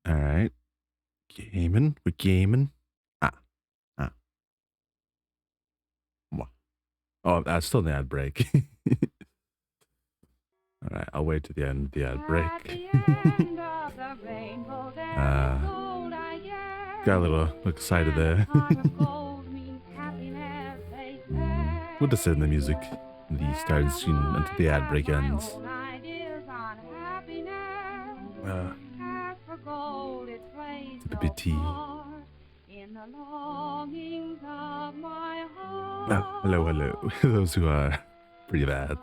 All right. Gaming. We're gaming. Ah. Ah. What? Oh, that's still the ad break. All right. I'll wait to the end of the ad break. At the end of the rainbow. got a little excited there. We'll just sit in the music. The start scene until the ad break ends. Sip a bit of tea. Hello, hello. Those who are pretty bad.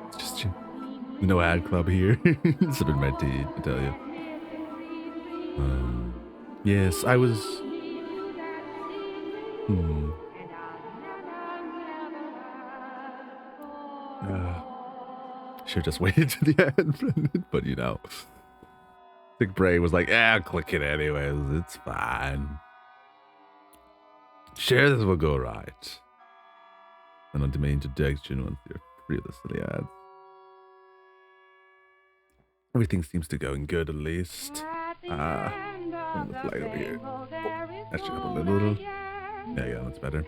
It's just no ad club here. Sipping my tea, I tell you. Yes, I was. Should just waited to the end, but you know, Big Bray was like, "I'll click it anyways. It's fine. Share this will go right." And on domain introduction once you're free of the ads. Everything seems to go good at least. On the flag over here. Oh, that should help a little. Yeah, that's better.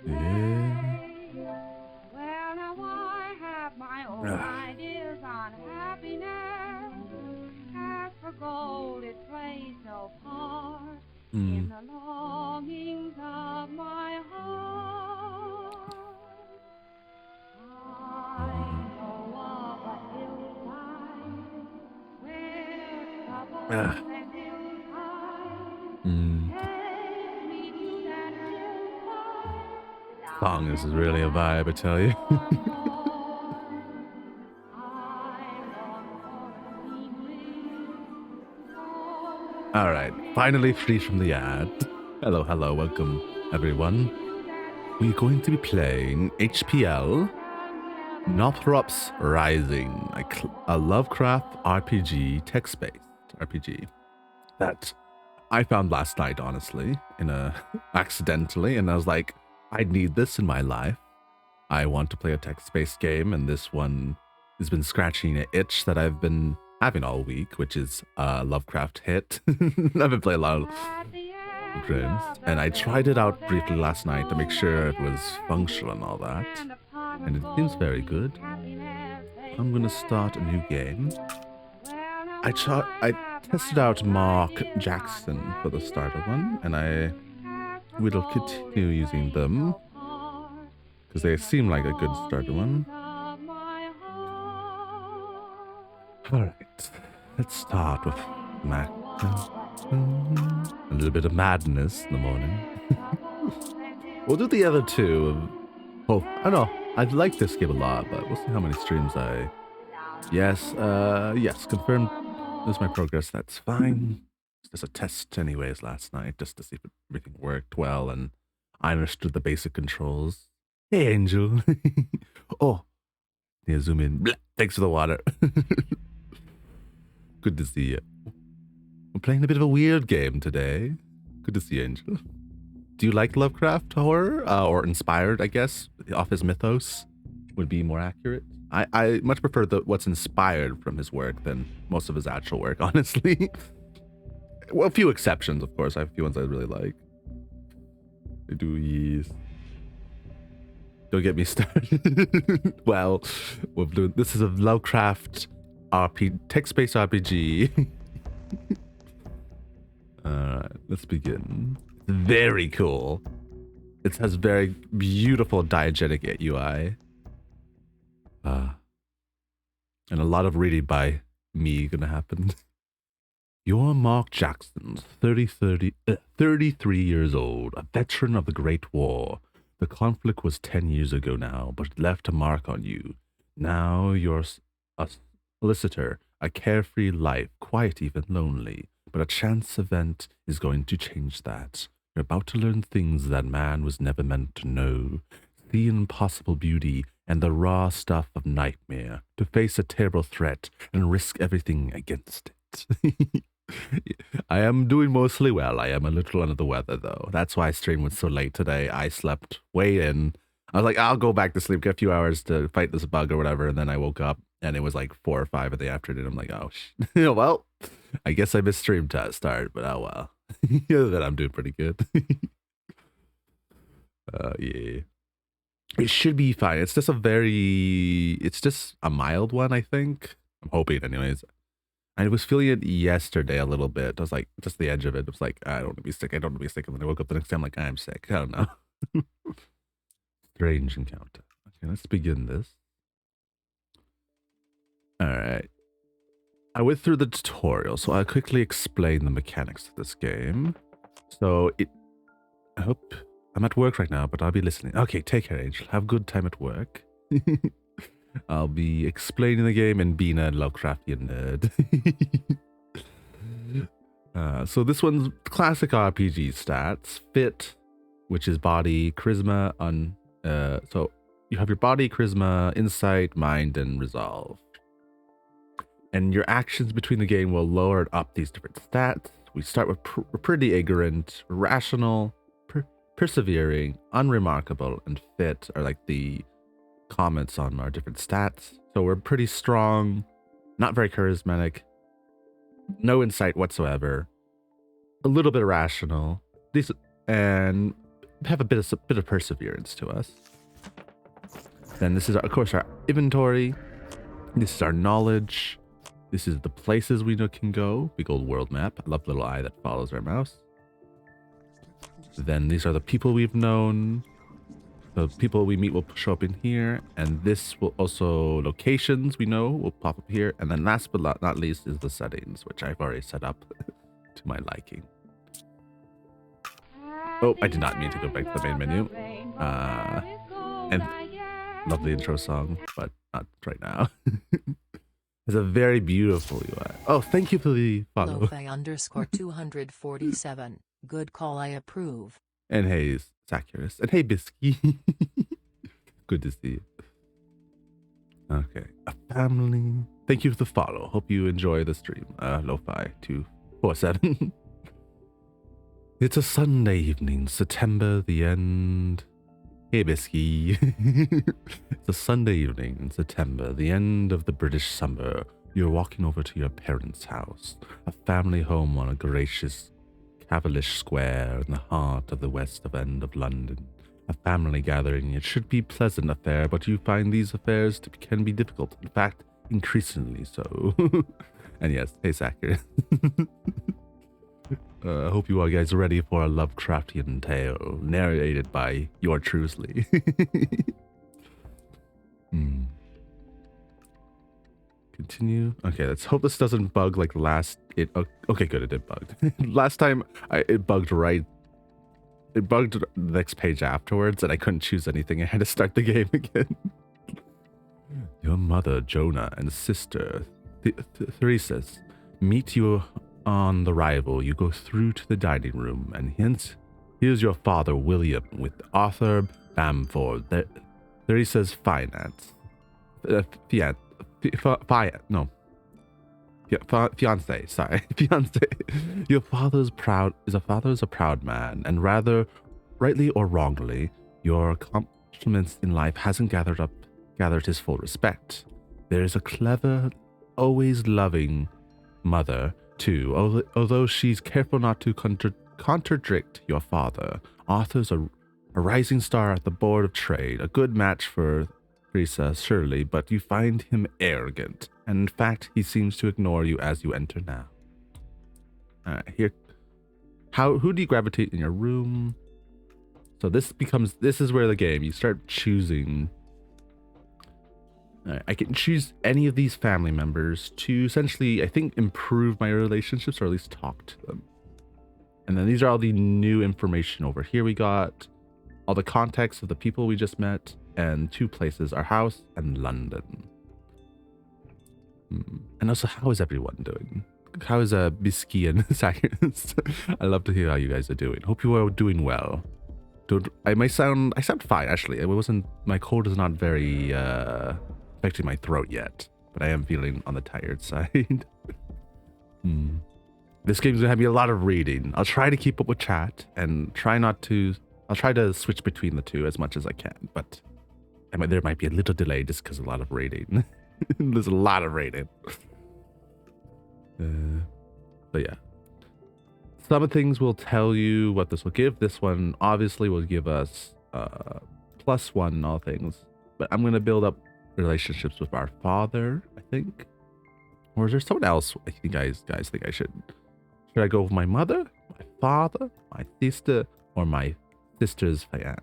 Yeah. Well, now I have my own ideas on happiness. As for gold, it plays no part in the longings of my heart. I know of a hillside where trouble and song is really a vibe, I tell you. All right, finally free from the ad. Hello, hello, welcome everyone. We're going to be playing HPL Nyarlathotep Rising, a Lovecraft RPG, text-based RPG that I found last night, honestly, accidentally, and I was like, I need this in my life. I want to play a text-based game, and this one has been scratching an itch that I've been having all week, which is a Lovecraft hit. I've been playing a lot of games, and I tried it out briefly last night to make sure it was functional and all that, and it seems very good. I'm gonna start a new game. I tested out Mark Jackson for the starter one, and I will continue using them because they seem like a good starter one. Alright, let's start with Mac. A little bit of madness in the morning. We'll do the other two. Oh, I don't know. I like this game a lot, but we'll see how many streams I... Yes, confirmed. This is my progress, that's fine. Just a test anyways last night, just to see if everything worked well and I understood the basic controls. Hey, Angel. Oh, yeah, zoom in. Blah. Thanks for the water. Good to see you. We're playing a bit of a weird game today. Good to see you, Angel. Do you like Lovecraft horror? Or inspired, I guess, off his mythos would be more accurate. I much prefer what's inspired from his work than most of his actual work, honestly. Well, a few exceptions, of course. I have a few ones I really like. I do, yes. Don't get me started. Well, this is a Lovecraft text-based RPG. Alright, let's begin. Very cool. It has very beautiful diegetic UI. And a lot of reading by me gonna happen. You're Mark Jackson, 33 years old, a veteran of the Great War. The conflict was 10 years ago now, but it left a mark on you. Now you're a solicitor, a carefree life, quiet, even lonely. But a chance event is going to change that. You're about to learn things that man was never meant to know. See impossible beauty and the raw stuff of nightmare. To face a terrible threat and risk everything against it. I am doing mostly well. I am a little under the weather, though. That's why I streamed so late today. I slept way in. I was like, I'll go back to sleep, get a few hours to fight this bug or whatever, and then I woke up and it was like 4 or 5 in the afternoon. I'm like, oh, well, I guess I missed stream start, but oh well. Other than I'm doing pretty good. Yeah. It should be fine. It's just a mild one, I think. I'm hoping, anyways. I was feeling it yesterday a little bit. I was like, just the edge of it. It was like, I don't want to be sick. I don't want to be sick. And then I woke up the next day. I'm like, I'm sick. I don't know. Strange encounter. Okay, let's begin this. All right. I went through the tutorial, so I'll quickly explain the mechanics of this game. So I hope I'm at work right now, but I'll be listening. Okay, take care, Angel. Have a good time at work. I'll be explaining the game and being a Lovecraftian nerd. So this one's classic RPG stats. Fit, which is body, charisma, so you have your body, charisma, insight, mind, and resolve. And your actions between the game will lower and up these different stats. We start with pretty ignorant, rational, persevering, unremarkable, and fit are like the comments on our different stats. So we're pretty strong, not very charismatic, no insight whatsoever, a little bit irrational, and have a bit of perseverance to us. Then this is, of course, our inventory. This is our knowledge. This is the places we can go. Big old world map. I love the little eye that follows our mouse. Then these are the people we've known. The people we meet will show up in here. And this will also, locations we know will pop up here. And then last but not least is the settings, which I've already set up to my liking. Oh, I did not mean to go back to the main menu. And lovely intro song, but not right now. It's a very beautiful UI. Oh, thank you for the follow. Lo-fi_247. Good call, I approve. And hey, Zacchaeus. And hey, Bisky. Good to see you. Okay. A family. Thank you for the follow. Hope you enjoy the stream. Lo-fi247. It's a Sunday evening, September the end. Hey, Bisky. It's a Sunday evening in September, the end of the British summer. You're walking over to your parents' house, a family home on a gracious Cavendish Square in the heart of the west end of London. A family gathering. It should be a pleasant affair, but you find these affairs can be difficult. In fact, increasingly so. And yes, hey, Sacker. I hope you are guys ready for a Lovecraftian tale narrated by your truthly. Continue. Okay, let's hope this doesn't bug like last. Okay, good, it did bug. Last time it bugged right. It bugged the next page afterwards, and I couldn't choose anything. I had to start the game again. Your mother, Jonah, and sister, Theresis, meet you on the arrival. You go through to the dining room, and hence, here's your father, William, with Arthur Bamford. There he says finance. Fiance, sorry. Fiance. Your father's a proud man, and rather rightly or wrongly, your accomplishments in life hasn't gathered his full respect. There is a clever, always loving mother, too, although she's careful not to contradict your father. Arthur's a rising star at the Board of Trade, a good match for Teresa, surely, but you find him arrogant, and in fact, he seems to ignore you as you enter now. Here, who do you gravitate in your room? So this is where the game, you start choosing. I can choose any of these family members to essentially, I think, improve my relationships or at least talk to them. And then these are all the new information over here. We got all the context of the people we just met and 2 places, our house and London. And also, how is everyone doing? How is Bisky and Sackers? I love to hear how you guys are doing. Hope you are doing well. I sound fine, actually. My cold is not very affecting my throat yet, but I am feeling on the tired side. This game's gonna have me a lot of reading. I'll try to keep up with chat and I'll try to switch between the two as much as I can, but there might be a little delay just because a lot of reading. There's a lot of rating. But yeah. Some things will tell you what this will give. This one obviously will give us +1 in all things. But I'm going to build up relationships with our father, I think. Or is there someone else I think guys think I should? Should I go with my mother, my father, my sister, or my sister's fiance?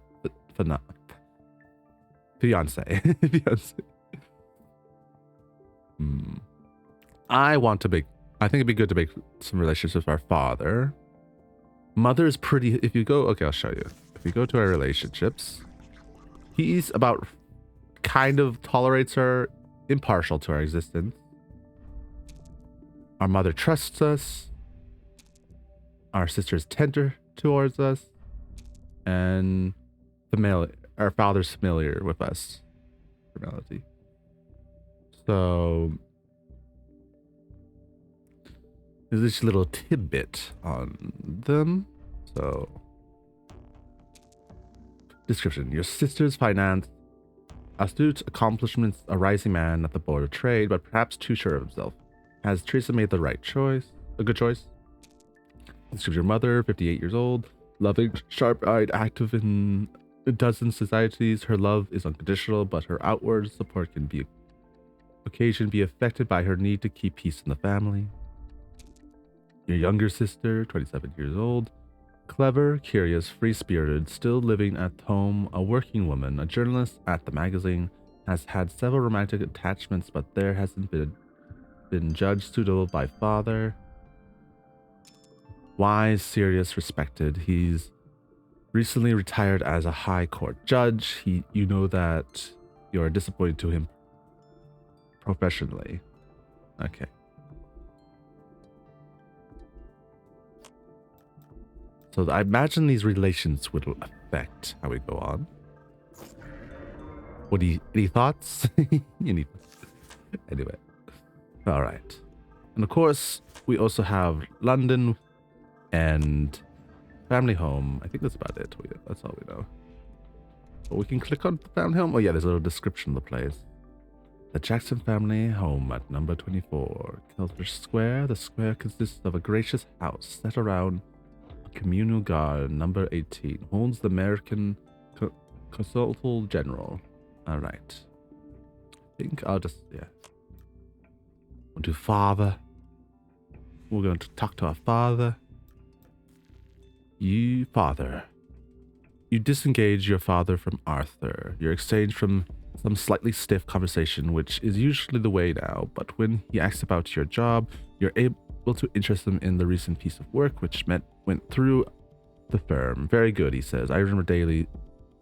Fiance. I think it'd be good to make some relationships with our father. Mother is pretty. If you go, okay, I'll show you. If you go to our relationships, he's about kind of tolerates her, impartial to our existence. Our mother trusts us. Our sister is tender towards us, and our father's familiar with us. Formality. So there's this little tidbit on them. So description: your sister's finance, astute accomplishments, a rising man at the board of trade, but perhaps too sure of himself. Has Teresa made the right choice? A good choice? Describes your mother, 58 years old, loving, sharp-eyed, active in a dozen societies. Her love is unconditional, but her outward support can be occasion be affected by her need to keep peace in the family. Your younger sister, 27 years old, clever, curious, free-spirited, still living at home, a working woman, a journalist at the magazine, has had several romantic attachments, but there hasn't been judged suitable by father. Wise, serious, respected. He's recently retired as a high court judge. You know that you're disappointed to him professionally. Okay. So I imagine these relations will affect how we go on. Any thoughts? Anyway. All right. And of course, we also have London and family home. I think that's about it. That's all we know. But we can click on family home. Oh yeah, there's a little description of the place. The Jackson family home at number 24, Kilter Square. The square consists of a gracious house set around a communal garden. Number 18 holds the American Consul General. All right. I think I'll just, yeah. We'll do father. We're going to talk to our father. Father. You disengage your father from Arthur. You're exchanged from some slightly stiff conversation, which is usually the way now, but when he asks about your job, you're able to interest him in the recent piece of work which went through the firm. Very good, he says. I remember daily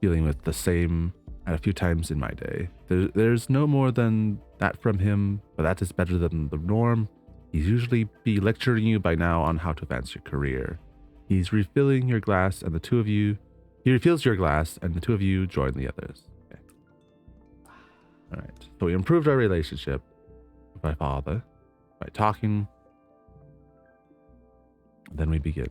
dealing with the same a few times in my day. There's no more than that from him, but that is better than the norm. He's usually be lecturing you by now on how to advance your career. He's refilling your glass, and he refills your glass, and the two of you join the others. Okay. All right. So we improved our relationship with my father by talking. Then we begin.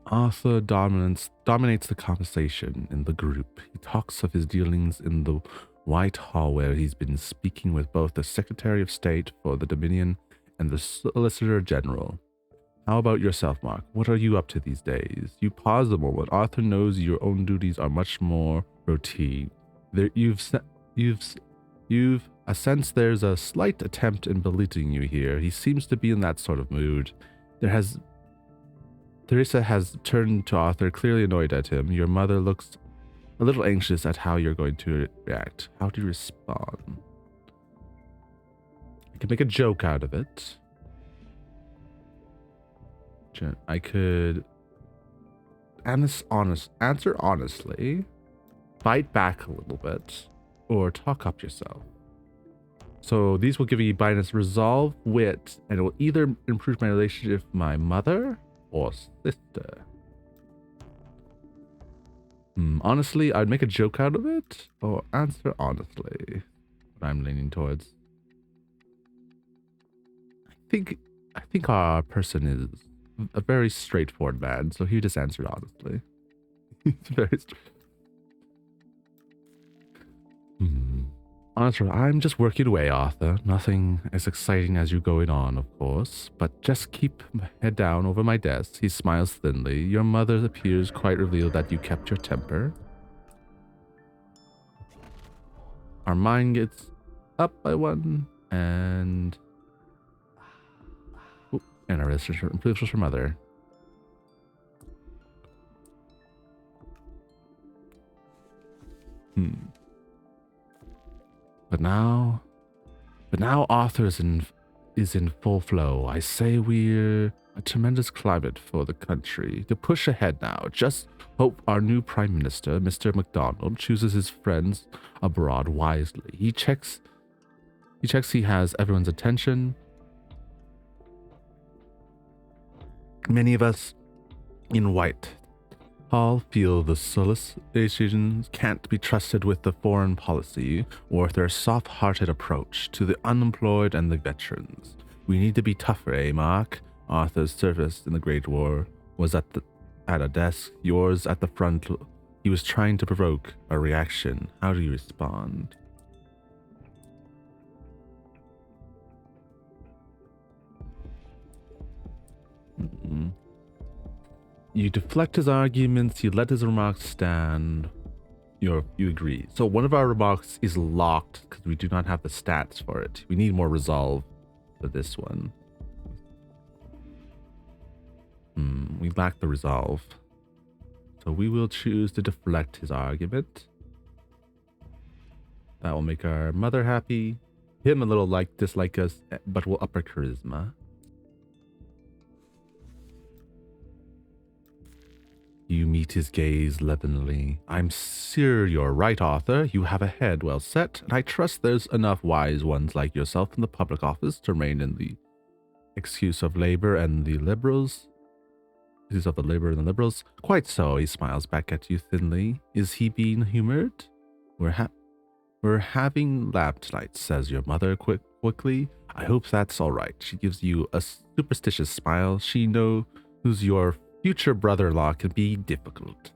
Arthur dominates the conversation in the group. He talks of his dealings in the White Hall, where he's been speaking with both the Secretary of State for the Dominion and the Solicitor General. How about yourself, Mark? What are you up to these days? You pause a moment. Arthur knows your own duties are much more routine. You've a sense there's a slight attempt in belittling you here. He seems to be in that sort of mood. Teresa has turned to Arthur, clearly annoyed at him. Your mother looks a little anxious at how you're going to react. How do you respond? I can make a joke out of it. I could answer honestly, fight back a little bit, or talk up yourself. So these will give you minus resolve, wit, and it will either improve my relationship with my mother or sister. Honestly, I'd make a joke out of it, or answer honestly. What I'm leaning towards. I think our person is a very straightforward man, so he just answered honestly. He's very Arthur, I'm just working away, Arthur. Nothing as exciting as you going on, of course. But just keep head down over my desk. He smiles thinly. Your mother appears quite relieved that you kept your temper. Our mind gets up by 1, and our research improves for mother. But now Arthur is in full flow. I say we're a tremendous climate for the country. To push ahead now, just hope our new Prime Minister, Mr. MacDonald, chooses his friends abroad wisely. He checks he has everyone's attention. Many of us in Whitehall feel the solicitations can't be trusted with the foreign policy or their soft-hearted approach to the unemployed and the veterans. We need to be tougher, eh, Mark? Arthur's service in the Great War was at a desk, yours at the front. He was trying to provoke a reaction. How do you respond? You deflect his arguments, you let his remarks stand. You agree. So one of our remarks is locked because we do not have the stats for it. We need more resolve for this one. We lack the resolve. So we will choose to deflect his argument. That will make our mother happy. Him a little dislike us, but we'll up our charisma. You meet his gaze leavenly. I'm sure you're right, Arthur. You have a head well set, and I trust there's enough wise ones like yourself in the public office to rein in the excuse of labor and the liberals. Excuse of the labor and the liberals. Quite so, he smiles back at you thinly. Is he being humored? We're having lab tonight, says your mother quickly. I hope that's all right. She gives you a superstitious smile. She knows your future brother-in-law can be difficult.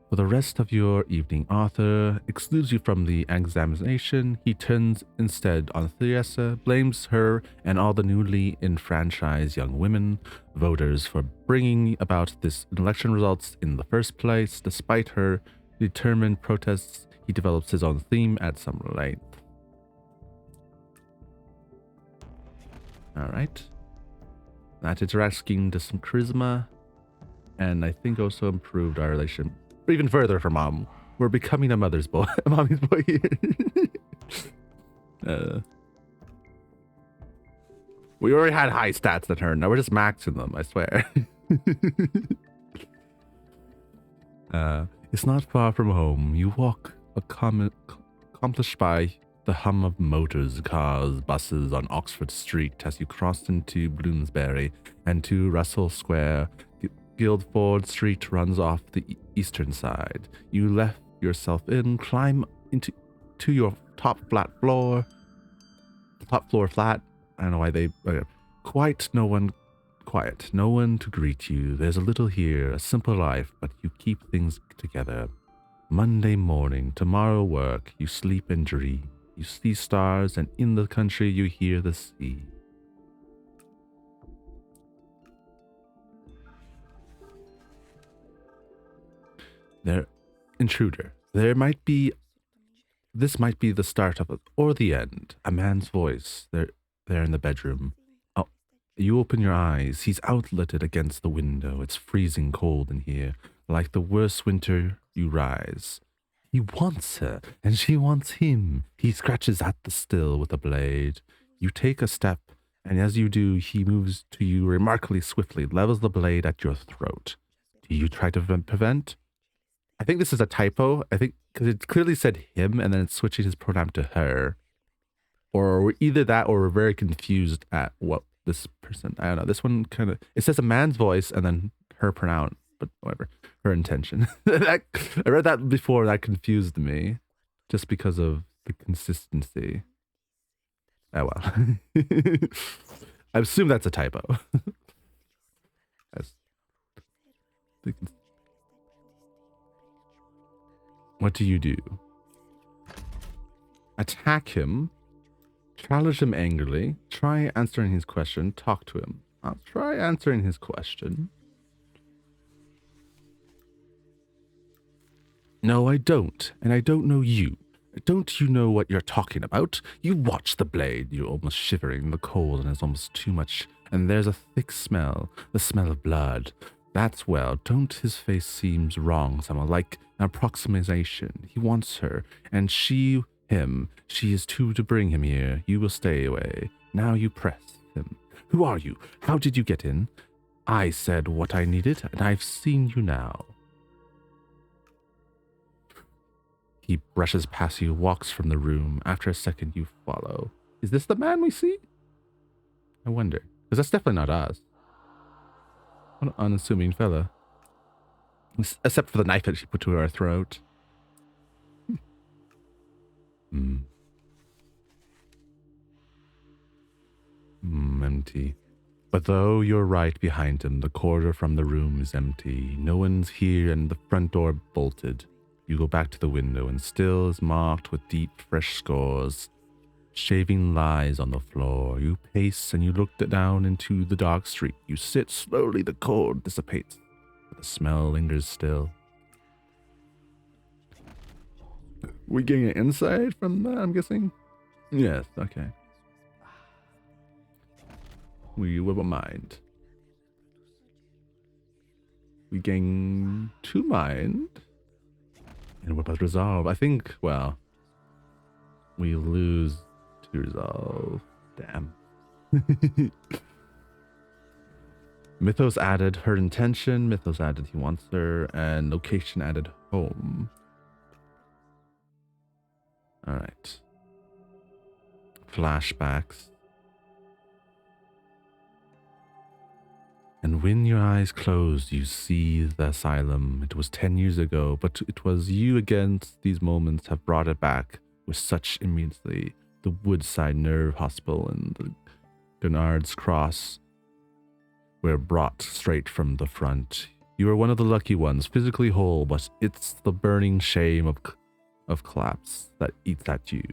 For the rest of your evening, Arthur excludes you from the examination. He turns instead on Theresa, blames her and all the newly enfranchised young women voters for bringing about this election results in the first place. Despite her determined protests, he develops his own theme at some length. All right. That interacts gained some charisma, and I think also improved our relation even further from Mom. We're becoming a mother's boy, a mommy's boy here. We already had high stats that turn. Now we're just maxing them, I swear. It's not far from home. You walk accomplished by the hum of motors, cars, buses on Oxford Street as you cross into Bloomsbury and to Russell Square. Guildford Street runs off the eastern side. You left yourself in, climb into your top floor flat. I don't know why they... Quiet, no one to greet you. There's a little here, a simple life, but you keep things together. Monday morning, tomorrow work, you sleep and dream. You see stars, and in the country you hear the sea. Intruder. This might be the start of it, or the end. A man's voice. There in the bedroom. Oh, you open your eyes. He's outletted against the window. It's freezing cold in here. Like the worst winter, you rise. He wants her, and she wants him. He scratches at the still with a blade. You take a step, and as you do, he moves to you remarkably swiftly, levels the blade at your throat. Do you try to prevent? I think this is a typo. I think because it clearly said him, and then it's switching his pronoun to her. Or either that, or we're very confused at what this person... I don't know. This one kind of... It says a man's voice, and then her pronoun. But whatever, her intention. I read that before, that confused me, just because of the consistency. Oh well. I assume that's a typo. What do you do? attack him, challenge him angrily, try answering his question, talk to him. I'll try answering his question. No, I don't, and I don't know you. Don't you know what you're talking about? You watch the blade. You're almost shivering. The cold and it's almost too much. And there's a thick smell, the smell of blood. That's well. Don't his face seems wrong somehow, like an approximation. He wants her, and she him. She is too to bring him here. You will stay away. Now you press him. Who are you? How did you get in? I said what I needed, and I've seen you now. He brushes past you, walks from the room. After a second, you follow. Is this the man we see? I wonder. Because that's definitely not us. What an unassuming fella. Except for the knife that she put to our throat. Empty. But though you're right behind him, the corridor from the room is empty. No one's here and the front door bolted. You go back to the window and still is marked with deep, fresh scores. Shaving lies on the floor. You pace and you look down into the dark street. You sit slowly, the cold dissipates. But the smell lingers still. We getting an insight from that, I'm guessing? Yes, okay. We will mind. We gain 2 mind. And what about resolve? I think, well, we lose 2 resolve. Damn. Mythos added her intention. Mythos added he wants her. And location added home. Alright. Flashbacks. And when your eyes close, you see the asylum. It was 10 years ago, but it was you against these moments have brought it back with such immediately. The Woodside Nerve Hospital and the Gurnard's Cross were brought straight from the front. You are one of the lucky ones, physically whole, but it's the burning shame of collapse that eats at you.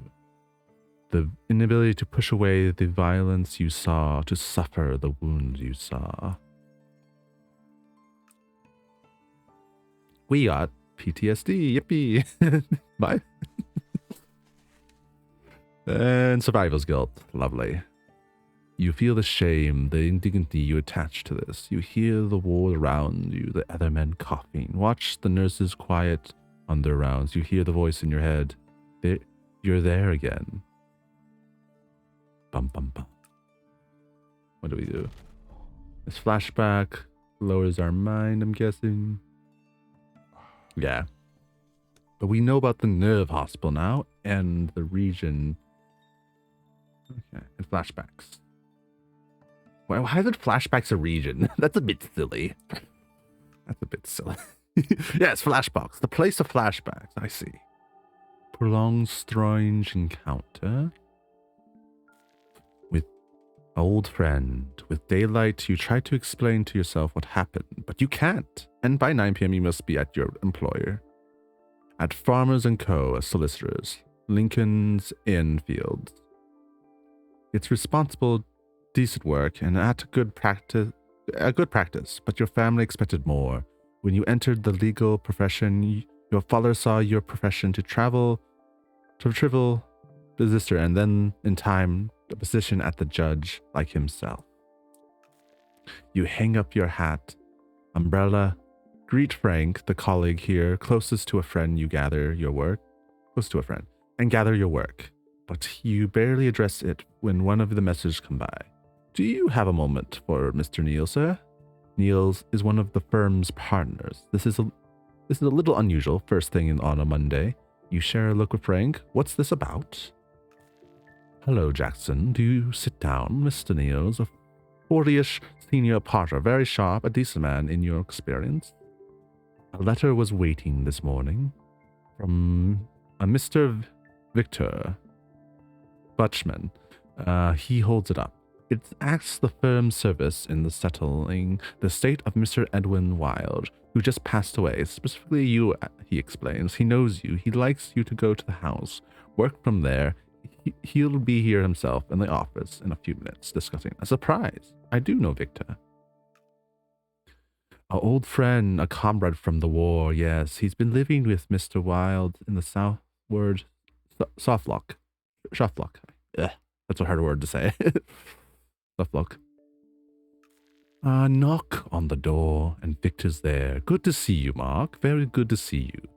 The inability to push away the violence you saw, to suffer the wounds you saw. We got PTSD, yippee. Bye. And survival's guilt, lovely. You feel the shame, the indignity you attach to this. You hear the ward around you, the other men coughing. Watch the nurses quiet on their rounds. You hear the voice in your head. You're there again. Bum, bum, bum. What do we do? This flashback lowers our mind, I'm guessing. Yeah. But we know about the Nerve Hospital now and the region. Okay, and flashbacks. Well, why is it flashbacks a region? That's a bit silly. That's a bit silly. Yes, flashbacks. The place of flashbacks. I see. Prolonged strange encounter. With old friend. With daylight, you try to explain to yourself what happened, but you can't. And by 9 p.m. you must be at your employer. At Farmers & Co. as solicitors. Lincoln's Inn Fields. It's responsible, decent work, and a good practice, but your family expected more. When you entered the legal profession, your father saw your profession to trivial visitor, and then, in time, a position at the judge like himself. You hang up your hat, umbrella, greet Frank, the colleague here, closest to a friend, you gather your work, close to a friend, and gather your work. But you barely address it when one of the messages come by. Do you have a moment for Mr. Neal, sir? Niels is one of the firm's partners. This is a little unusual, first thing on a Monday. You share a look with Frank. What's this about? Hello, Jackson. Do you sit down? Mr. Niels, a 40-ish senior partner, very sharp, a decent man in your experience. A letter was waiting this morning from a Mr. Victor Butchman. He holds it up. It asks the firm's service in the settling the state of Mr. Edwin Wilde, who just passed away. Specifically you, he explains. He knows you. He likes you to go to the house work from there. He'll be here himself in the office in a few minutes discussing a surprise. I do know Victor. An old friend, a comrade from the war, yes. He's been living with Mr. Wilde in the southward Softlock. Softlock. That's a hard word to say. Softlock. Knock on the door, and Victor's there. Good to see you, Mark. Very good to see you.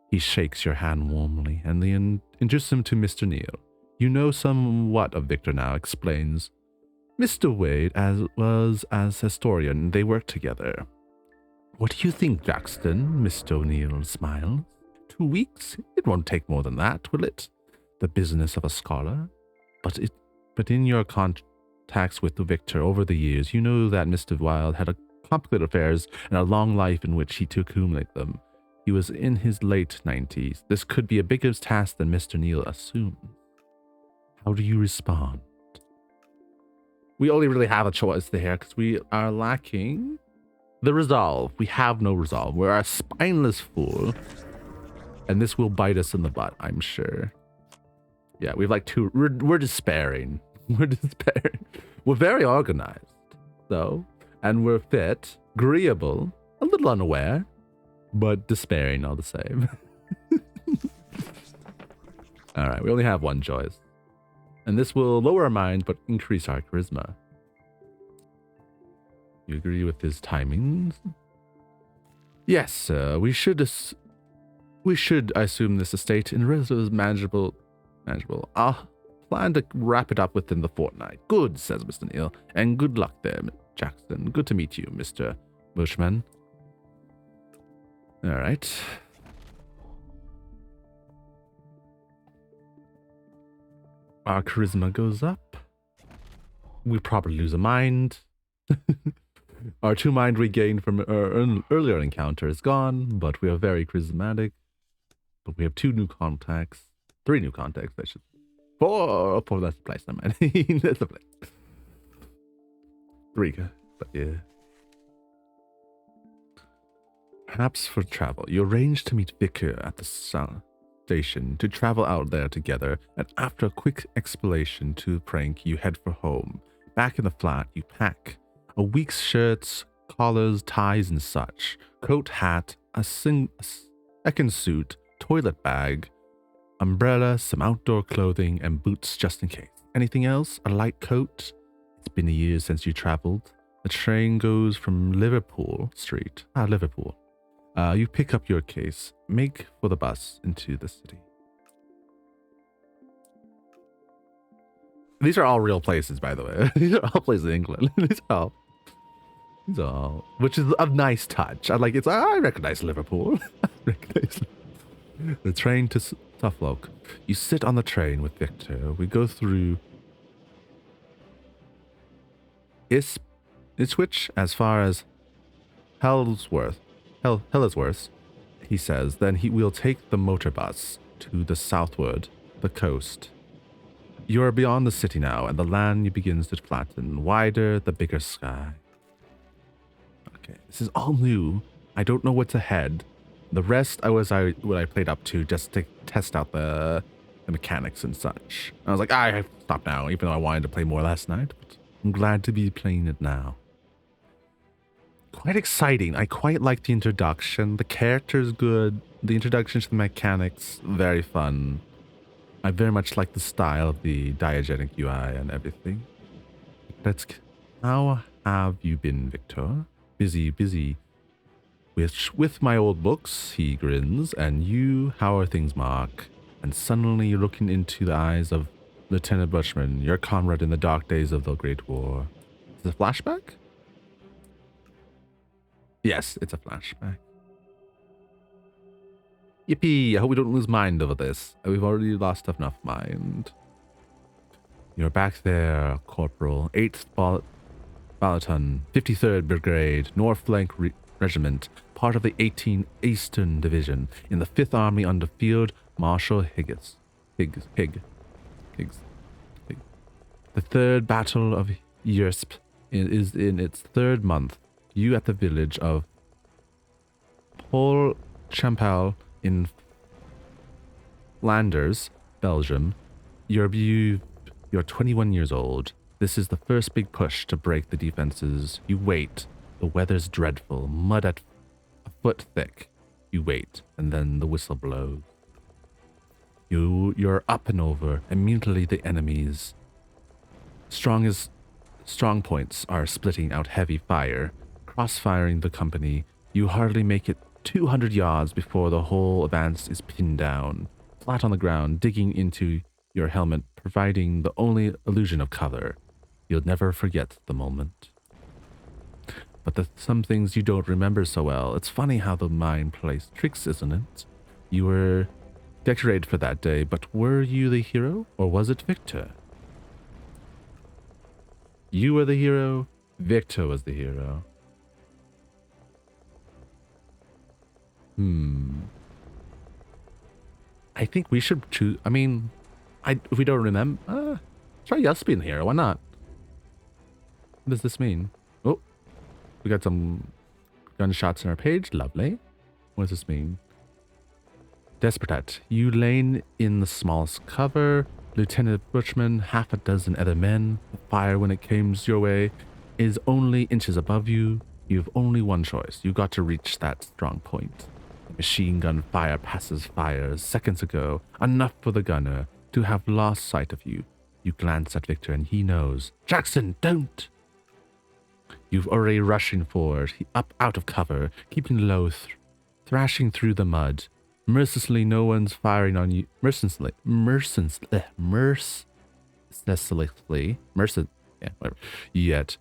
He shakes your hand warmly and then introduces him to Mr. Neal. You know somewhat of Victor now, explains. Mr. Wade as historian, they work together. What do you think, Jackson? Mr. O'Neill smiles. 2 weeks? It won't take more than that, will it? The business of a scholar? But in your contacts with Victor over the years, you know that Mr. Wilde had a complicated affairs and a long life in which he to accumulate them. He was in his late 90s. This could be a bigger task than Mr. Neal assumed. How do you respond? We only really have a choice there because we are lacking the resolve. We have no resolve. We're a spineless fool. And this will bite us in the butt, I'm sure. Yeah, we've like two. We're despairing. We're despairing. We're very organized, though. And we're fit, agreeable, a little unaware, but despairing all the same. All right, we only have one choice. And this will lower our mind, but increase our charisma. You agree with his timings? Yes, sir. We should assume this estate in relatively manageable. I'll plan to wrap it up within the fortnight. Good, says Mr. Neal. And good luck there, Jackson. Good to meet you, Mr. Bushman. All right. Our charisma goes up. We probably lose a mind. Our 2 mind we gained from our earlier encounter is gone, but we are very charismatic. But we have 2 new contacts. 3 new contacts, I should. 4, that's the place, I mean. That's the place. 3, but yeah. Perhaps for travel, you arrange to meet Vicar at the station to travel out there together, and after a quick explanation to the prank, you head for home. Back in the flat, you pack a week's shirts, collars, ties, and such, coat, hat, a second suit, toilet bag, umbrella, some outdoor clothing, and boots just in case. Anything else? A light coat? It's been a year since you traveled. The train goes from Liverpool Street. Liverpool. You pick up your case, make for the bus into the city. These are all real places, by the way. These are all places in England. These are all, which is a nice touch. I recognize Liverpool. I recognize the train to Suffolk. You sit on the train with Victor. We go through Ipswich as far as Hellsworth, he says. Then we'll take the motor bus to the southward, the coast. You are beyond the city now, and the land begins to flatten. Wider, the bigger sky. Okay, this is all new. I don't know what's ahead. The rest what I played up to just to test out the mechanics and such. I was like, I have to stop now, even though I wanted to play more last night. But I'm glad to be playing it now. Quite exciting. I quite like the introduction. The character's good. The introduction to the mechanics, very fun. I very much like the style of the diegetic UI and everything. How have you been, Victor? Busy. With my old books, he grins. And you, how are things, Mark? And suddenly you're looking into the eyes of Lieutenant Bushman, your comrade in the dark days of the Great War. Is it a flashback? Yes, it's a flashback. Yippee, I hope we don't lose mind over this. We've already lost enough mind. You're back there, Corporal. 8th Battalion, 53rd Brigade, North Flank Regiment, part of the 18th Eastern Division, in the 5th Army under Field Marshal Higgs. The 3rd Battle of Yrsp is in its 3rd month. You at the village of Pol Champel in Flanders, Belgium. You're 21 years old. This is the first big push to break the defenses. You wait. The weather's dreadful. Mud at a foot thick. You wait, and then the whistle blows. You're up and over. Immediately the enemies. Strong points are splitting out heavy fire, cross-firing the company. You hardly make it 200 yards before the whole advance is pinned down, flat on the ground, digging into your helmet, providing the only illusion of cover. You'll never forget the moment. But some things you don't remember so well. It's funny how the mind plays tricks, isn't it? You were decorated for that day, but were you the hero, or was it Victor? You were the hero, Victor was the hero. I think we should choose. I mean, if we don't remember, try yes being the hero. Why not? What does this mean? Oh, we got some gunshots in our page. Lovely. What does this mean? Desperate. You lain in the smallest cover. Lieutenant Bushman, half a dozen other men. The fire, when it comes your way, is only inches above you. You've only one choice. You got to reach that strong point. Machine gun fire passes fires seconds ago, enough for the gunner to have lost sight of you. You glance at Victor and he knows. Jackson, don't! You've already rushing forward, up out of cover, keeping low, thrashing through the mud. Mercilessly, no one's firing on you. Yet.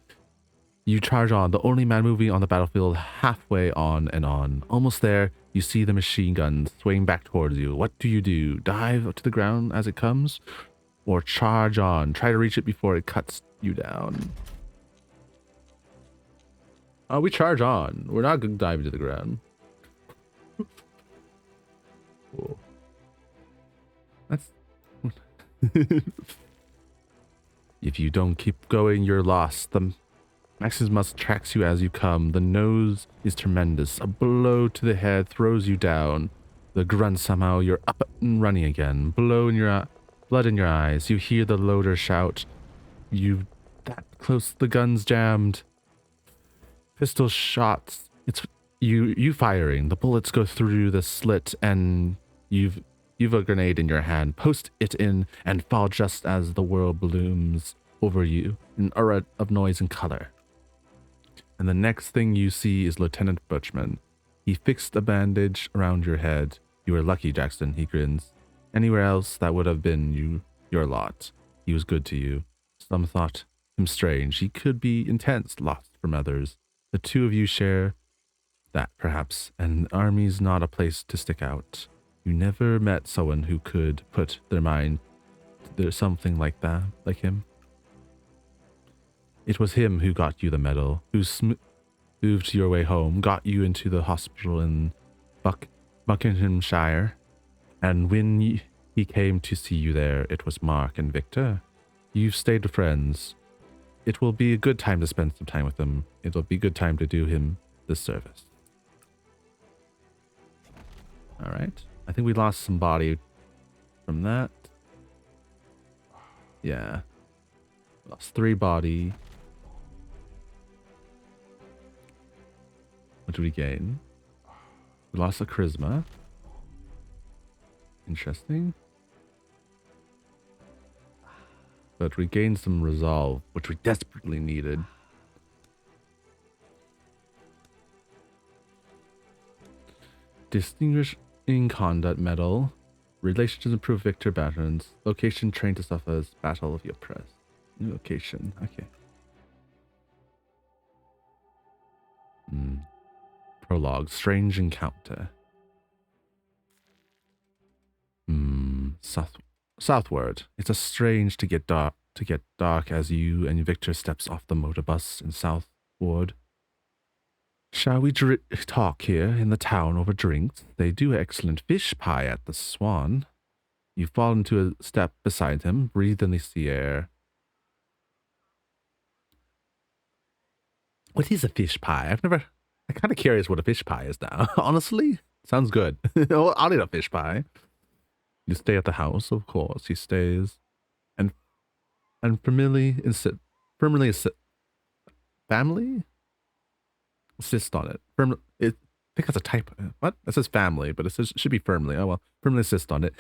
You charge on, the only man moving on the battlefield, halfway on and on. Almost there, you see the machine gun swaying back towards you. What do? Dive to the ground as it comes? Or charge on, try to reach it before it cuts you down? Oh, we charge on. We're not going to dive into the ground. Cool. That's... If you don't keep going, you're lost. The Maximus tracks you as you come. The nose is tremendous. A blow to the head throws you down. The grunt somehow, you're up and running again. Blood in your eyes. You hear the loader shout. You that close, the gun's jammed. Pistol shots. It's you firing. The bullets go through the slit and you've a grenade in your hand. Post it in and fall just as the world blooms over you in aura of noise and color. And the next thing you see is Lieutenant Butchman. He fixed a bandage around your head. You were lucky, Jackson, he grins. Anywhere else, that would have been your lot. He was good to you. Some thought him strange. He could be intense, lost from others. The two of you share that, perhaps, and the army's not a place to stick out. You never met someone who could put their mind to something like that, like him. It was him who got you the medal, who moved your way home, got you into the hospital in Buckinghamshire, and when he came to see you there, it was Mark and Victor. You've stayed friends. It will be a good time to spend some time with him. It will be a good time to do him this service. All right. I think we lost some body from that. Yeah. Lost 3 body. What did we gain? We lost a charisma. Interesting. But we gained some resolve, which we desperately needed. Distinguishing Conduct Medal. Relations improve Victor veterans. Location trained to suffer as Battle of the Oppressed. New location. Okay. Prologue. Strange encounter. Southward. It's a strange to get dark as you and Victor steps off the motor bus in Southward. Shall we talk here in the town over drinks? They do excellent fish pie at the Swan. You fall into a step beside him, breathe in the sea air. What is a fish pie? I'm kind of curious what a fish pie is now. Honestly, sounds good. I'll eat a fish pie. You stay at the house, of course. He stays and firmly family insist on it. I think that's a typo. What? That says family, but it should be firmly. Oh well, firmly insist on it.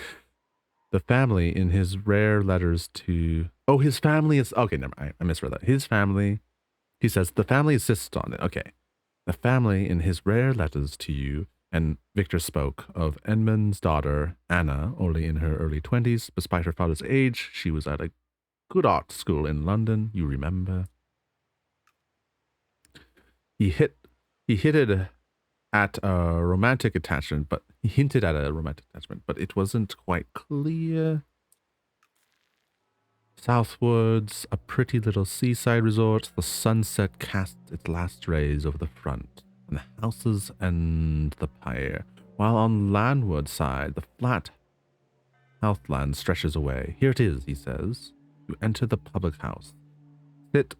The family in his rare letters to his family is okay. Never mind. I misread that. His family. He says the family insists on it. Okay, the family in his rare letters to you. And Victor spoke of Edmund's daughter Anna, only in her early 20s. Despite her father's age, she was at a good art school in London. You remember? He hinted at a romantic attachment, but it wasn't quite clear. Southwards, a pretty little seaside resort, the sunset cast its last rays over the front, and the houses and the pier, while on landward side, the flat heathland stretches away. Here it is, he says. You enter the public house. Sit,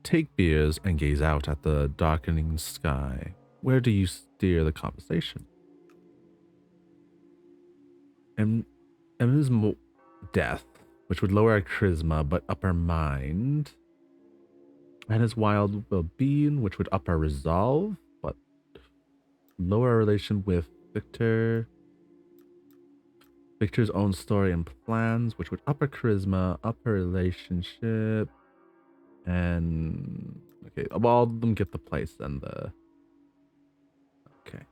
take beers, and gaze out at the darkening sky. Where do you steer the conversation? Emma's death, which would lower our charisma but up our mind, and his wild well-being, which would up our resolve but lower our relation with Victor's own story and plans, which would up our charisma, up our relationship, and okay, all of them get the place and the okay.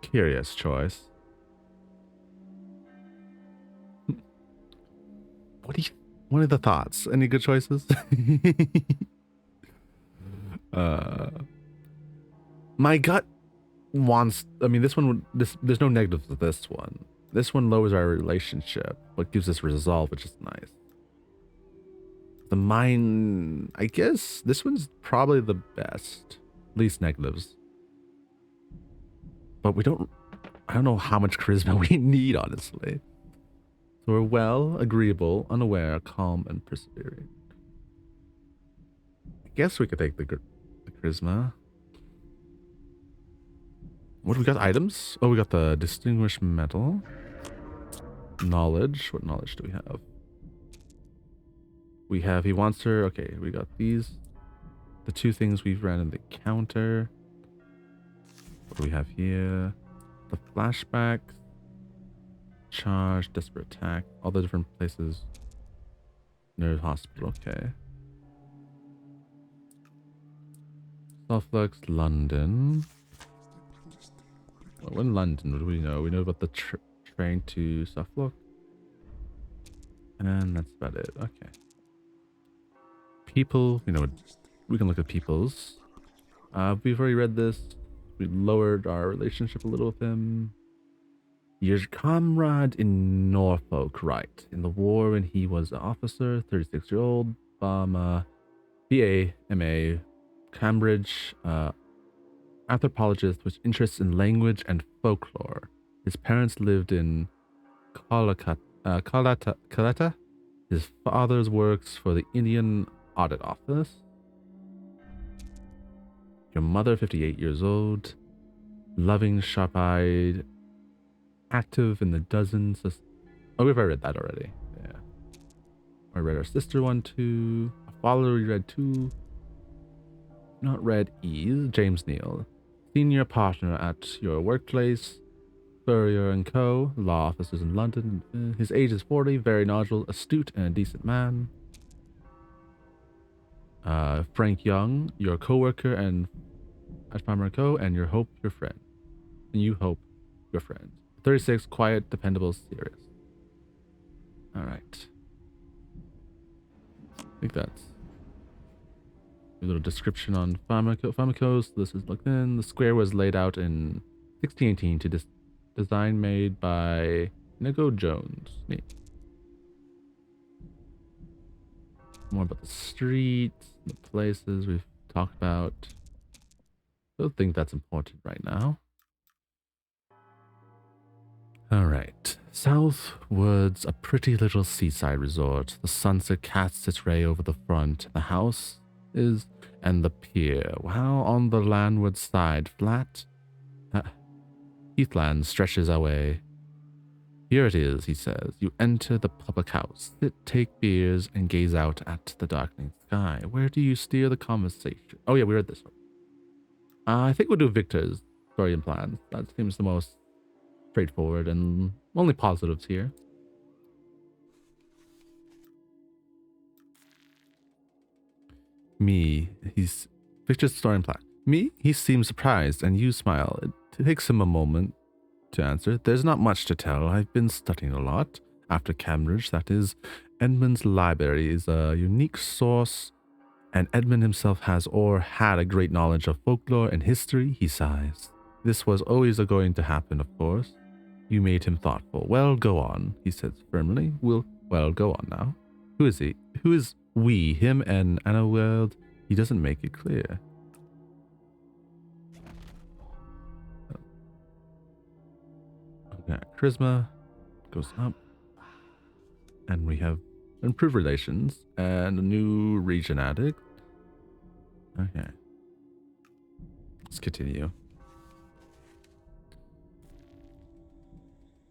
Curious choice. What are the thoughts? Any good choices? My gut wants. I mean, this one would. There's no negatives to this one. This one lowers our relationship, but gives us resolve, which is nice. The mind, I guess this one's probably the best. Least negatives. But I don't know how much charisma we need, honestly. So we're well, agreeable, unaware, calm, and persevering. I guess we could take the charisma. What do we got? Items? Oh, we got the distinguished medal. Knowledge. What knowledge do we have? We have, he wants her. Okay, we got these. The two things we've ran in the counter. What do we have here? The flashbacks. Charge, desperate attack. All the different places. Nerve hospital, okay. Suffolk, London. Well, in London, what do we know? We know about the train to Suffolk. And that's about it. Okay. People, we can look at people's. We've already read this. We lowered our relationship a little with him. Your comrade in Norfolk, right? In the war when he was an officer, 36-year-old, BA, MA, Cambridge, anthropologist with interests in language and folklore. His parents lived in Calcutta. His father works for the Indian Audit Office. Your mother, 58 years old, loving, sharp-eyed, active in the dozens of... Oh, we've already read that already. Yeah. I read our sister one too. A father we read too. Not read E. James Neal. Senior partner at your workplace. Spurrier and Co. Law offices in London. His age is 40. Very knowledgeable, astute, and a decent man. Frank Young, your co-worker and at Farmer Co. And your hope, your friend. And you hope, your friend. 36, quiet, dependable, serious. All right. I think that's a little description on Famicos. This is looked in. The square was laid out in 1618 to design made by Inigo Jones. Neat. More about the streets, the places we've talked about. I don't think that's important right now. All right. Southwards, a pretty little seaside resort. The sunset casts its ray over the front. The house and the pier. While on the landward side, flat Heathland stretches away. Here it is, he says. You enter the public house, sit, take beers, and gaze out at the darkening sky. Where do you steer the conversation? Oh yeah, we read this one. I think we'll do Victor's story and plans. That seems the most straightforward and only positives here. Me, he's Victor's story and plan. Me, he seems surprised, and you smile. It takes him a moment to answer. There's not much to tell. I've been studying a lot. After Cambridge, that is. Edmund's library is a unique source, and Edmund himself has or had a great knowledge of folklore and history. He sighs. This was always going to happen, of course. You made him thoughtful. Well, go on, he says firmly. Well, go on now. Who is he? Who is we, him and Anna? He doesn't make it clear. Okay, charisma goes up. And we have improved relations and a new region added. Okay. Let's continue.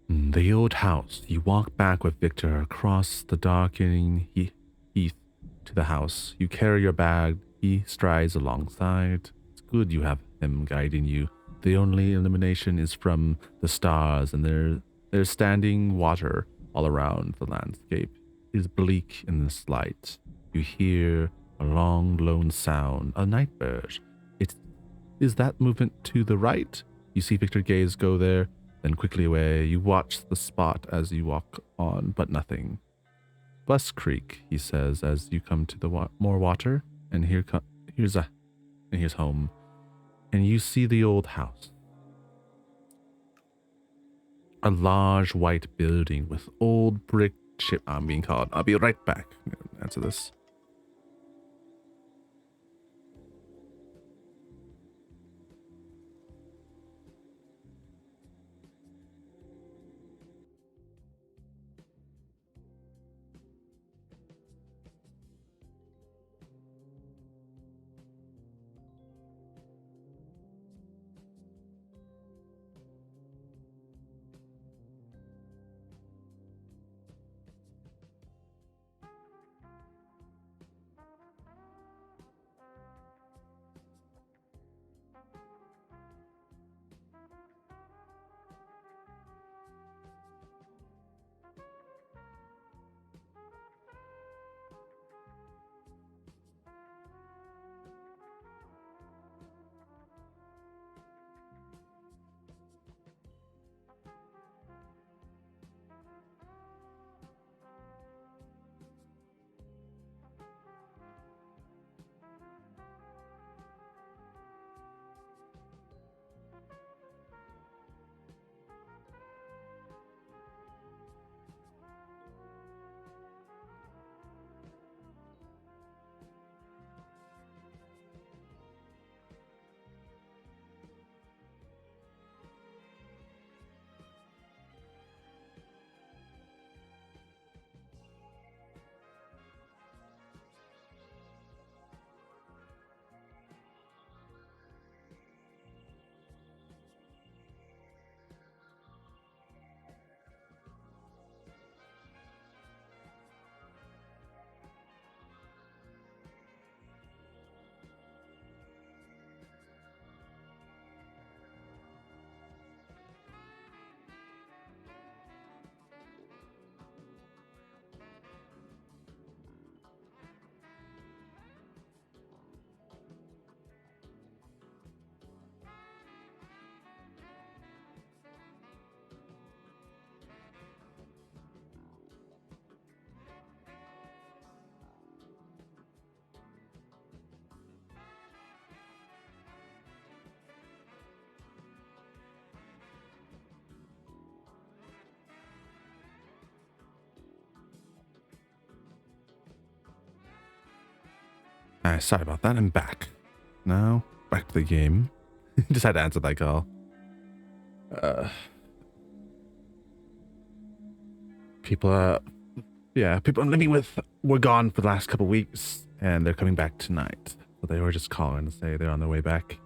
The old house. You walk back with Victor across the darkening heath to the house. You carry your bag. He strides alongside. It's good you have him guiding you. The only illumination is from the stars, and there's standing water all around. The landscape is bleak in this light. You hear a long, lone sound, a night bird. Is that movement to the right? You see Victor gaze go there, then quickly away. You watch the spot as you walk on, but nothing. Bus Creek, he says as you come to the more water, and here's home. And you see the old house. A large white building with old brick chip. I'm being called. I'll be right back. Answer this. Sorry about that. I'm back. Now, back to the game. Just had to answer that call. People I'm living with were gone for the last couple weeks, and they're coming back tonight. So they were just calling to say they're on their way back.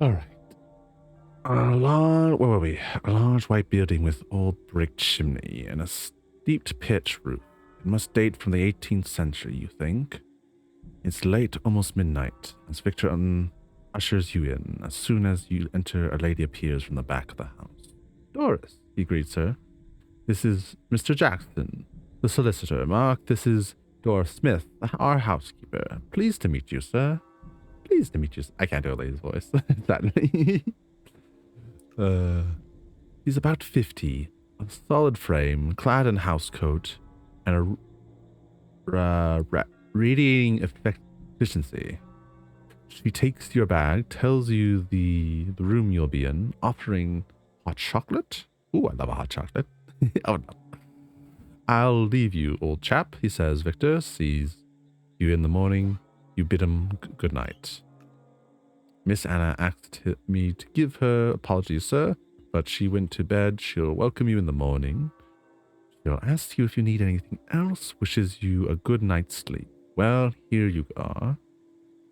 All right. Where were we? A large white building with old brick chimney and a steeped pitch roof. It must date from the 18th century, you think? It's late, almost midnight, as Victor ushers you in. As soon as you enter, a lady appears from the back of the house. Doris, he greets her. This is Mr. Jackson, the solicitor. Mark, this is Doris Smith, our housekeeper. Pleased to meet you, sir. Pleased to meet you. I can't do a lady's voice, sadly. He's about 50, a solid frame, clad in housecoat, and a radiating efficiency. She takes your bag, tells you the room you'll be in, offering hot chocolate. Ooh, I love a hot chocolate. Oh no. I'll leave you, old chap, he says. Victor sees you in the morning. You bid him good night. Miss Anna asked me to give her apologies, sir, but she went to bed. She'll welcome you in the morning. She'll ask you if you need anything else, wishes you a good night's sleep. Well, here you are.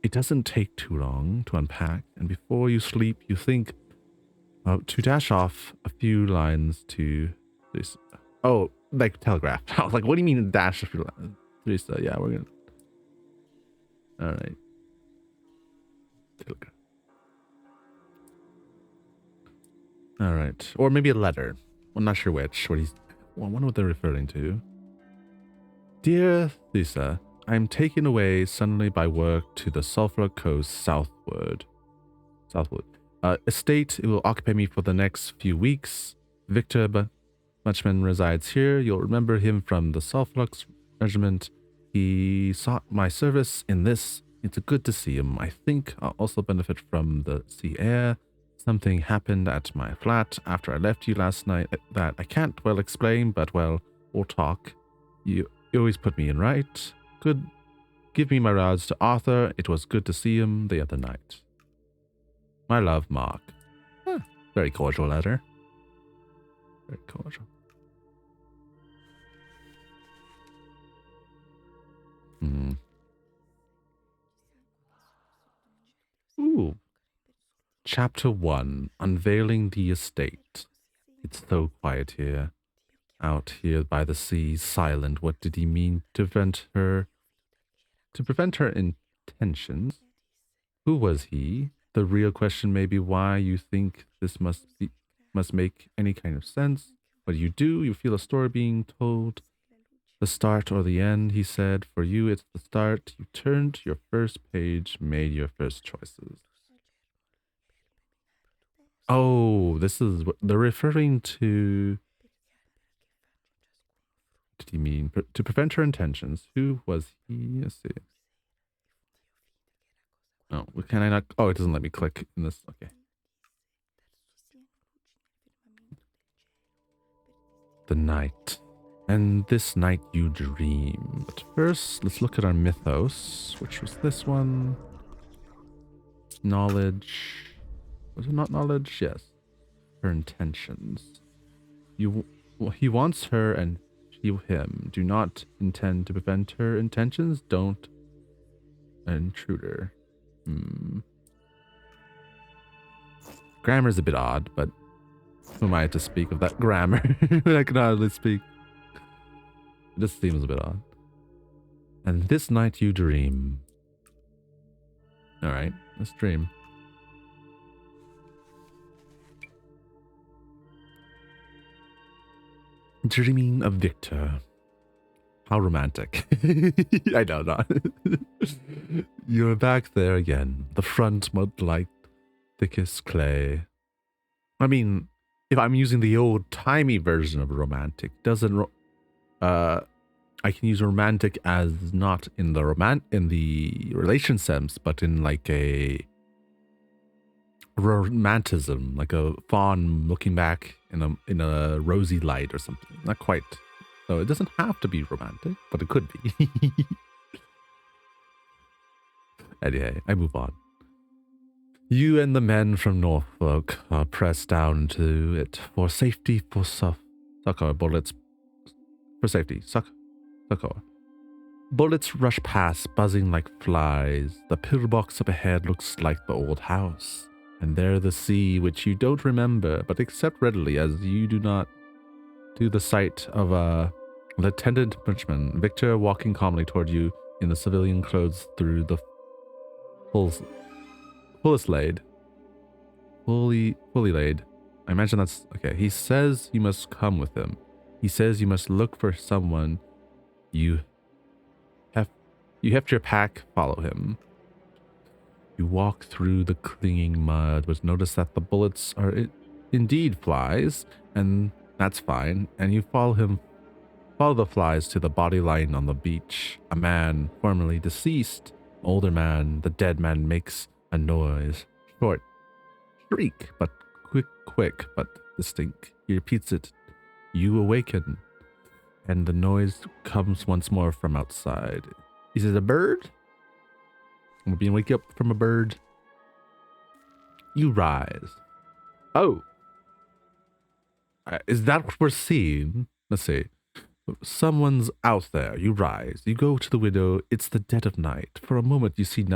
It doesn't take too long to unpack, and before you sleep, you think to dash off a few lines to this. Oh, like telegraph. I was like, what do you mean dash a few lines? Teresa, yeah, we're gonna. All right. Telegraph. All right, or maybe a letter. I'm not sure which. I wonder what they're referring to. Dear Lisa, I am taken away suddenly by work to the Sulphur Coast southward. Estate. It will occupy me for the next few weeks. Victor Muchman resides here. You'll remember him from the Sulphurlux Regiment. He sought my service in this. It's good to see him. I think I'll also benefit from the sea air. Something happened at my flat after I left you last night that I can't well explain, but well, we'll talk. You always put me in right. Good. Give me my regards to Arthur. It was good to see him the other night. My love, Mark. Very cordial letter. Very cordial. Ooh. Chapter 1. Unveiling the Estate. It's so quiet here. Out here by the sea, silent. What did he mean to prevent her? To prevent her intentions? Who was he? The real question may be why you think this must make any kind of sense. What you do, you feel a story being told. The start or the end, he said. For you, it's the start. You turned to your first page, made your first choices. Oh, this is what they're referring to. What did he mean? To prevent her intentions. Who was he? Let's see. Oh, can I not? Oh, it doesn't let me click in this. Okay. The night. And this night you dream. But first, let's look at our mythos, which was this one. Knowledge. Was it not knowledge? Yes. Her intentions. He wants her and she him. Do not intend to prevent her intentions. Don't. An intruder. Grammar's a bit odd, but who am I to speak of that grammar when I can hardly speak? This seems a bit odd. And this night you dream. Alright, let's dream. Dreaming of Victor. How romantic. I know not. You're back there again. The front mud like thickest clay. I mean, if I'm using the old-timey version of romantic, doesn't I can use romantic as not in the relation sense, but in like a romanticism, like a fawn looking back in a rosy light or something. Not quite. So it doesn't have to be romantic, but it could be. Anyway, I move on. You and the men from Norfolk are pressed down to it for safety, for succor bullets. For safety, succor. Bullets rush past, buzzing like flies. The pillbox up ahead looks like the old house. and there the sea, which you don't remember, but accept readily as you do not to the sight of a Lieutenant Bridgman, Victor walking calmly toward you in the civilian clothes through the fullest laid. Fully laid. I imagine that's okay. He says you must come with him. He says you must look for someone. You heft your pack, follow him. You walk through the clinging mud, but notice that the bullets are indeed flies, and that's fine. And you follow the flies to the body lying on the beach. A man, formerly deceased, older man. The dead man makes a noise, short shriek, but quick, but distinct. He repeats it. You awaken, and the noise comes once more from outside. Is it a bird? I'm being wake up from a bird. You rise. Oh. Is that what we're seeing? Let's see. Someone's out there. You rise. You go to the window. It's the dead of night. For a moment, you see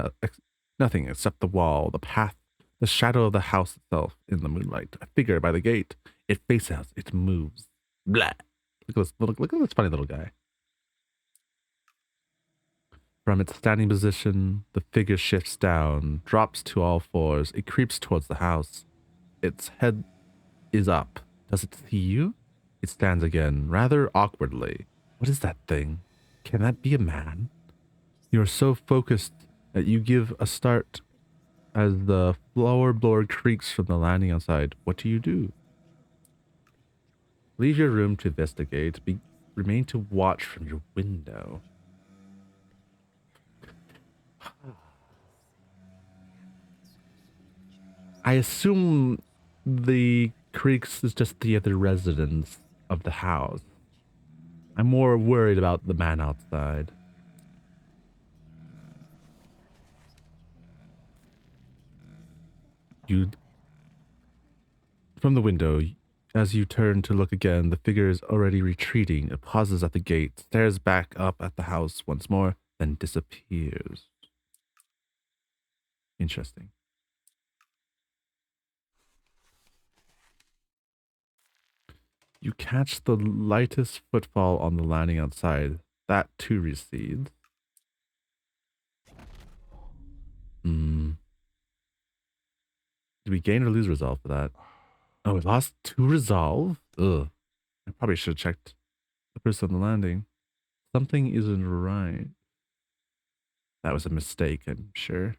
nothing except the wall, the path, the shadow of the house itself in the moonlight. A figure by the gate. It faces. It moves. Blah. Look at this funny little guy. From its standing position, the figure shifts down, drops to all fours. It creeps towards the house. Its head is up. Does it see you? It stands again, rather awkwardly. What is that thing? Can that be a man? You are so focused that you give a start as the floorboard creaks from the landing outside. What do? Leave your room to investigate. Remain to watch from your window. I assume the creaks is just the other residents of the house. I'm more worried about the man outside. From the window, as you turn to look again, the figure is already retreating. It pauses at the gate, stares back up at the house once more, then disappears. Interesting. You catch the lightest footfall on the landing outside. That too recedes. Did we gain or lose resolve for that? Oh, we lost 2 resolve? Ugh. I probably should have checked the person on the landing. Something isn't right. That was a mistake, I'm sure.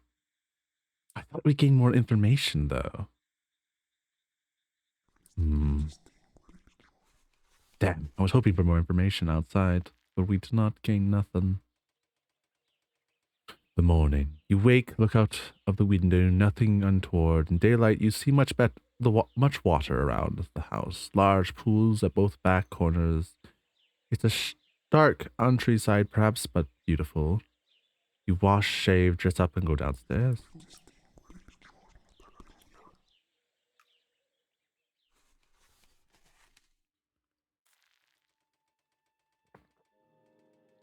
I thought we gained more information, though. Damn, I was hoping for more information outside, but we did not gain nothing. The morning. You wake, look out of the window, nothing untoward. In daylight, you see much water around the house. Large pools at both back corners. It's a dark countryside, perhaps, but beautiful. You wash, shave, dress up, and go downstairs.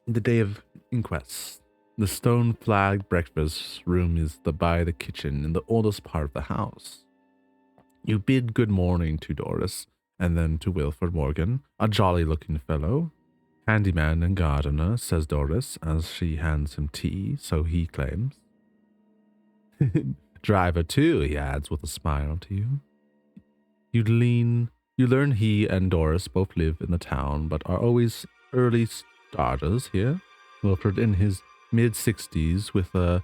The day of inquest. The stone-flagged breakfast room is by the kitchen in the oldest part of the house. You bid good morning to Doris, and then to Wilfred Morgan, a jolly-looking fellow. Handyman and gardener, says Doris, as she hands him tea, so he claims. Driver too, he adds with a smile to you. You learn he and Doris both live in the town, but are always early starters here. Wilfred in his mid-60s with a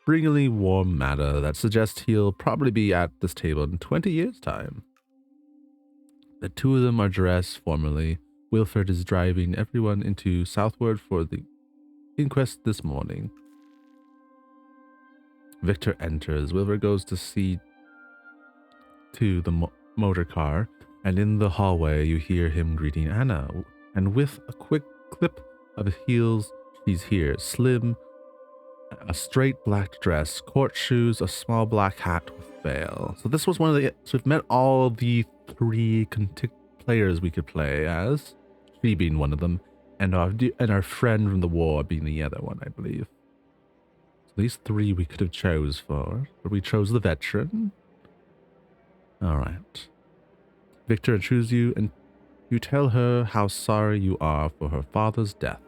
springily warm manner that suggests he'll probably be at this table in 20 years' time. The two of them are dressed formally. Wilfred is driving everyone into southward for the inquest this morning. Victor enters. Wilfred goes to see to the motor car, and in the hallway you hear him greeting Anna, and with a quick clip of his heels, she's here. Slim, a straight black dress, court shoes, a small black hat with veil. So this was one of the... So we've met all the 3 players we could play as, she being one of them, and our friend from the war being the other one, I believe. So least 3 we could have chose for, but we chose the veteran. All right. Victor assures you, and you tell her how sorry you are for her father's death.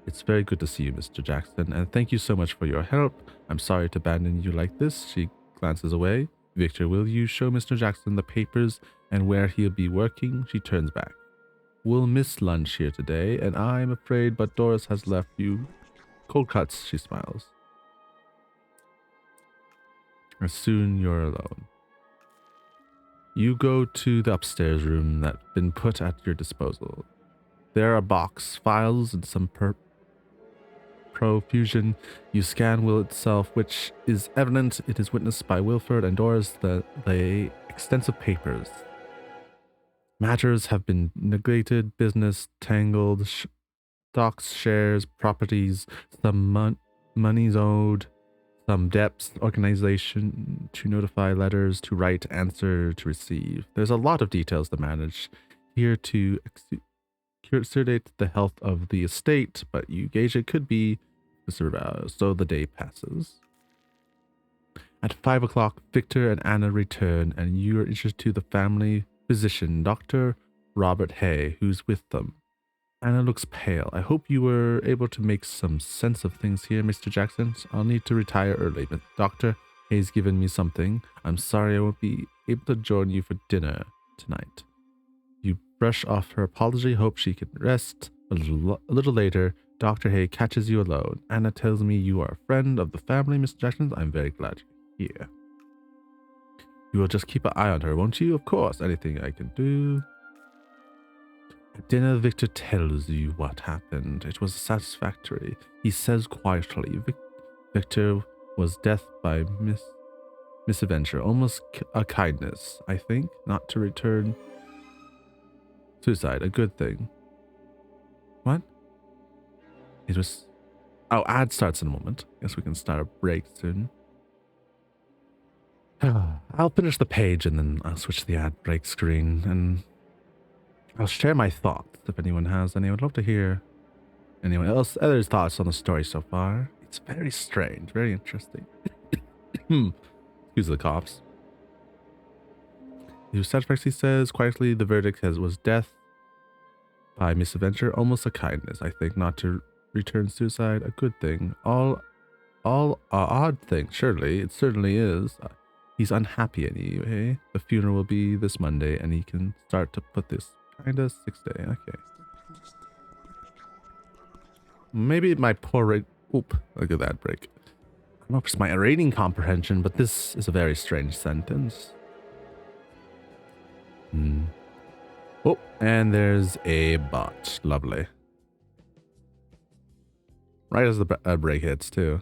It's very good to see you, Mr. Jackson, and thank you so much for your help. I'm sorry to abandon you like this. She glances away. Victor, will you show Mr. Jackson the papers and where he'll be working? She turns back. We'll miss lunch here today, and I'm afraid, but Doris has left you cold cuts, she smiles. And soon you're alone. You go to the upstairs room that's been put at your disposal. There are box, files, and some profusion. You scan will itself, which is evident it is witnessed by Wilford and Doris that the extensive papers. Matters have been neglected, business tangled, stocks, shares, properties, some monies owed, some debts, organization to notify, letters to write, answer to receive. There's a lot of details to manage here to curate the health of the estate, but you gauge it could be so the day passes. At 5 o'clock, Victor and Anna return, and you are introduced to the family physician, Dr. Robert Hay, who's with them. Anna looks pale. I hope you were able to make some sense of things here, Mr. Jackson. I'll need to retire early, but Dr. Hay's given me something. I'm sorry I won't be able to join you for dinner tonight. You brush off her apology, hope she can rest. A little later, Dr. Hay catches you alone. Anna tells me you are a friend of the family, Mr. Jackson. I'm very glad you're here. You will just keep an eye on her, won't you? Of course. Anything I can do. At dinner, Victor tells you what happened. It was satisfactory. He says quietly, Victor was death by misadventure, almost a kindness, I think, not to return. Suicide, a good thing. What? It was... Oh, ad starts in a moment. Guess we can start a break soon. I'll finish the page and then I'll switch to the ad break screen and I'll share my thoughts if anyone has any. I would love to hear anyone else, others' thoughts on the story so far. It's very strange, very interesting. Excuse the coughs. The satisfactory says quietly the verdict was death by misadventure, almost a kindness, I think, not to return suicide, a good thing. All odd thing, surely. It certainly is. He's unhappy anyway. The funeral will be this Monday, and he can start to put this kinda 6 day. Okay. Maybe my poor rate. Oop! Look at that break. I don't know if it's my reading comprehension, but this is a very strange sentence. Oh, and there's a bot. Lovely. Right as the break hits, too.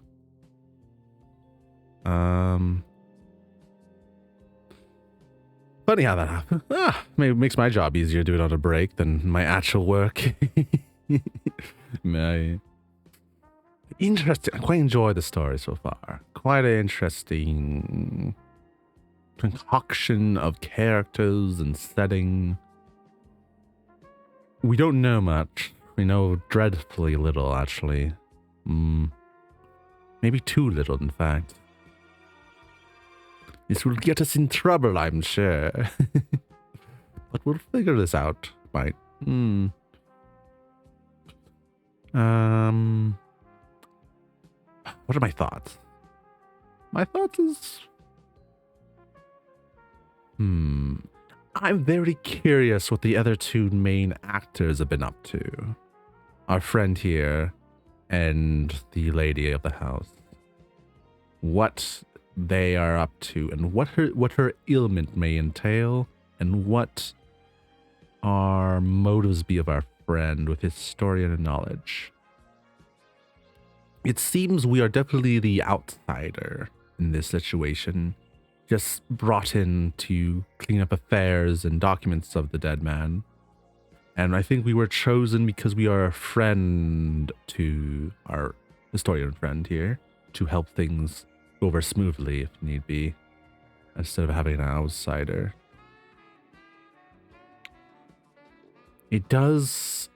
Funny how that happened. Maybe it makes my job easier to do it on a break than my actual work. Interesting. I quite enjoy the story so far. Quite an interesting concoction of characters and setting. We don't know much. We know dreadfully little, actually. Maybe too little, in fact. This will get us in trouble, I'm sure. But we'll figure this out, right? What are my thoughts? My thoughts is... I'm very curious what the other two main actors have been up to. Our friend here and the lady of the house. What they are up to and what her ailment may entail and what our motives be of our friend with his story and knowledge. It seems we are definitely the outsider in this situation, just brought in to clean up affairs and documents of the dead man. And I think we were chosen because we are a friend to our historian friend here to help things go over smoothly if need be, instead of having an outsider. It does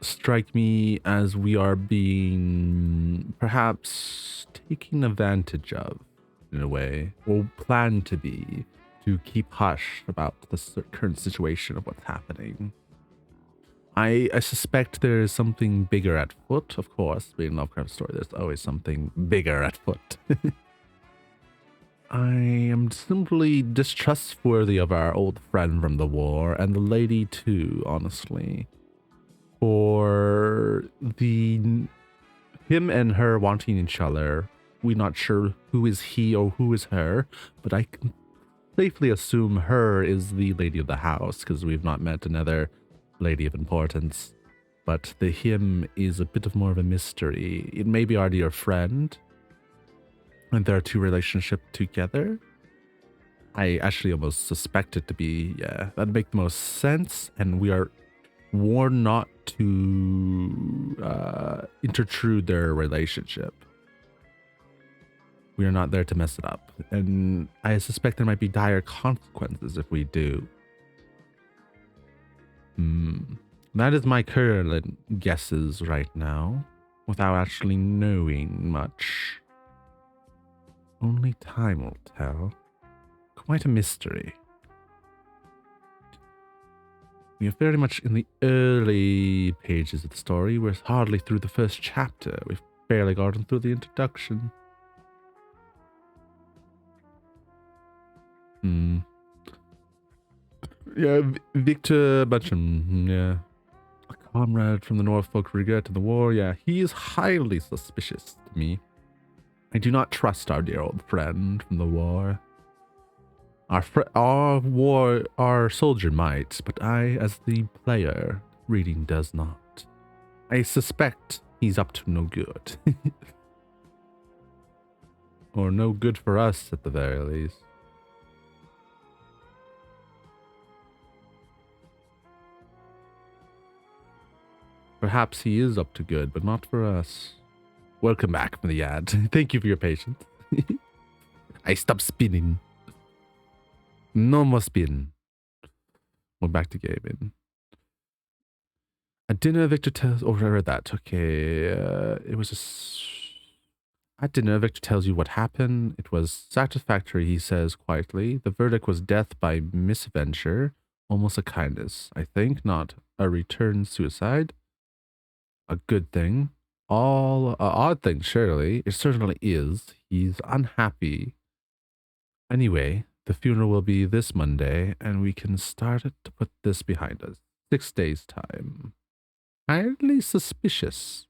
strike me as we are being perhaps taken advantage of in a way, or plan to be, to keep hush about the current situation of what's happening. I suspect there is something bigger at foot, of course. Being a Lovecraft story, there's always something bigger at foot. I am simply distrustworthy of our old friend from the war, and the lady too, honestly. For him and her wanting each other, we're not sure who is he or who is her, but I can safely assume her is the lady of the house, because we've not met another lady of importance. But the him is a bit of more of a mystery. It may be our dear friend, and there are two relationships together. I actually almost suspect it to be, yeah, that'd make the most sense, and we are warned not to intrude their relationship. We are not there to mess it up, and I suspect there might be dire consequences if we do. That is my current guesses right now, without actually knowing much. Only time will tell. Quite a mystery. We are very much in the early pages of the story. We're hardly through the first chapter. We've barely gotten through the introduction. Yeah, Victor Butcham, yeah. A comrade from the Norfolk Frigate in the war, yeah. He is highly suspicious to me. I do not trust our dear old friend from the war. Our soldier might, but I, as the player, reading does not. I suspect he's up to no good. Or no good for us, at the very least. Perhaps he is up to good, but not for us. Welcome back from the ad. Thank you for your patience. I stopped spinning. No more spin. We're back to gaming. At dinner, Victor tells... Oh, I read that. Okay. It was At dinner, Victor tells you what happened. It was satisfactory, he says quietly. The verdict was death by misadventure. Almost a kindness, I think, not a return suicide. A good thing. All a odd thing, surely. It certainly is. He's unhappy. Anyway, the funeral will be this Monday, and we can start to put this behind us. 6 days' time. Highly suspicious.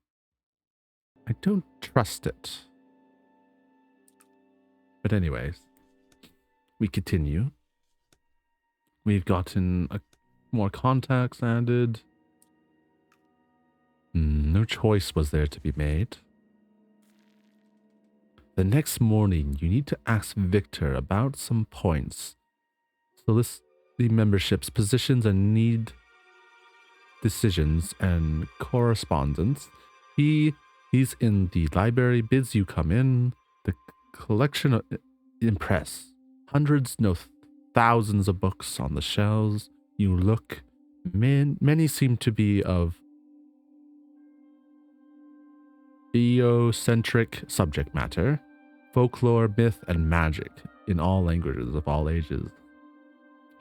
I don't trust it. But anyways, we continue. We've gotten more contacts added. No choice was there to be made. The next morning, you need to ask Victor about some points. Solicit the membership's positions and need decisions and correspondence. He's in the library, bids you come in. The collection of impress. Hundreds, no thousands of books on the shelves. You look. Many seem to be of Eocentric subject matter, folklore, myth, and magic in all languages of all ages.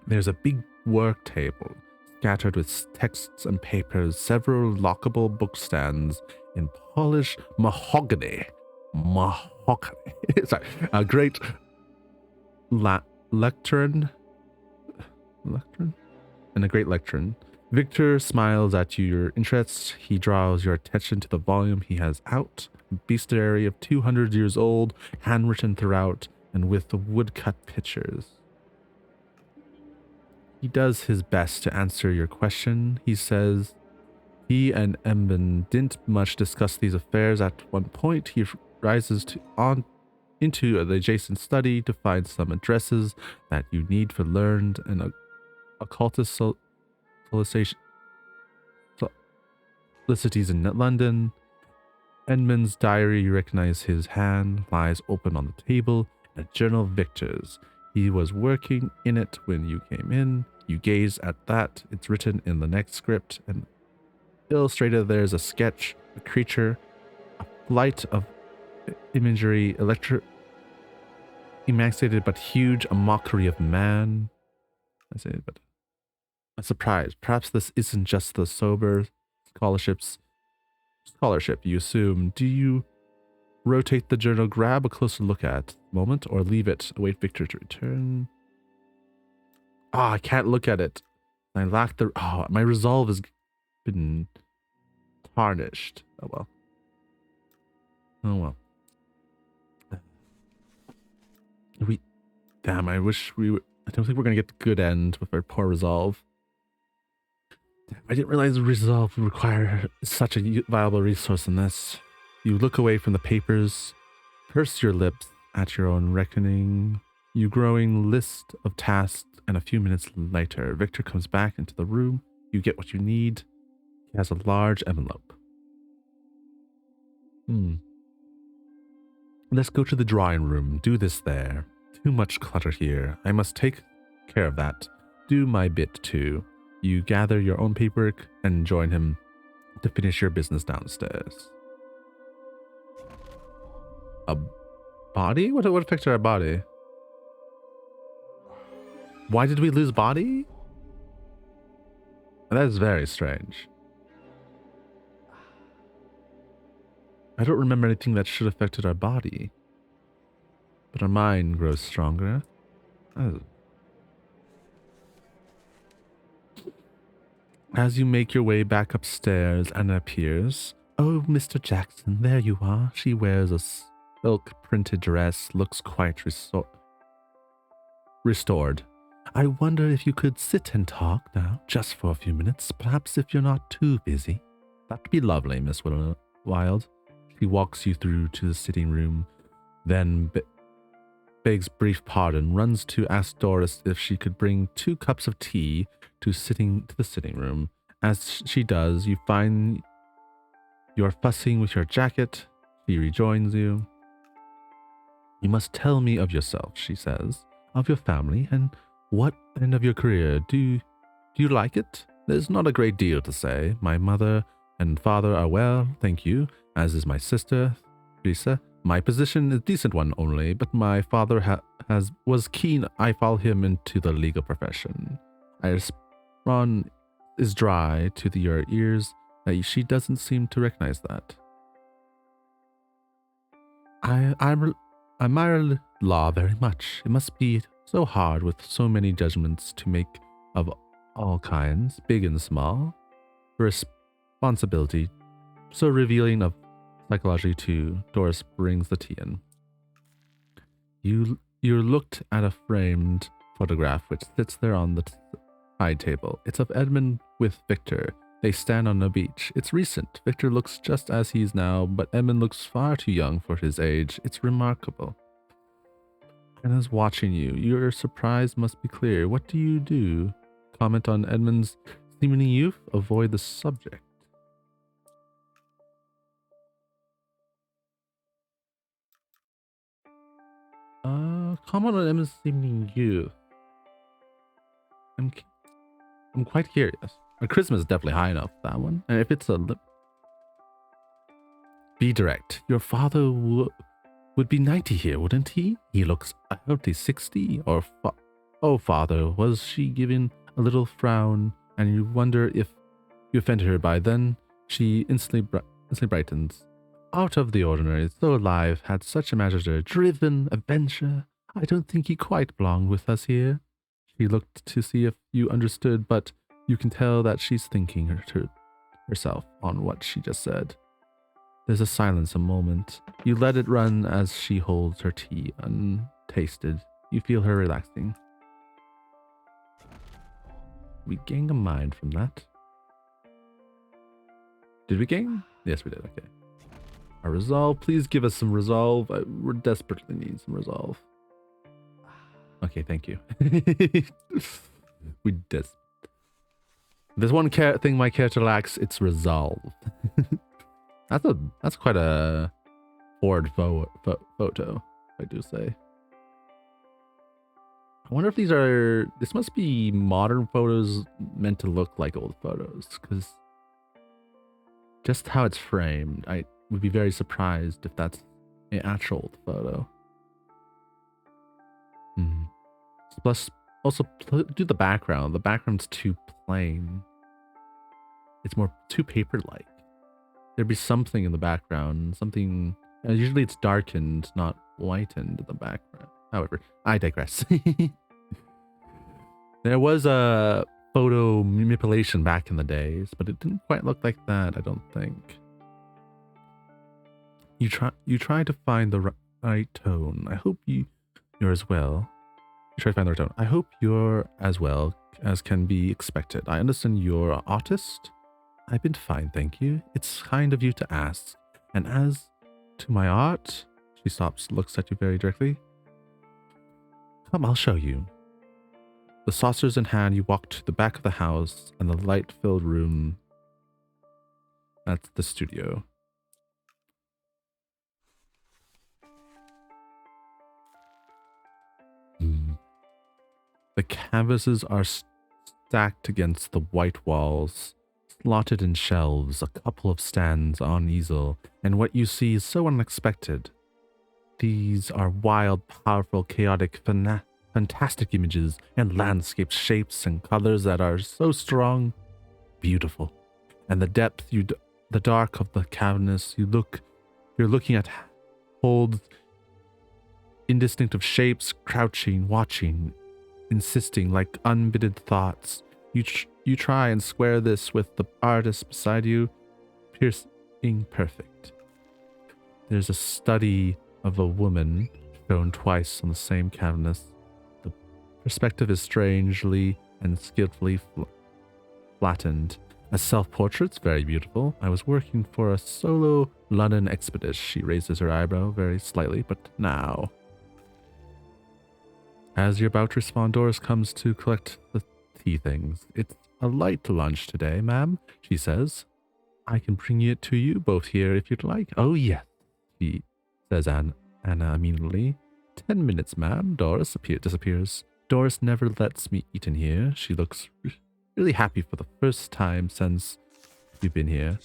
There's a big work table scattered with texts and papers, several lockable bookstands in polished mahogany. Sorry, a great lectern? And a great lectern. Victor smiles at your interests. He draws your attention to the volume he has out. Bestiary of 200 years old, handwritten throughout, and with the woodcut pictures. He does his best to answer your question. He says he and Emben didn't much discuss these affairs. At one point, he rises into the adjacent study to find some addresses that you need for learned and occultist solicitations in London. Edmund's diary, you recognize his hand, lies open on the table, and a journal of Victor's. He was working in it when you came in. You gaze at that. It's written in the next script and Illustrated, there's a sketch, a creature, a flight of imagery, emaciated but huge, a mockery of man. I say, but a surprise. Perhaps this isn't just the sober scholarship you assume. Do you rotate the journal, grab a closer look at the moment, or leave it, await Victor to return? Ah, I can't look at it. I lack the... Oh, my resolve has been tarnished. Oh well. Oh well. Damn, I wish we would... I don't think we're going to get the good end with our poor resolve. Damn, I didn't realize resolve would require such a viable resource in this. You look away from the papers, purse your lips at your own reckoning. You growing list of tasks, and a few minutes later, Victor comes back into the room. You get what you need. He has a large envelope. Let's go to the drawing room. Do this there. Too much clutter here. I must take care of that. Do my bit too. You gather your own paperwork and join him to finish your business downstairs. A body? What affected our body? Why did we lose body? That is very strange. I don't remember anything that should have affected our body. But our mind grows stronger. Oh. As you make your way back upstairs, Anna appears. Oh, Mr. Jackson, there you are. She wears a silk printed dress, looks quite restored. I wonder if you could sit and talk now, just for a few minutes, perhaps if you're not too busy. That'd be lovely, Miss Wilde. She walks you through to the sitting room, then begs brief pardon, runs to ask Doris if she could bring 2 cups of tea to the sitting room. As she does, you find you're fussing with your jacket. She rejoins you. You must tell me of yourself, she says, of your family, and of your career. Do you like it? There's not a great deal to say. My mother and father are well, thank you, as is my sister, Lisa. My position is a decent one only, but my father was keen I follow him into the legal profession. Ron is dry to your ears. She doesn't seem to recognize that. I admire law very much. It must be so hard with so many judgments to make of all kinds, big and small. The responsibility, so revealing of psychology too. Doris brings the tea in. You looked at a framed photograph which sits there on the side table. It's of Edmund with Victor. They stand on the beach. It's recent. Victor looks just as he is now, but Edmund looks far too young for his age. It's remarkable. Anna's watching you. Your surprise must be clear. What do you do? Comment on Edmund's seeming youth? Avoid the subject. Comment on Edmund's seeming youth. I'm quite curious. My charisma is definitely high enough, that one. And if it's a be direct. Your father would be 90 here, wouldn't he? He looks, I hope he's 60 or... Oh, father, was she giving a little frown, and you wonder if you offended her by then? She instantly brightens. Out of the ordinary, so alive, had such imaginative, driven adventure. I don't think he quite belonged with us here. She looked to see if you understood, but you can tell that she's thinking herself on what she just said. There's a silence a moment. You let it run as she holds her tea untasted. You feel her relaxing. We gained a mind from that. Did we gain? Yes, we did. Okay. Our resolve. Please give us some resolve. We're desperately need some resolve. Okay, thank you. There's one thing my character lacks. It's resolve. That's quite a forward photo, I do say. I wonder if this must be modern photos meant to look like old photos, because Just how it's framed, I would be very surprised if that's an actual photo. Plus, also do the background. The background's too plain. It's more too paper-like. There'd be something in the background, something. Usually it's darkened, not whitened in the background. However, I digress. There was a photo manipulation back in the days, but it didn't quite look like that, I don't think. You try to find the right tone. I hope you're as well. You try to find the right tone. I hope you're as well as can be expected. I understand you're an artist. I've been fine, thank you. It's kind of you to ask. And as to my art, she stops, looks at you very directly. Come, I'll show you. The saucers in hand, you walk to the back of the house and the light-filled room. That's the studio. The canvases are stacked against the white walls, slotted in shelves, a couple of stands on easel, and what you see is so unexpected. These are wild, powerful, chaotic, fantastic images and landscape shapes and colors that are so strong, beautiful. And the depth, the dark of the canvas you're looking at holds indistinctive shapes, crouching, watching, insisting like unbidden thoughts. You try and square this with the artist beside you, piercing perfect. There's a study of a woman shown twice on the same canvas. The perspective is strangely and skillfully flattened. A self-portrait's very beautiful. I was working for a solo London expedition. She raises her eyebrow very slightly, but now. As you're about to respond, Doris comes to collect the tea things. It's a light lunch today, ma'am, she says. I can bring it to you both here if you'd like. Oh, yes, she says Anna immediately. 10 minutes, ma'am. Doris disappears. Doris never lets me eat in here. She looks really happy for the first time since we've been here.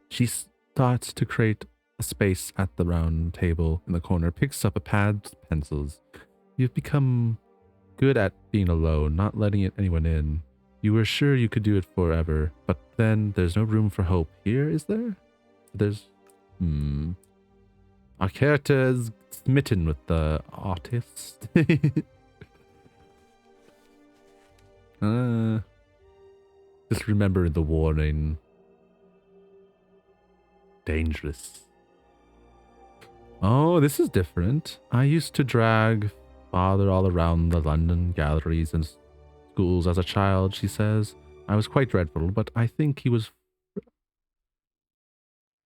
She starts to create a space at the round table in the corner, picks up a pad, pencils. You've become good at being alone, not letting anyone in. You were sure you could do it forever, but then there's no room for hope here, is there? There's... Our character is smitten with the artist. Just remember the warning. Dangerous. Oh, this is different. I used to drag father all around the London galleries and schools as a child, she says. I was quite dreadful, but I think he was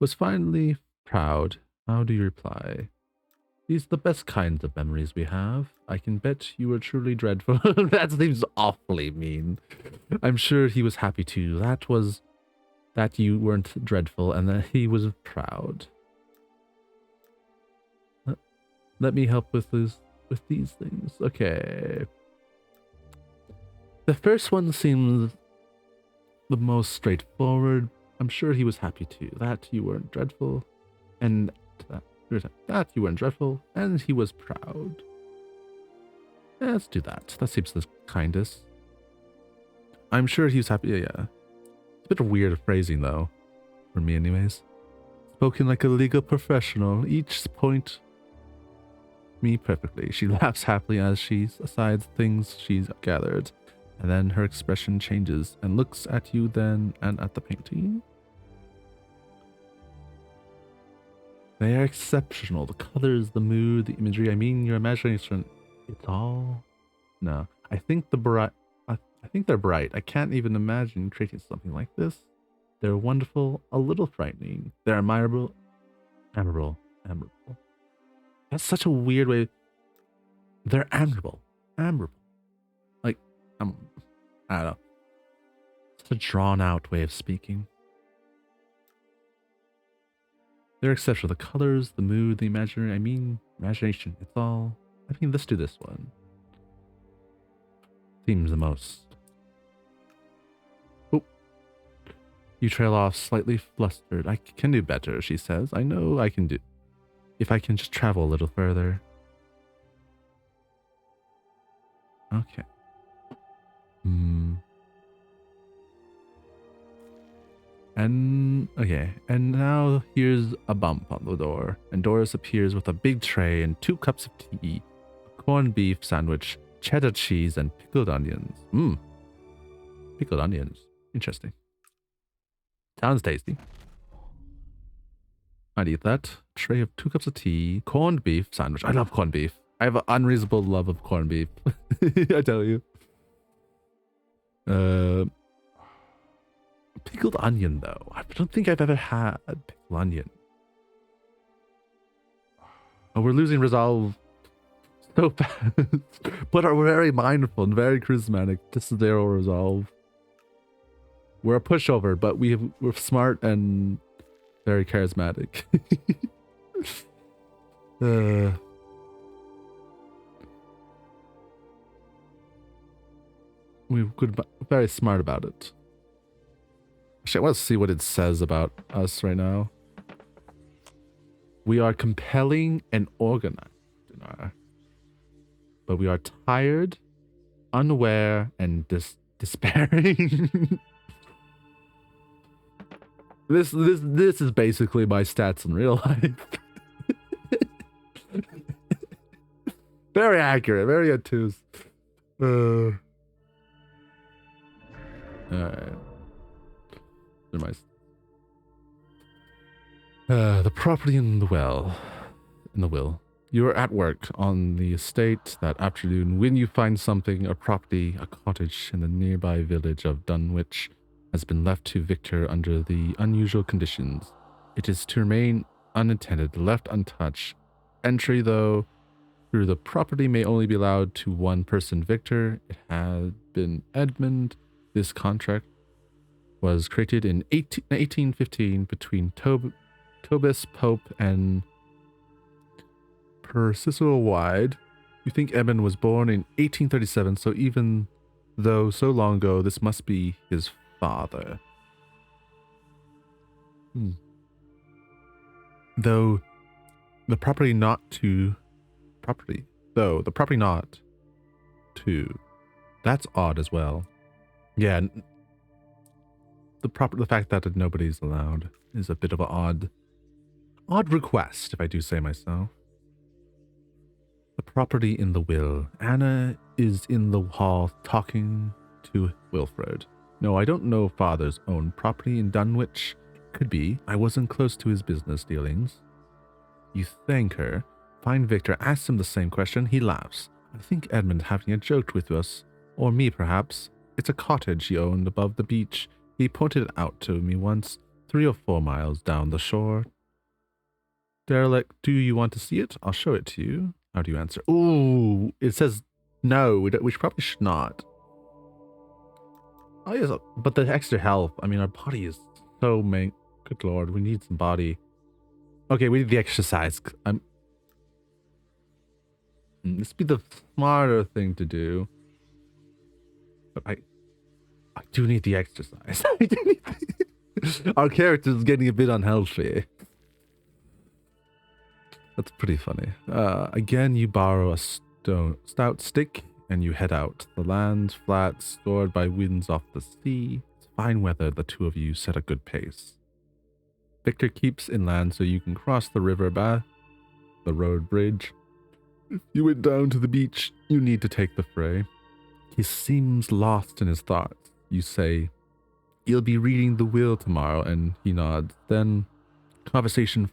finally proud. How do you reply? These are the best kinds of memories we have. I can bet you were truly dreadful. That seems awfully mean. I'm sure he was happy too. That you weren't dreadful and that he was proud. Let me help with these things. Okay. The first one seems the most straightforward. I'm sure he was happy too. That you weren't dreadful, and that you weren't dreadful, and he was proud. Yeah, let's do that. That seems the kindest. I'm sure he was happy. Yeah. It's a bit of weird phrasing though, for me anyways. Spoken like a legal professional. Each point me perfectly. She laughs happily as she asides things she's gathered, and then her expression changes and looks at you then and at the painting. They are exceptional. The colors, the mood, the imagery. I mean, your imagination. It's all. No, I think I think they're bright. I can't even imagine creating something like this. They're wonderful, a little frightening. They're admirable, admirable. That's such a weird way. They're admirable. Like, I don't know. It's a drawn out way of speaking. They're exceptional. The colors, the mood, the imagination. It's all. Let's do this one. Seems the most. Oh. You trail off slightly flustered. I can do better, she says. I know I can do. If I can just travel a little further. Okay. And okay, and now here's a bump on the door, and Doris appears with a big tray and 2 cups of tea, a corned beef sandwich, cheddar cheese, and pickled onions. Pickled onions. Interesting. Sounds tasty. I'd eat that. Tray of 2 cups of tea, corned beef sandwich. I love corned beef. I have an unreasonable love of corned beef. I tell you. Pickled onion, though. I don't think I've ever had pickled onion. Oh, we're losing resolve so fast. But we're very mindful and very charismatic. This is zero resolve. We're a pushover, but we're smart and very charismatic. We're very smart about it. Actually, I want to see what it says about us right now. We are compelling and organized, but we are tired, unaware, and despairing. This is basically my stats in real life. Very accurate, very obtuse. Alright. The property in the will. You were at work on the estate that afternoon when you find something, a property, a cottage in the nearby village of Dunwich has been left to Victor under the unusual conditions. It is to remain unattended, left untouched. Entry, though, through the property may only be allowed to one person, Victor. It had been Edmund. This contract was created in 1815 between Tobis Pope and Percival Wide. You think Edmund was born in 1837, so even though so long ago, this must be his father. Though the property not to... Though the property not to... That's odd as well. Yeah, the fact that nobody's allowed is a bit of an odd request, if I do say myself. The property in the will. Anna is in the hall talking to Wilfred. No, I don't know father's own property in Dunwich. Could be. I wasn't close to his business dealings. You thank her. Find Victor, ask him the same question. He laughs. I think Edmund having a joke with us. Or me, perhaps. It's a cottage he owned above the beach. He pointed it out to me once, 3 or 4 miles down the shore. Derelict, do you want to see it? I'll show it to you. How do you answer? Ooh, it says no, we probably should not. Oh, yes, but the extra health. I mean, our body is so good lord, we need some body. Okay, we need the exercise. This would be the smarter thing to do. But I do need the exercise. Our character is getting a bit unhealthy. That's pretty funny. Again, you borrow a stout stick and you head out. The land's flat, scored by winds off the sea. It's fine weather. The two of you set a good pace. Victor keeps inland so you can cross the river by the road bridge. If you went down to the beach, you need to take the fray. He seems lost in his thoughts. You say, you'll be reading the will tomorrow, and he nods. Then conversation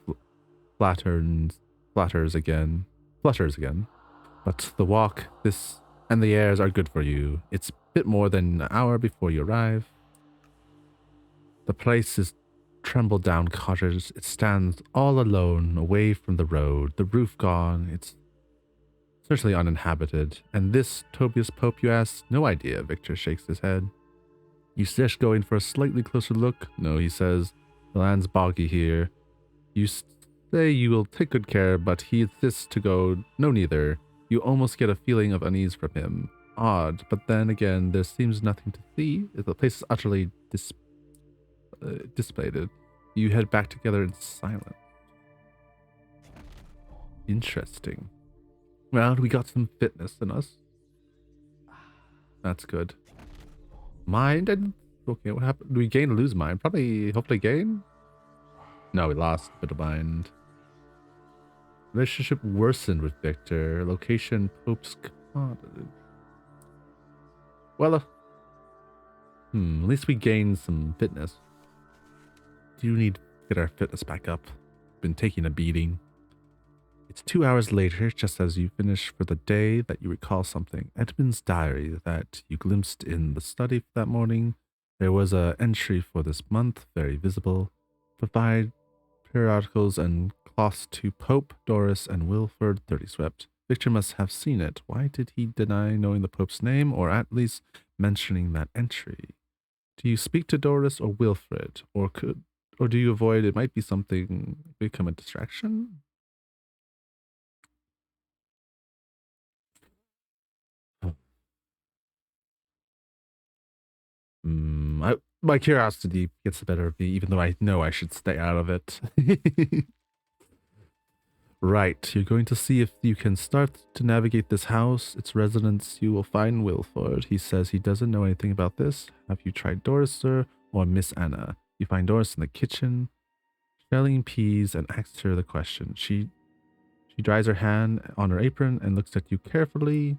flutters again. But the walk, and the airs are good for you. It's a bit more than an hour before you arrive. The place is trembled down cottage. It stands all alone, away from the road, the roof gone. It's certainly uninhabited. And this Tobias Pope, you ask? No idea, Victor shakes his head. You suggest going for a slightly closer look? No, he says. The land's boggy here. You say you will take good care, but he insists to go. No, neither. You almost get a feeling of unease from him. Odd, but then again, there seems nothing to see. The place is utterly dissipated. You head back together in silence. Interesting. Well, we got some fitness in us. That's good. Mind and okay, what happened? Do we gain or lose mind? Probably, hopefully gain. No, we lost a bit of mind. Relationship worsened with Victor. Location Pope's Cottage. Well, at least we gained some fitness. Do need to get our fitness back up. Been taking a beating. It's 2 hours later, just as you finish for the day, that you recall something. Edmund's diary that you glimpsed in the study that morning. There was an entry for this month, very visible. Provide periodicals and cloths to Pope, Doris, and Wilford 30 swept. Victor must have seen it. Why did he deny knowing the Pope's name, or at least mentioning that entry? Do you speak to Doris or Wilfred, or do you avoid it might be something become a distraction? My curiosity gets the better of me, even though I know I should stay out of it. Right, you're going to see if you can start to navigate this house, its residents. You will find Wilford. He says he doesn't know anything about this. Have you tried Doris, sir, or Miss Anna? You find Doris in the kitchen, shelling peas, and asks her the question. She dries her hand on her apron and looks at you carefully.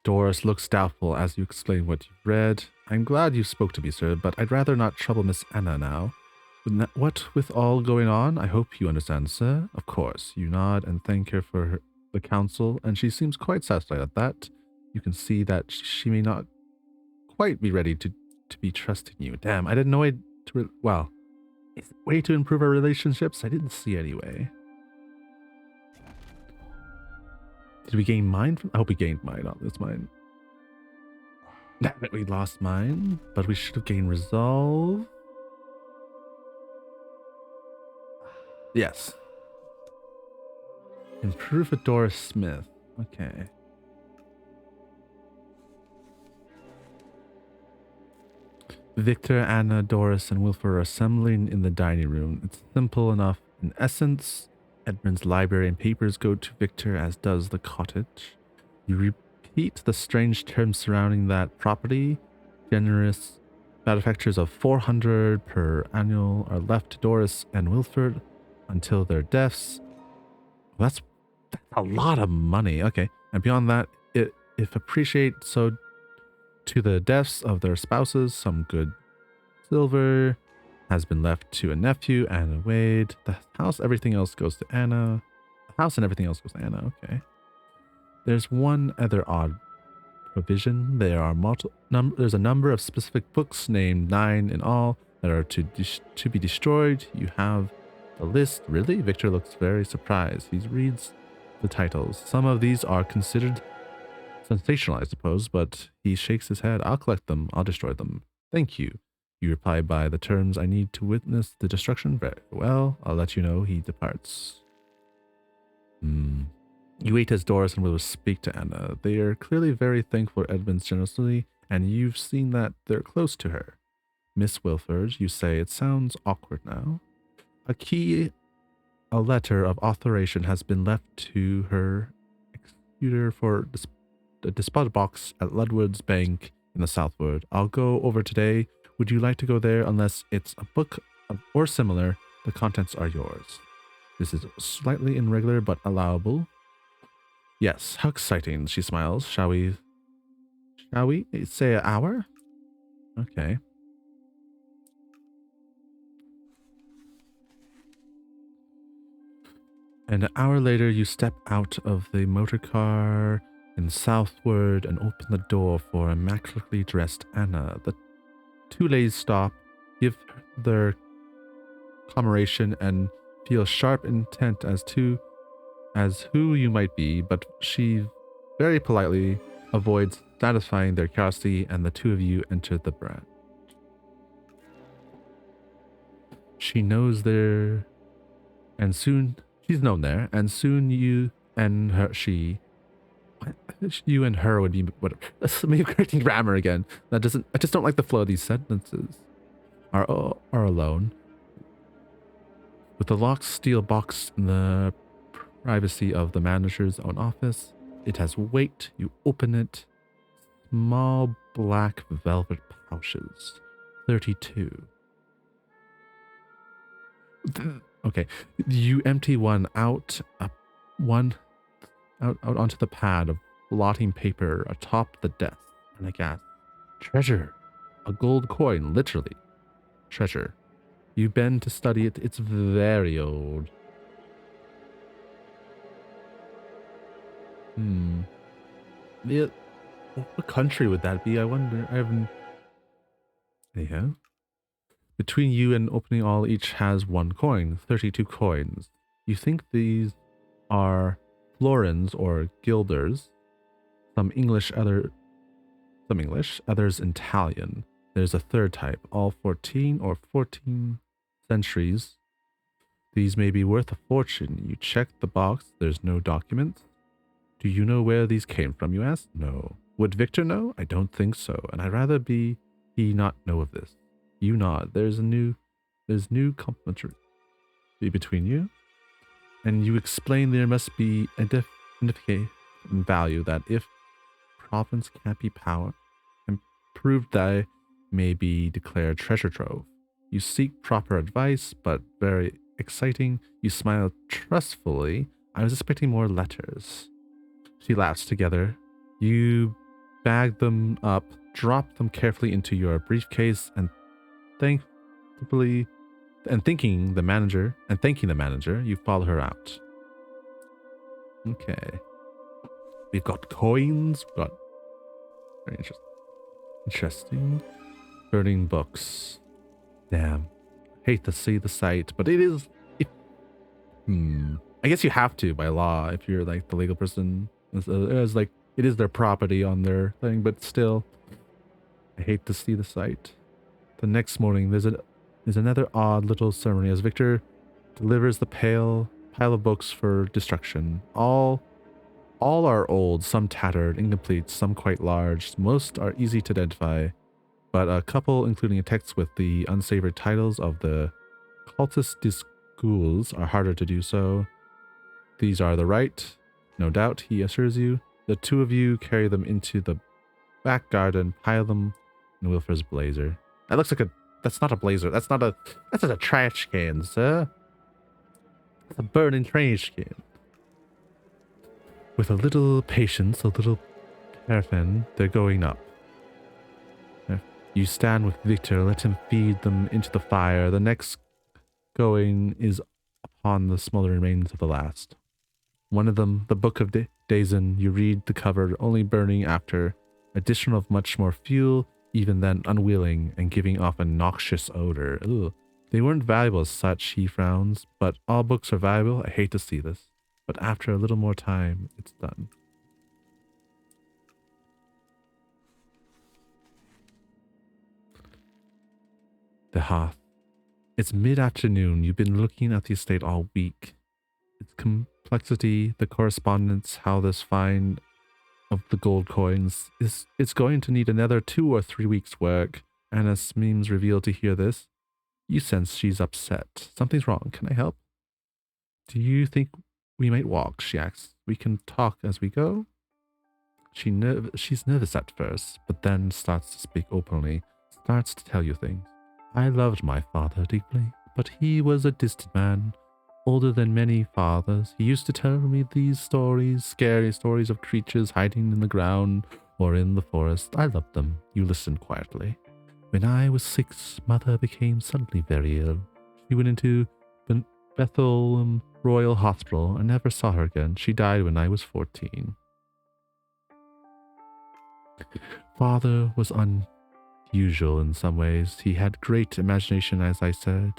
Doris looks doubtful as you explain what you've read. I'm glad you spoke to me, sir, but I'd rather not trouble Miss Anna now. What with all going on, I hope you understand, sir. Of course. You nod and thank her for the counsel, and she seems quite satisfied at that. You can see that she may not quite be ready to be trusting you. Damn, I didn't know well, is it a way to improve our relationships? I didn't see anyway. Did we gain mine from? I hope we gained mine on this mine. Damn it, we lost mine, but we should have gained resolve. Yes. Improve with Doris Smith. Okay. Victor, Anna, Doris, and Wilford are assembling in the dining room. It's simple enough in essence. Edmund's library and papers go to Victor, as does the cottage. You repeat the strange terms surrounding that property. Generous benefactors of 400 per annual are left to Doris and Wilford until their deaths. Well, that's a lot of money. Okay. And beyond that, if appreciate so to the deaths of their spouses, some good silver has been left to a nephew, Anna Wade. The house, everything else goes to Anna. The house and everything else goes to Anna. Okay. There's one other odd provision. There's a number of specific books, named 9 in all, that are to be destroyed. You have the list. Really? Victor looks very surprised. He reads the titles. Some of these are considered sensational, I suppose, but he shakes his head. I'll collect them. I'll destroy them. Thank you. You reply by the terms, I need to witness the destruction. Very well. I'll let you know. He departs. You wait as Doris and Will speak to Anna. They are clearly very thankful for Edmund's generosity, and you've seen that they're close to her. Miss Wilford, you say, it sounds awkward now. A letter of authorization has been left to her executor for the deposit box at Ludwood's Bank in the Southwood. I'll go over today. Would you like to go there? Unless it's a book or similar, the contents are yours. This is slightly irregular but allowable. Yes, how exciting, she smiles. Shall we say an hour? Okay. And an hour later, you step out of the motor car in Southward and open the door for immaculately dressed Anna. The two ladies stop, give their commemoration, and feel sharp intent as who you might be, but she very politely avoids satisfying their curiosity, and the two of you enter the branch. She knows there, and soon she's known there, and soon you and she You and her would be whatever. Maybe correcting grammar again. That doesn't. I just don't like the flow of these sentences. Are alone with the locked steel box in the privacy of the manager's own office. It has weight. You open it. Small black velvet pouches. 32. Okay. You empty one out onto the pad of blotting paper atop the desk. And I gasp. Treasure. A gold coin, literally. Treasure. You bend to study it. It's very old. Yeah. What country would that be? I wonder. I haven't. Yeah. Between you and opening all, each has one coin. 32 coins. You think these are florins or guilders. Some English, others Italian. There's a third type, all 14 or 14 centuries. These may be worth a fortune. You check the box, there's no documents. Do you know where these came from, you ask? No. Would Victor know? I don't think so, and I'd rather he not know of this. You nod. There's new complementary between you, and you explain there must be a significant value that if province can't be power and proved that may be declared treasure trove. You seek proper advice, but very exciting. You smile trustfully. I was expecting more letters. She laughs together. You bag them up, drop them carefully into your briefcase, and thanking the manager, you follow her out. Okay. We've got coins, we've got very interesting. Burning books. Damn. Hate to see the sight, but it is I guess you have to by law if you're like the legal person. It's like it is their property on their thing, but still I hate to see the sight. The next morning there's another odd little ceremony as Victor delivers the pile of books for destruction. All are old, some tattered, incomplete, some quite large. Most are easy to identify, but a couple, including a text with the unsavory titles of the cultist schools, are harder to do so. These are the right, no doubt, he assures you. The two of you carry them into the back garden, pile them in Wilfer's blazer. That looks like that's not a blazer. That's just a trash can, sir. It's a burning trash can. With a little patience, a little paraffin, they're going up. You stand with Victor, let him feed them into the fire. The next going is upon the smoldering remains of the last. One of them, the Book of Dazen, you read the cover, only burning after addition of much more fuel, even then unwilling and giving off a noxious odor. Ugh. They weren't valuable as such, he frowns, but all books are valuable. I hate to see this, but after a little more time, it's done. The hearth. It's mid-afternoon. You've been looking at the estate all week. Its complexity, the correspondence, how this find of the gold coins it's going to need another 2 or 3 weeks' work. Anna seems revealed to hear this. You sense she's upset. Something's wrong. Can I help? Do you think we might walk? She asks. We can talk as we go. She's nervous at first, but then starts to speak openly. Starts to tell you things. I loved my father deeply, but he was a distant man, older than many fathers. He used to tell me these stories, scary stories of creatures hiding in the ground or in the forest. I loved them. You listened quietly. When I was 6, Mother became suddenly very ill. She went into Bethlehem Royal Hospital. I never saw her again. She died when I was 14. Father was unusual in some ways. He had great imagination, as I said.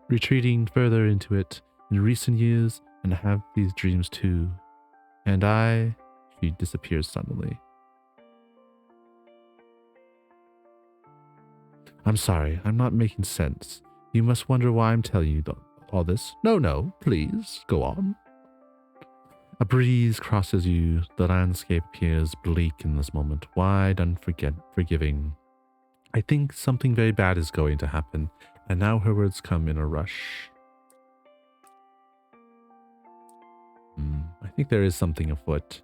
Retreating further into it in recent years, and have these dreams too. And she disappears suddenly. I'm sorry, I'm not making sense. You must wonder why I'm telling you all this. No, please, go on. A breeze crosses you. The landscape appears bleak in this moment, wide and forgiving. I think something very bad is going to happen, and now her words come in a rush. I think there is something afoot.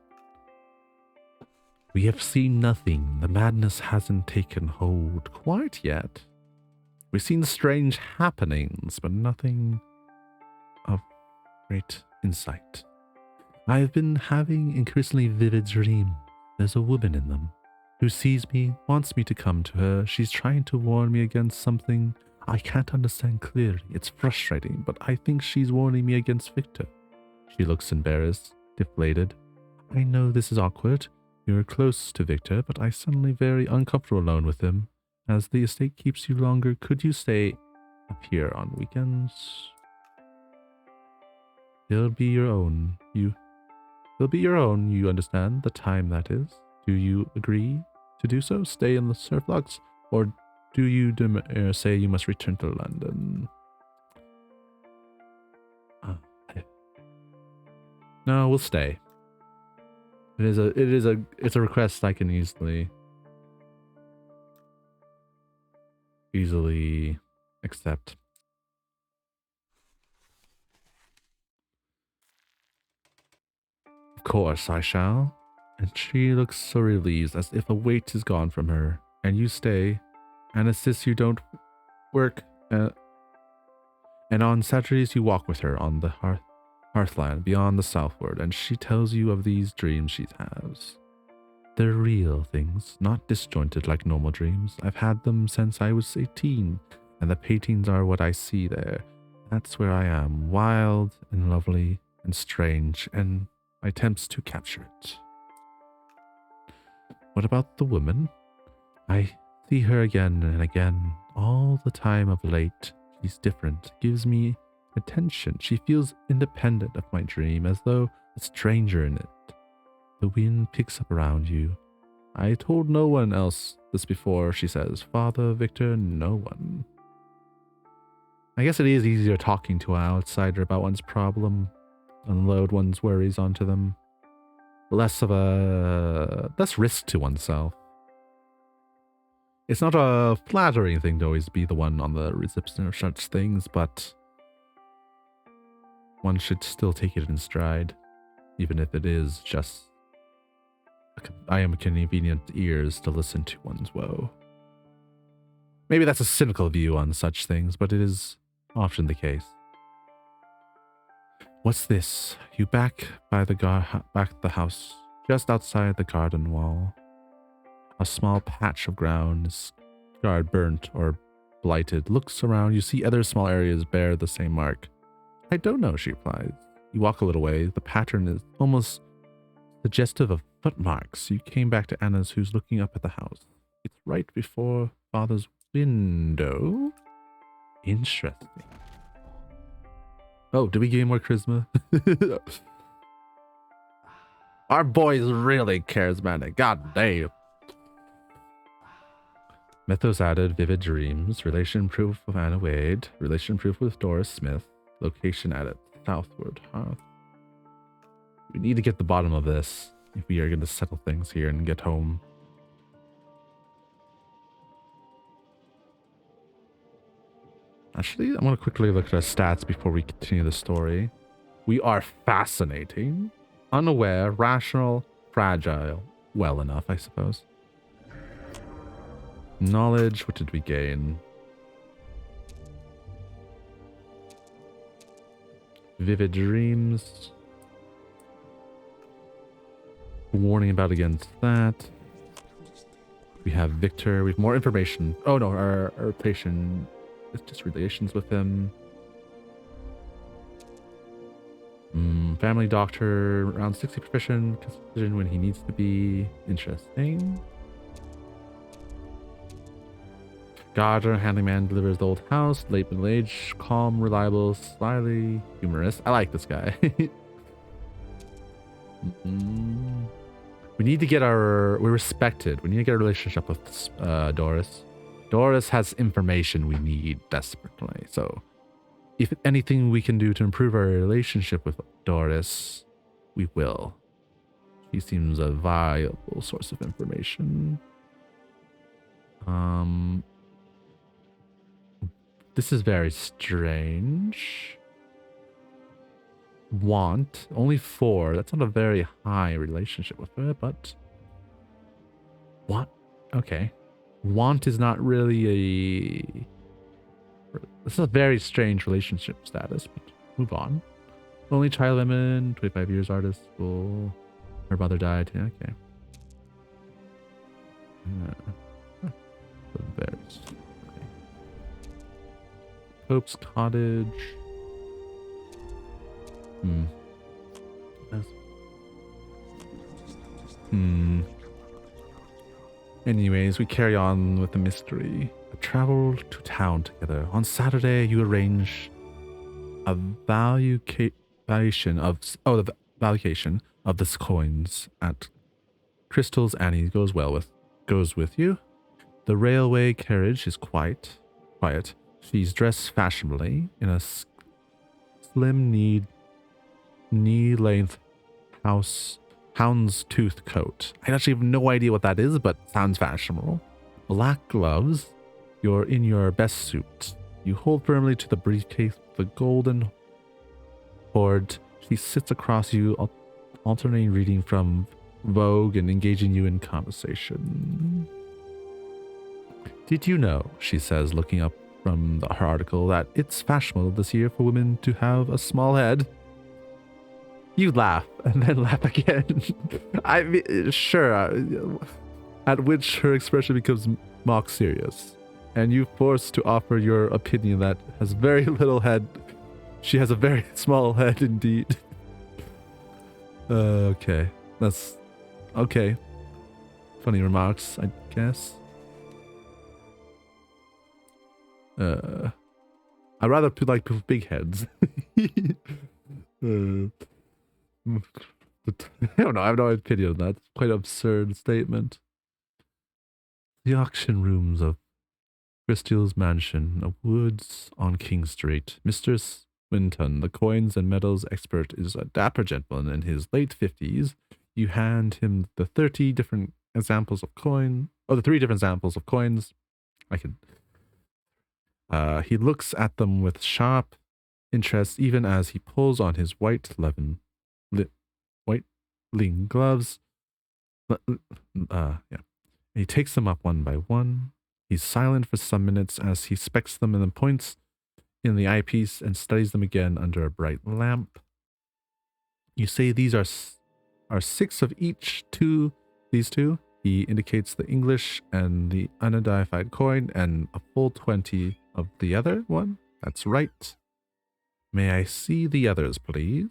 We have seen nothing. The madness hasn't taken hold quite yet. We've seen strange happenings, but nothing of great insight. I've been having increasingly vivid dreams. There's a woman in them who sees me, wants me to come to her. She's trying to warn me against something I can't understand clearly. It's frustrating, but I think she's warning me against Victor. She looks embarrassed, deflated. I know this is awkward. You're close to Victor, but I suddenly very uncomfortable alone with him. As the estate keeps you longer, could you stay up here on weekends? He'll be your own. He'll be your own, you understand, the time that is. Do you agree to do so? Stay in the surflocks? Or do you say you must return to London? No, we'll stay. It's a request I can easily accept. Of course I shall. And she looks so relieved, as if a weight is gone from her. And you stay, and assist you don't work. And on Saturdays you walk with her on the hearthland beyond the southward, and she tells you of these dreams she has. They're real things, not disjointed like normal dreams. I've had them since I was 18, and the paintings are what I see there. That's where I am, wild and lovely and strange, and my attempts to capture it. What about the woman? I see her again and again, all the time of late. She's different, gives me attention. She feels independent of my dream, as though a stranger in it. The wind picks up around you. I told no one else this before, she says. Father, Victor, no one. I guess it is easier talking to an outsider about one's problem, unload one's worries onto them. Less risk to oneself. It's not a flattering thing to always be the one on the reception of such things, but one should still take it in stride, even if it is just I am convenient ears to listen to one's woe. Maybe that's a cynical view on such things, but it is often the case. What's this? You back by the house, just outside the garden wall. A small patch of ground is scarred, burnt, or blighted. Looks around, you see other small areas bear the same mark. I don't know, she replies. You walk a little way. The pattern is almost suggestive of footmarks. You came back to Anna's, who's looking up at the house. It's right before Father's window. Interesting. Oh, did we gain more charisma? Our boy is really charismatic. God damn. Mythos added, vivid dreams, relation proof of Anna Wade, relation proof with Doris Smith, location added, southward hearth. We need to get the bottom of this if we are going to settle things here and get home. Actually, I'm going to quickly look at our stats before we continue the story. We are fascinating, unaware, rational, fragile. Well enough, I suppose. Knowledge, what did we gain? Vivid dreams. Warning about against that. We have Victor. We have more information. Oh no, our patient. It's just relations with him. Family doctor, around 60 proficient, considered when he needs to be. Interesting. Gardener, handyman, delivers the old house, late middle age, calm, reliable, slyly humorous. I like this guy. We need to get we're respected. We need to get a relationship with Doris. Doris has information we need desperately. So if anything we can do to improve our relationship with Doris, We will. She seems a viable source of information. This is very strange. Want, only 4. That's not a very high relationship with her, but... What? Okay. Want is not really a... This is a very strange relationship status, but move on. Only child women, 25 years artist, school. Her mother died. Yeah, okay. There's Pope's Cottage. Anyways, we carry on with the mystery. Travel to town together. On Saturday, you arrange a valuation of the valuation of the coins at Crystal's. Annie goes with you. The railway carriage is quiet. She's dressed fashionably in a slim knee-length houndstooth coat. I actually have no idea what that is, but sounds fashionable. Black gloves. You're in your best suit. You hold firmly to the briefcase with the golden hoard. She sits across you, alternating reading from Vogue and engaging you in conversation. Did you know, she says, looking up from her article, that it's fashionable this year for women to have a small head? You laugh, and then laugh again. I mean, sure. At which her expression becomes mock serious. And you forced to offer your opinion that has very little head. She has a very small head indeed. Okay. That's... Okay. Funny remarks, I guess. I'd rather like big heads. I don't know, I have no opinion on that. It's quite an absurd statement. The auction rooms of Crystal's mansion, a woods on King Street. Mr. Swinton, the coins and metals expert, is a dapper gentleman in his late 50s. You hand him the 30 different examples of coin, or the 3 different examples of coins. He looks at them with sharp interest, even as he pulls on his white lean gloves. He takes them up one by one. He's silent for some minutes as he specs them and then points in the eyepiece and studies them again under a bright lamp. You say these are 6 of each these two. He indicates the English and the unidentified coin and a full 20 of the other one. That's right. May I see the others, please?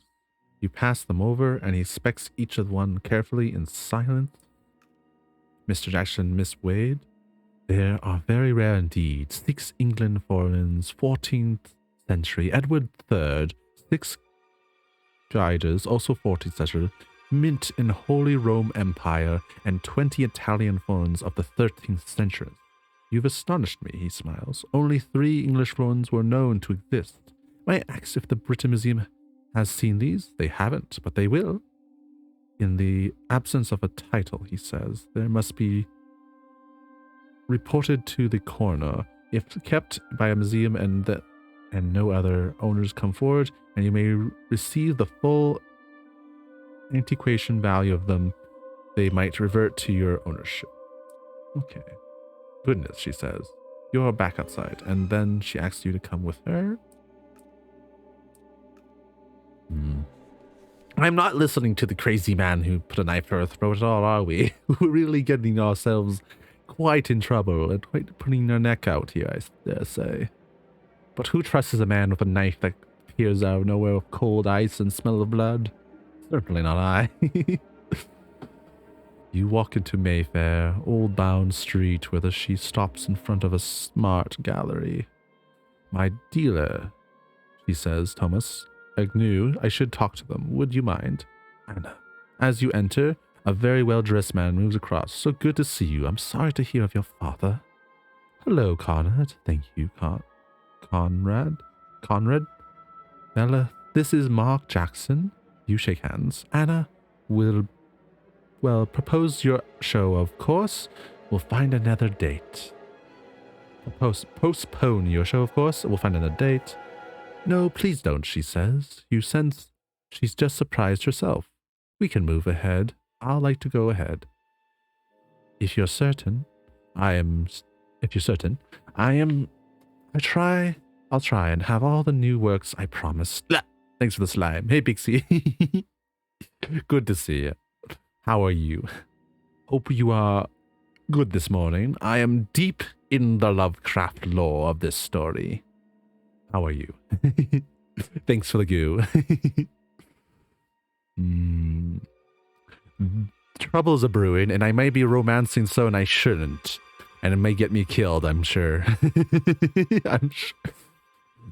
You pass them over and he specs each of one carefully in silence. Mr. Jackson, Miss Wade, there are very rare indeed. 6 England foreigns, 14th century, Edward III, 6 guiders, also 14th century, mint in Holy Rome Empire, and 20 Italian florins of the 13th century. You've astonished me, he smiles. Only 3 English florins were known to exist. May I ask if the British Museum has seen these? They haven't, but they will. In the absence of a title, he says, there must be reported to the coroner. If kept by a museum and no other owners come forward, and you may receive the full antiquation value of them, they might revert to your ownership. Okay. Goodness, she says. You're back outside. And then she asks you to come with her. I'm not listening to the crazy man who put a knife to her throat at all, are we? We're really getting ourselves quite in trouble and quite putting our neck out here, I dare say. But who trusts a man with a knife that appears out of nowhere with cold ice and smell of blood? Certainly not I. You walk into Mayfair, Old Bound Street, where she stops in front of a smart gallery. My dealer, she says, Thomas Agnew, I should talk to them. Would you mind? Anna. As you enter, a very well-dressed man moves across. So good to see you. I'm sorry to hear of your father. Hello, Conrad. Thank you, Conrad. Bella, this is Mark Jackson. You shake hands. Anna will, well, propose your show, of course. We'll find another date. Postpone your show, of course. We'll find another date. No, please don't, she says. You sense she's just surprised herself. We can move ahead. I'll like to go ahead. If you're certain, if you're certain, I'll try and have all the new works I promised. Thanks for the slime. Hey, Pixie. Good to see you. How are you? Hope you are good this morning. I am deep in the Lovecraft lore of this story. How are you? Thanks for the goo. Troubles are brewing, and I may be romancing so, and I shouldn't. And it may get me killed, I'm sure.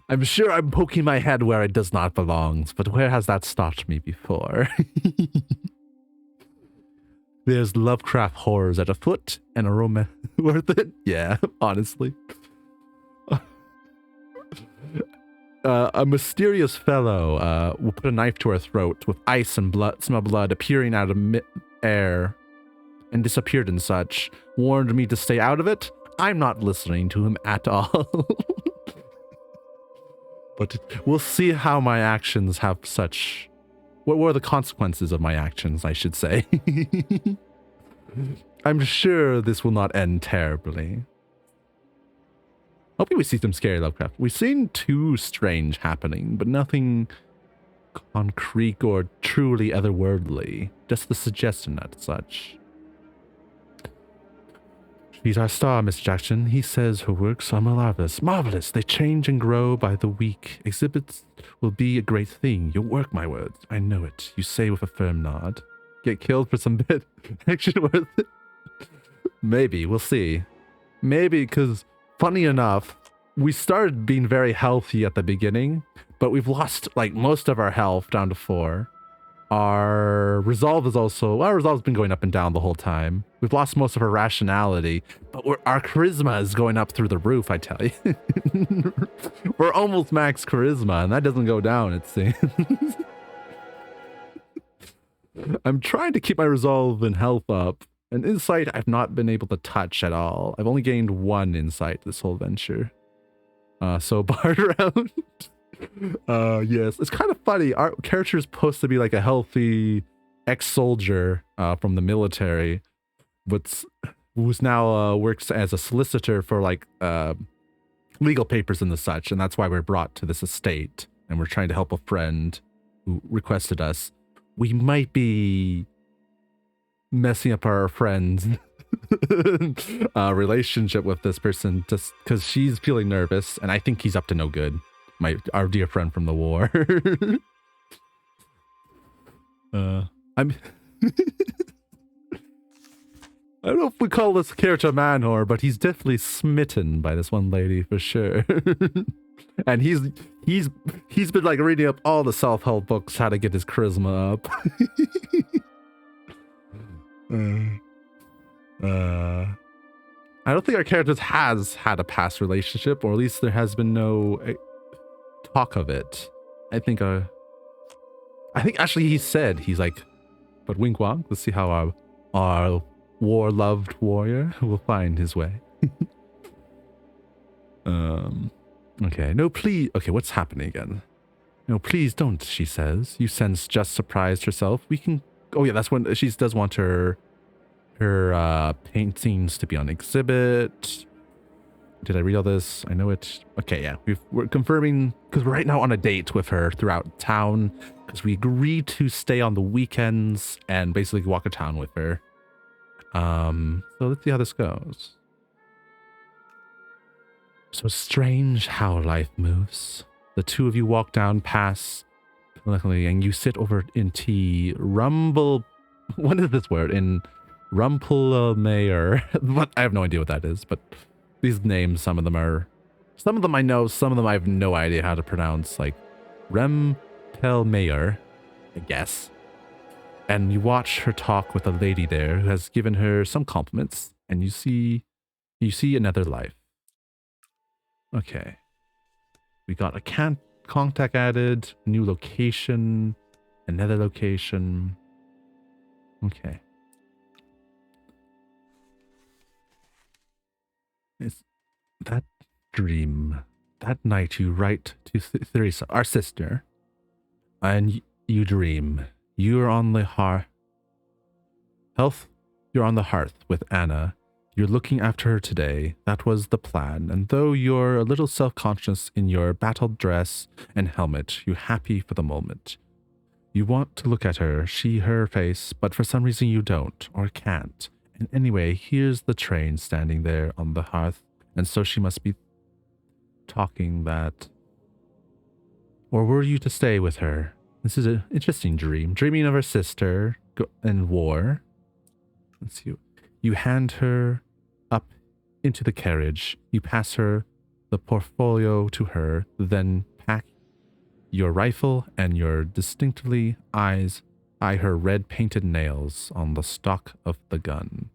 I'm sure I'm poking my head where it does not belong, but where has that stopped me before? There's Lovecraft horrors at a foot, and a romance worth it? Yeah, honestly. A mysterious fellow will put a knife to her throat with ice and blood, smell blood appearing out of air and disappeared and such. Warned me to stay out of it. I'm not listening to him at all. But we'll see how my actions have such... What were the consequences of my actions, I should say. I'm sure this will not end terribly. Hoping we see some scary Lovecraft. We've seen too strange happening, but nothing concrete or truly otherworldly. Just the suggestion and such. She's our star, Mr. Jackson. He says her works are marvelous. Marvelous! They change and grow by the week. Exhibits will be a great thing. You'll work my words. I know it. You say with a firm nod. Get killed for some bit. Action worth it? Maybe. We'll see. Maybe, because... Funny enough, we started being very healthy at the beginning, but we've lost like most of our health down to 4. Our resolve is also, our resolve's been going up and down the whole time. We've lost most of our rationality, but our charisma is going up through the roof, I tell you. We're almost max charisma, and that doesn't go down, it seems. I'm trying to keep my resolve and health up. And insight, I've not been able to touch at all. I've only gained 1 insight this whole venture. So bard around. Yes, it's kind of funny. Our character is supposed to be like a healthy ex-soldier from the military, but who's now works as a solicitor for like legal papers and the such, and that's why we're brought to this estate, and we're trying to help a friend who requested us. We might be messing up our friend's relationship with this person just because she's feeling nervous, and I think he's up to no good. Our dear friend from the war. I don't know if we call this character man whore, but he's definitely smitten by this one lady for sure. And he's been like reading up all the self-help books, how to get his charisma up. I don't think our character has had a past relationship, or at least there has been no talk of it. I think actually he said, he's like, but wink wonk, let's see how our war-loved warrior will find his way. Okay, no, please. Okay, what's happening again? No, please don't, she says. You sense just surprised herself. We can... Oh yeah, that's when she does want her paintings to be on exhibit. Did I read all this? I know it. Okay, yeah. We're confirming, because we're right now on a date with her throughout town, because we agreed to stay on the weekends and basically walk a town with her. So let's see how this goes. So strange how life moves. The two of you walk down past, luckily, and you sit over in tea. What is this word? In Rumpelmayer. I have no idea what that is, but these names, some of them I know, some of them I have no idea how to pronounce, like Rempelmayer, I guess. And you watch her talk with a lady there who has given her some compliments, and you see another life. Okay. We got a contact added, new location, Another location. Okay. Is that dream, that night you write to Theresa, our sister, and you dream. You're on the you're on the hearth with Anna. You're looking after her today. That was the plan. And though you're a little self-conscious in your battled dress and helmet, you're happy for the moment. You want to look at her, her face, but for some reason you don't or can't. And anyway, here's the train standing there on the hearth, and so she must be talking that. Or were you to stay with her? This is an interesting dream. Dreaming of her sister in war. Let's see. You hand her up into the carriage. You pass her the portfolio to her, then pack your rifle and your distinctly eye her red painted nails on the stock of the gun.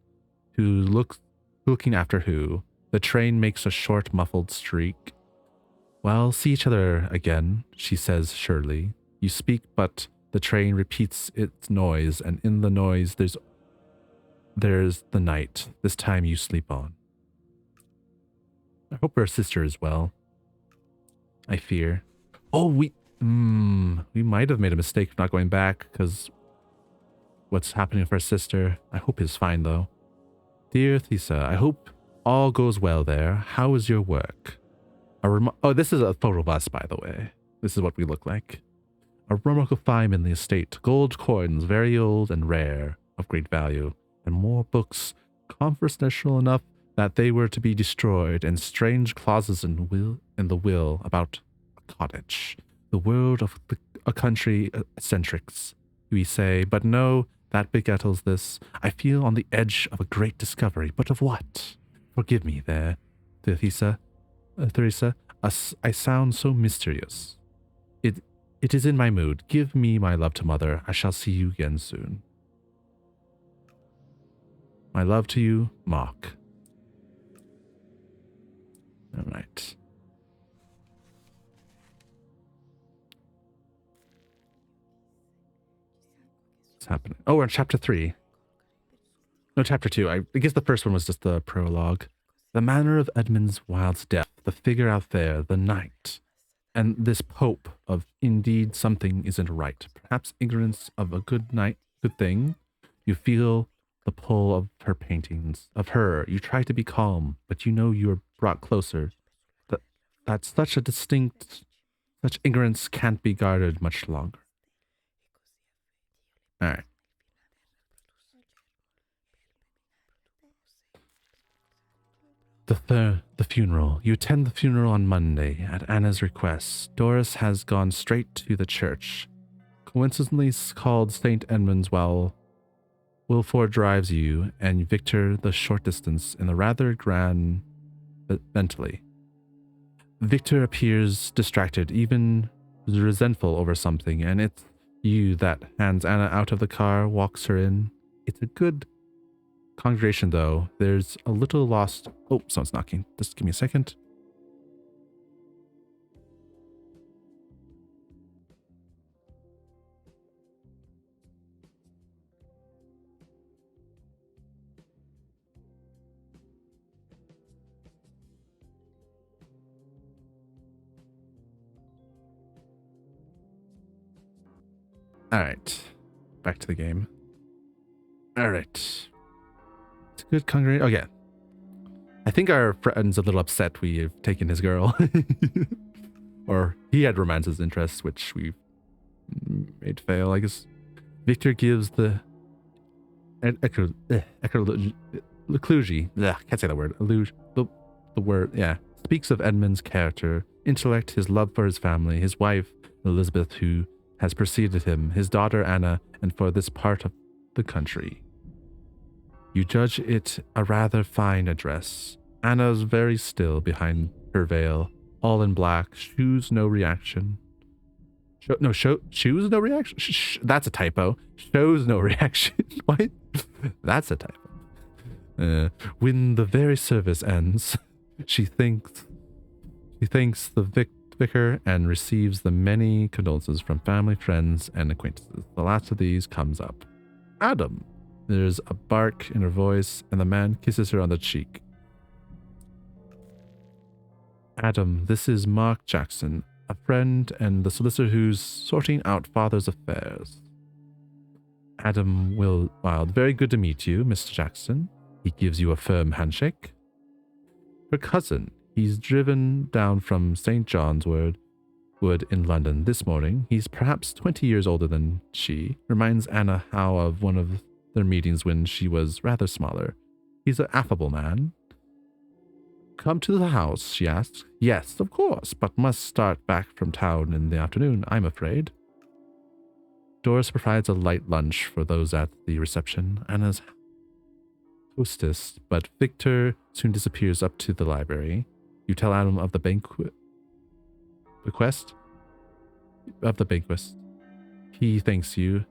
Looking after who? The train makes a short muffled streak. Well, see each other again, she says surely. You speak, but the train repeats its noise, and in the noise there's the night. This time you sleep on. I hope her sister is well. I fear. Oh, we might have made a mistake of not going back, because what's happening with our sister. I hope is fine, though. Dear Thesa, I hope all goes well there. How is your work? This is a photo of us, by the way. This is what we look like. A remarkable find in the estate. Gold coins, very old and rare, of great value. And more books, confidential enough that they were to be destroyed, and strange clauses in the will about a cottage. The world of a country eccentrics, we say, but no, that begettles this. I feel on the edge of a great discovery, but of what? Forgive me there, Theresa. I sound so mysterious. It is in my mood. Give me my love to mother. I shall see you again soon. My love to you, Mark. All right. What's happening? Oh, we're in chapter 3. No, chapter 2. I guess the first one was just the prologue. The manner of Edmund's wild death, the figure out there, the night, and this pope of indeed something isn't right. Perhaps ignorance of a good thing. You feel the pull of her paintings, of her. You try to be calm, but you know you are brought closer. That such ignorance can't be guarded much longer. All right. The funeral. You attend the funeral on Monday at Anna's request. Doris has gone straight to the church. Coincidentally called St. Edmund's while Wilford drives you and Victor the short distance in the rather grand Bentley. Victor appears distracted, even resentful over something, and it's you that hands Anna out of the car, walks her in. It's a good congregation, though. There's a little lost. Oh, someone's knocking. Just give me a second. All right, back to the game. All right, it's a good congregation. Oh yeah, I think our friend's a little upset we've taken his girl, or he had romance's interests, which we made fail. I guess Victor gives the ecology. Can't say that word. The word, yeah. Speaks of Edmund's character, intellect, his love for his family, his wife Elizabeth, who has preceded him, his daughter Anna, and for this part of the country. You judge it a rather fine address. Anna's very still behind her veil, all in black, shoes no reaction. Shoes no reaction? That's a typo. Shows no reaction. What? That's a typo. When the very service ends, she thanks the vicar and receives the many condolences from family, friends, and acquaintances. The last of these comes up. Adam. There's a bark in her voice, and the man kisses her on the cheek. Adam, this is Mark Jackson, a friend and the solicitor who's sorting out father's affairs. Adam Wild, very good to meet you, Mr. Jackson. He gives you a firm handshake. Her cousin, he's driven down from St. John's Wood in London this morning. He's perhaps 20 years older than she. Reminds Anna how of one of their meetings when she was rather smaller. He's an affable man. Come to the house, she asked. Yes, of course, but must start back from town in the afternoon, I'm afraid. Doris provides a light lunch for those at the reception. Anna's hostess, but Victor soon disappears up to the library. You tell Adam of the bequest. He thanks you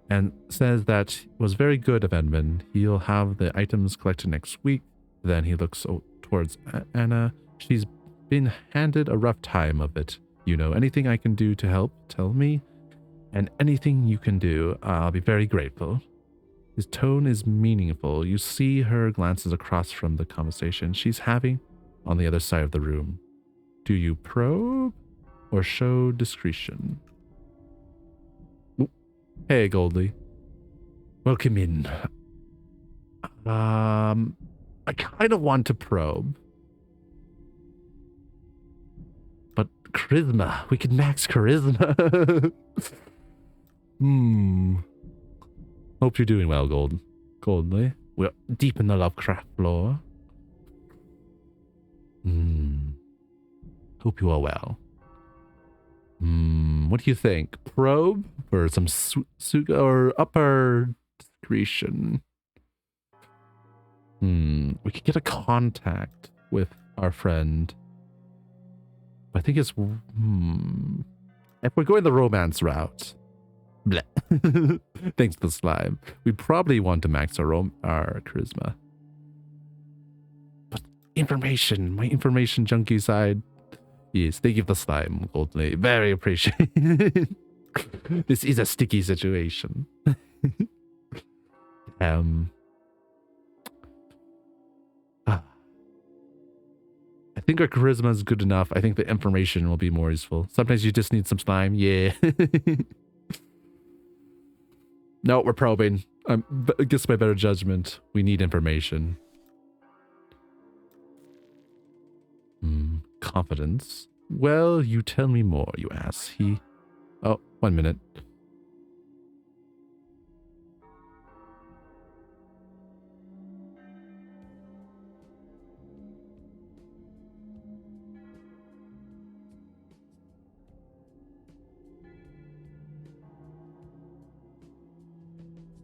and says that it was very good of Edmund. He'll have the items collected next week. Then he looks towards Anna. She's been handed a rough time of it. You know, anything I can do to help, tell me. And anything you can do, I'll be very grateful. His tone is meaningful. You see her glances across from the conversation she's having on the other side of the room. Do you probe or show discretion? Ooh. Hey, Goldie. Welcome in. I kind of want to probe. But charisma. We could max charisma. Hope you're doing well, Goldie. We're deep in the Lovecraft lore. Hope you are well. What do you think? Probe for some or upper discretion? We could get a contact with our friend. I think it's if we're going the romance route. Bleh. Thanks to the slime. We probably want to max our charisma. But information, my information junkie side. Yes, thank you for the slime, Goldley. Very appreciated. This is a sticky situation. I think our charisma is good enough. I think the information will be more useful. Sometimes you just need some slime. Yeah. No, we're probing. Against my better judgment, we need information. Confidence. Well, you tell me more, you ask. Oh, 1 minute.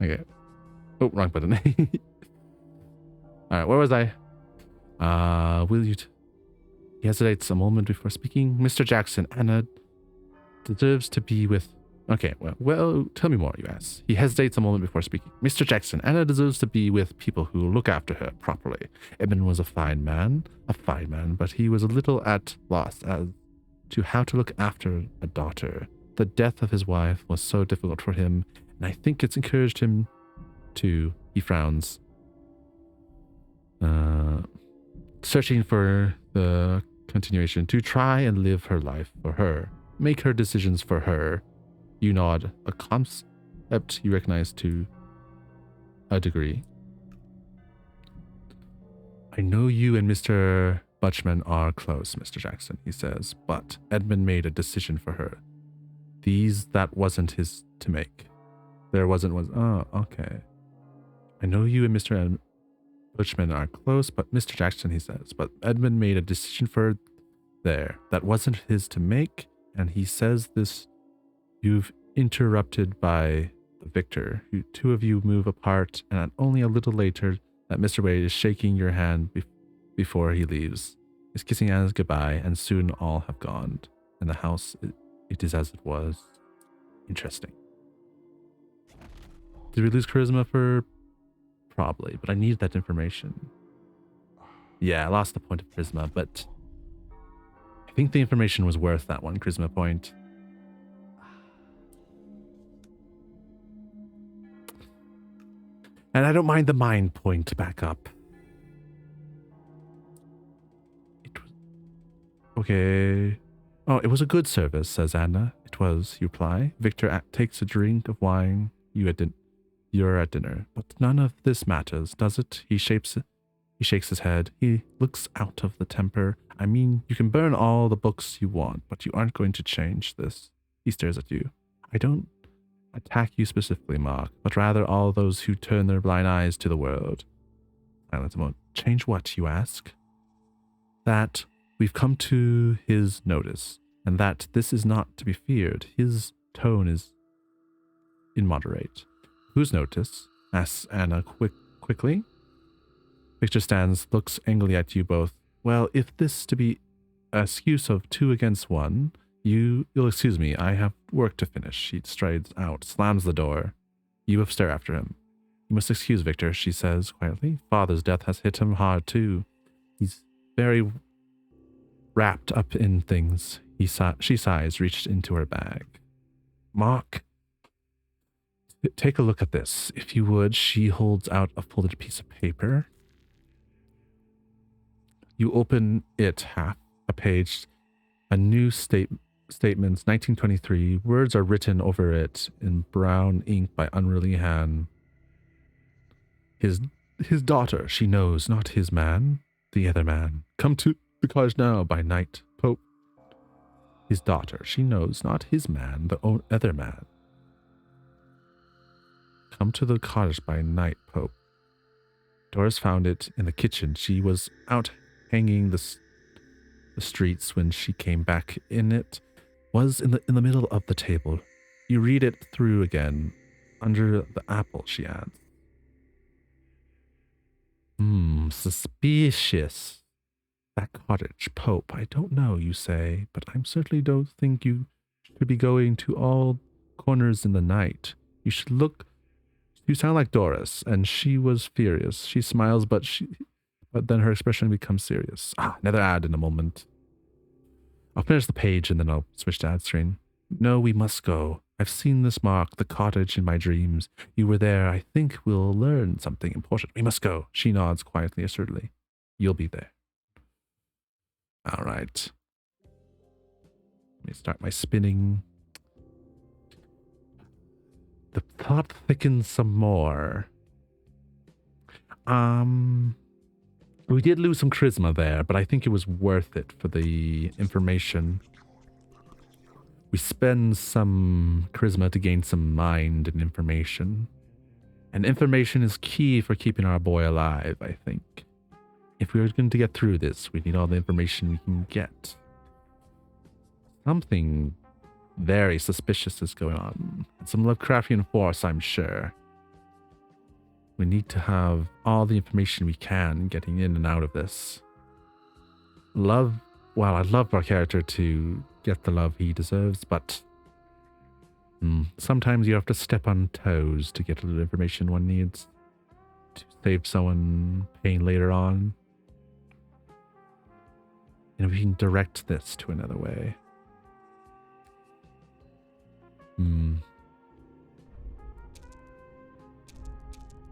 Okay. Oh, wrong button. Alright, where was I? Will you... He hesitates a moment before speaking. Mr. Jackson, Anna deserves to be with... Okay, well, tell me more, you ask. He hesitates a moment before speaking. Mr. Jackson, Anna deserves to be with people who look after her properly. Edmund was a fine man, but he was a little at loss as to how to look after a daughter. The death of his wife was so difficult for him, and I think it's encouraged him to... He frowns. Searching for the continuation to try and live her life for her. Make her decisions for her. You nod. A concept you recognize to a degree. I know you and Mr. Butchman are close, Mr. Jackson, he says, but Edmund made a decision for her. That wasn't his to make. Oh, okay. I know you and Mr. Butchman are close, but Mr. Jackson, he says, but Edmund made a decision for there. That wasn't his to make, and he says this. You've interrupted by Victor. Two of you move apart, and only a little later that Mr. Wade is shaking your hand before he leaves. He's kissing Anna's goodbye, and soon all have gone. And the house, it is as it was. Interesting. Did we lose charisma for... Probably, but I need that information. Yeah, I lost the point of charisma, but... I think the information was worth that one charisma point. And I don't mind the mind point back up. It was... Okay. Oh, it was a good service, says Anna. It was, you reply. Victor takes a drink of wine. You're at dinner. But none of this matters, does it? He shakes his head. He looks out of the temper. I mean, you can burn all the books you want, but you aren't going to change this. He stares at you. I don't attack you specifically, Mark, but rather all those who turn their blind eyes to the world. Silence a moment. Change what, you ask? That we've come to his notice, and that this is not to be feared. His tone is immoderate. Whose notice? Asks Anna quickly. Victor stands, looks angrily at you both. Well, if this to be an excuse of 2 against 1, you'll excuse me, I have work to finish. He strides out, slams the door. You have stare after him. You must excuse Victor, she says quietly. Father's death has hit him hard too. He's very wrapped up in things. She sighs, reached into her bag. Mark, take a look at this, if you would. She holds out a folded piece of paper. You open it half a page. A new statements, 1923. Words are written over it in brown ink by unruly hand. His daughter, she knows, not his man, the other man. Come to the cottage now by night, Pope. His daughter, she knows, not his man, the other man. Come to the cottage by night, Pope. Doris found it in the kitchen. She was out hanging the streets when she came back in. It was in the middle of the table. You read it through again. Under the apple, she adds. Suspicious. That cottage, Pope, I don't know, you say, but I certainly don't think you should be going to all corners in the night. You should look. You sound like Doris, and she was furious. She smiles, but then her expression becomes serious. Another ad in a moment. I'll finish the page and then I'll switch to ad screen. No, we must go. I've seen this Mark, the cottage in my dreams. You were there. I think we'll learn something important. We must go. She nods quietly, assertively. You'll be there. All right. Let me start my spinning. The plot thickens some more. We did lose some charisma there, but I think it was worth it for the information. We spend some charisma to gain some mind and information. And information is key for keeping our boy alive, I think. If we're going to get through this, we need all the information we can get. Something very suspicious is going on. Some Lovecraftian force, I'm sure. We need to have all the information we can getting in and out of this. I'd love our character to get the love he deserves, but sometimes you have to step on toes to get a little information one needs to save someone pain later on. And we can direct this to another way.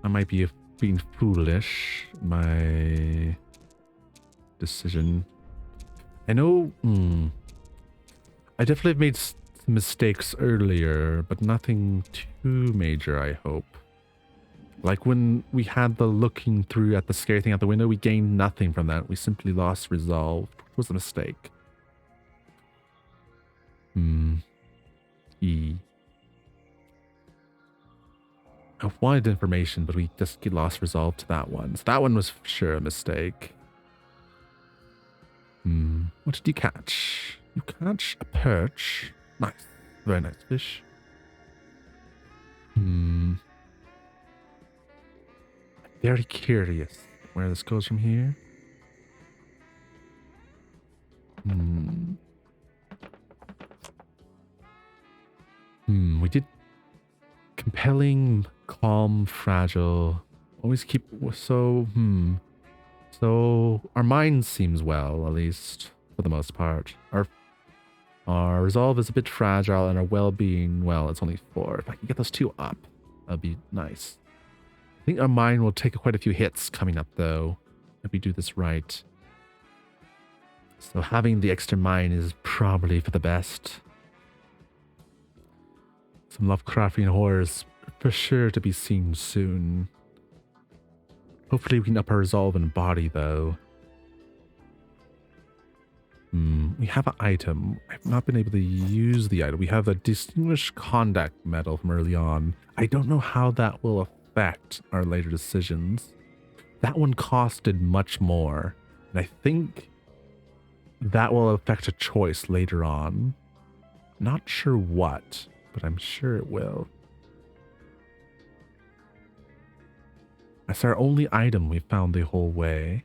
I might be being foolish, my decision. I know, I definitely made some mistakes earlier, but nothing too major, I hope. Like when we had the looking through at the scary thing out the window, we gained nothing from that. We simply lost resolve. It was a mistake. I wanted information, but we just get lost resolve to that one. So that one was for sure a mistake. What did you catch? You catch a perch. Nice. Very nice fish. Very curious where this goes from here. We did compelling, calm, fragile. Always keep so our mind seems well, at least. for the most part. Our resolve is a bit fragile, and our well-being, well, it's only 4. If I can get those 2 up, that'd be nice. I think our mind will take quite a few hits coming up, though, if we do this right. So having the extra mind is probably for the best. Some Lovecraftian horrors for sure to be seen soon. Hopefully we can up our resolve and body, though. We have an item. I've not been able to use the item. We have a Distinguished Conduct Medal from early on. I don't know how that will affect our later decisions. That one costed much more. And I think that will affect a choice later on. Not sure what, but I'm sure it will. That's our only item we found the whole way.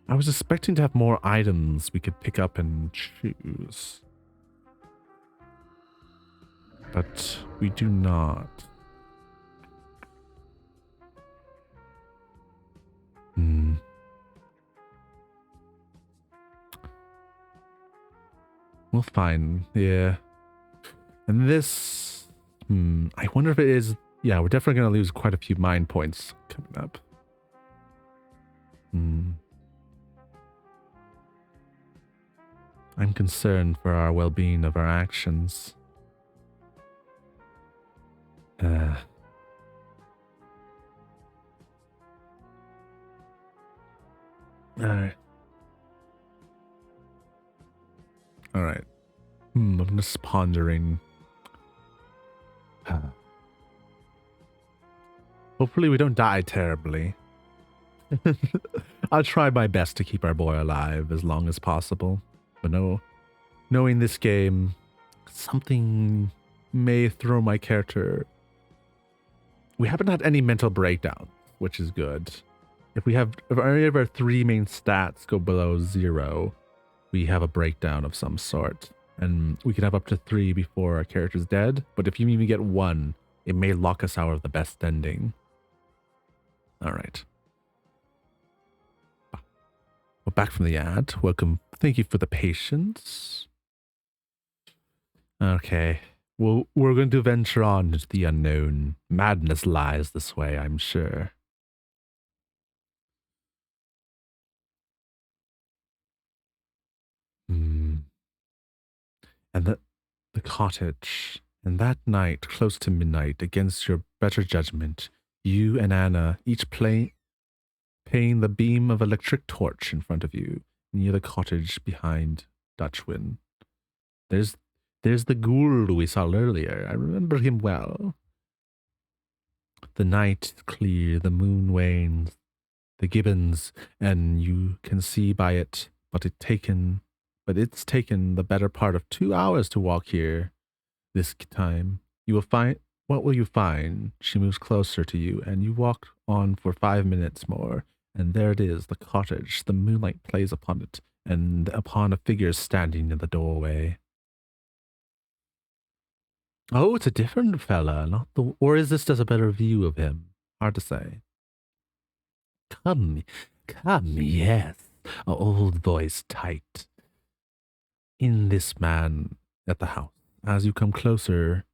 I was expecting to have more items we could pick up and choose. But we do not. We'll find, yeah. And this, I wonder if it is, yeah, we're definitely going to lose quite a few mind points coming up. I'm concerned for our well-being of our actions. Alright. Alright. I'm just pondering. Hopefully we don't die terribly. I'll try my best to keep our boy alive as long as possible. But no, knowing this game, something may throw my character. We haven't had any mental breakdown, which is good. If any of our 3 main stats go below 0, we have a breakdown of some sort. And we can have up to 3 before our character's dead. But if you even get 1, it may lock us out of the best ending. Alright. Well, back from the ad. Welcome. Thank you for the patience. Okay. Well, we're going to venture on into the unknown. Madness lies this way, I'm sure. And the cottage. And that night, close to midnight, against your better judgment, you and Anna each paying the beam of electric torch in front of you, near the cottage behind Dutchwin. There's the ghoul we saw earlier. I remember him well. The night is clear, the moon wanes, the gibbons, and you can see by it, but it's taken the better part of 2 hours to walk here. This time, what will you find? She moves closer to you, and you walk on for 5 minutes more, and there it is, the cottage. The moonlight plays upon it, and upon a figure standing in the doorway. Oh, it's a different fella, or is this just a better view of him? Hard to say. Come, yes. A old voice tight. In this man at the house. As you come closer,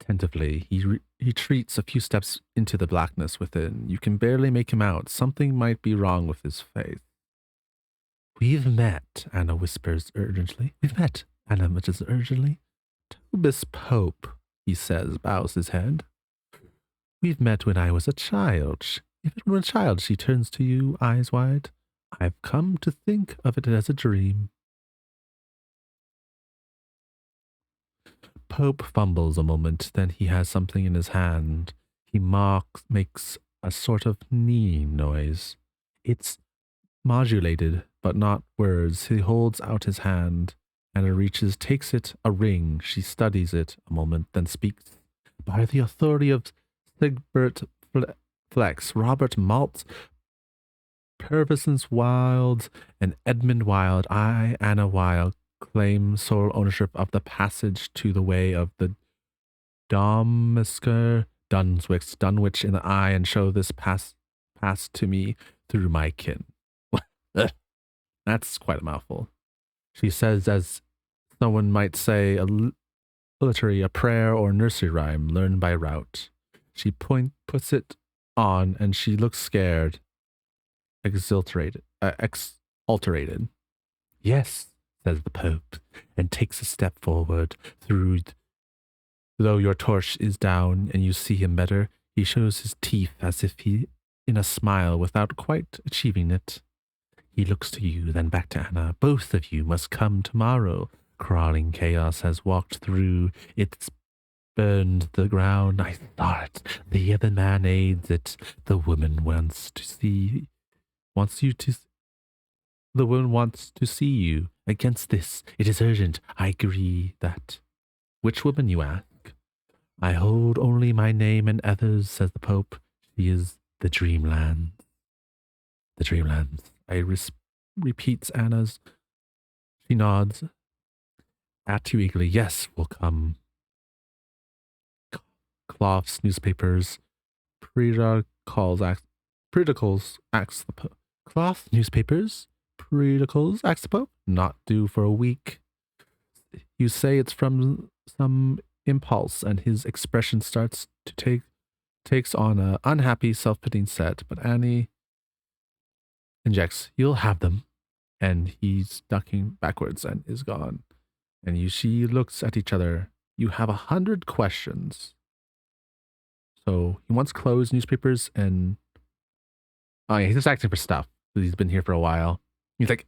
attentively, he retreats a few steps into the blackness within. You can barely make him out. Something might be wrong with his face. We've met, Anna whispers urgently. We've met, Anna mutters urgently. Tobus Pope, he says, bows his head. We've met when I was a child. If it were a child, she turns to you, eyes wide. I've come to think of it as a dream. Pope fumbles a moment, then he has something in his hand. He makes a sort of kneeing noise. It's modulated, but not words. He holds out his hand. Anna reaches, takes it, a ring. She studies it a moment, then speaks. By the authority of Sigbert Flex, Robert Malt, Purvisons Wild, and Edmund Wild, I, Anna Wild, claim sole ownership of the passage to the way of the Dommisker Dunwich in the eye, and show this pass to me through my kin. That's quite a mouthful. She says, as someone might say, a prayer or nursery rhyme learned by route. She puts it on, and she looks scared, exalterated. Yes, says the Pope, and takes a step forward. Though your torch is down and you see him better, he shows his teeth as if he in a smile without quite achieving it. He looks to you, then back to Anna. Both of you must come tomorrow. Crawling chaos has walked through. It's burned the ground. I saw it. The other man aids it. The woman wants you to. The woman wants to see you. Against this, it is urgent. I agree that. Which woman, you ask? I hold only my name and others, says the Pope. She is the Dreamland. The Dreamlands. Repeats Anna's. She nods at you eagerly. Yes, we'll come. Cloths, newspapers, periodicals, acts the Pope. Cloth, newspapers, periodicals, acts the Pope. Not due for a week. You say it's from some impulse, and his expression starts to takes on a unhappy, self-pitying set. But Annie injects, "You'll have them," and he's ducking backwards and is gone. And she looks at each other. You have 100 questions. So he wants clothes, newspapers, and oh yeah, he's just acting for stuff. He's been here for a while. He's like,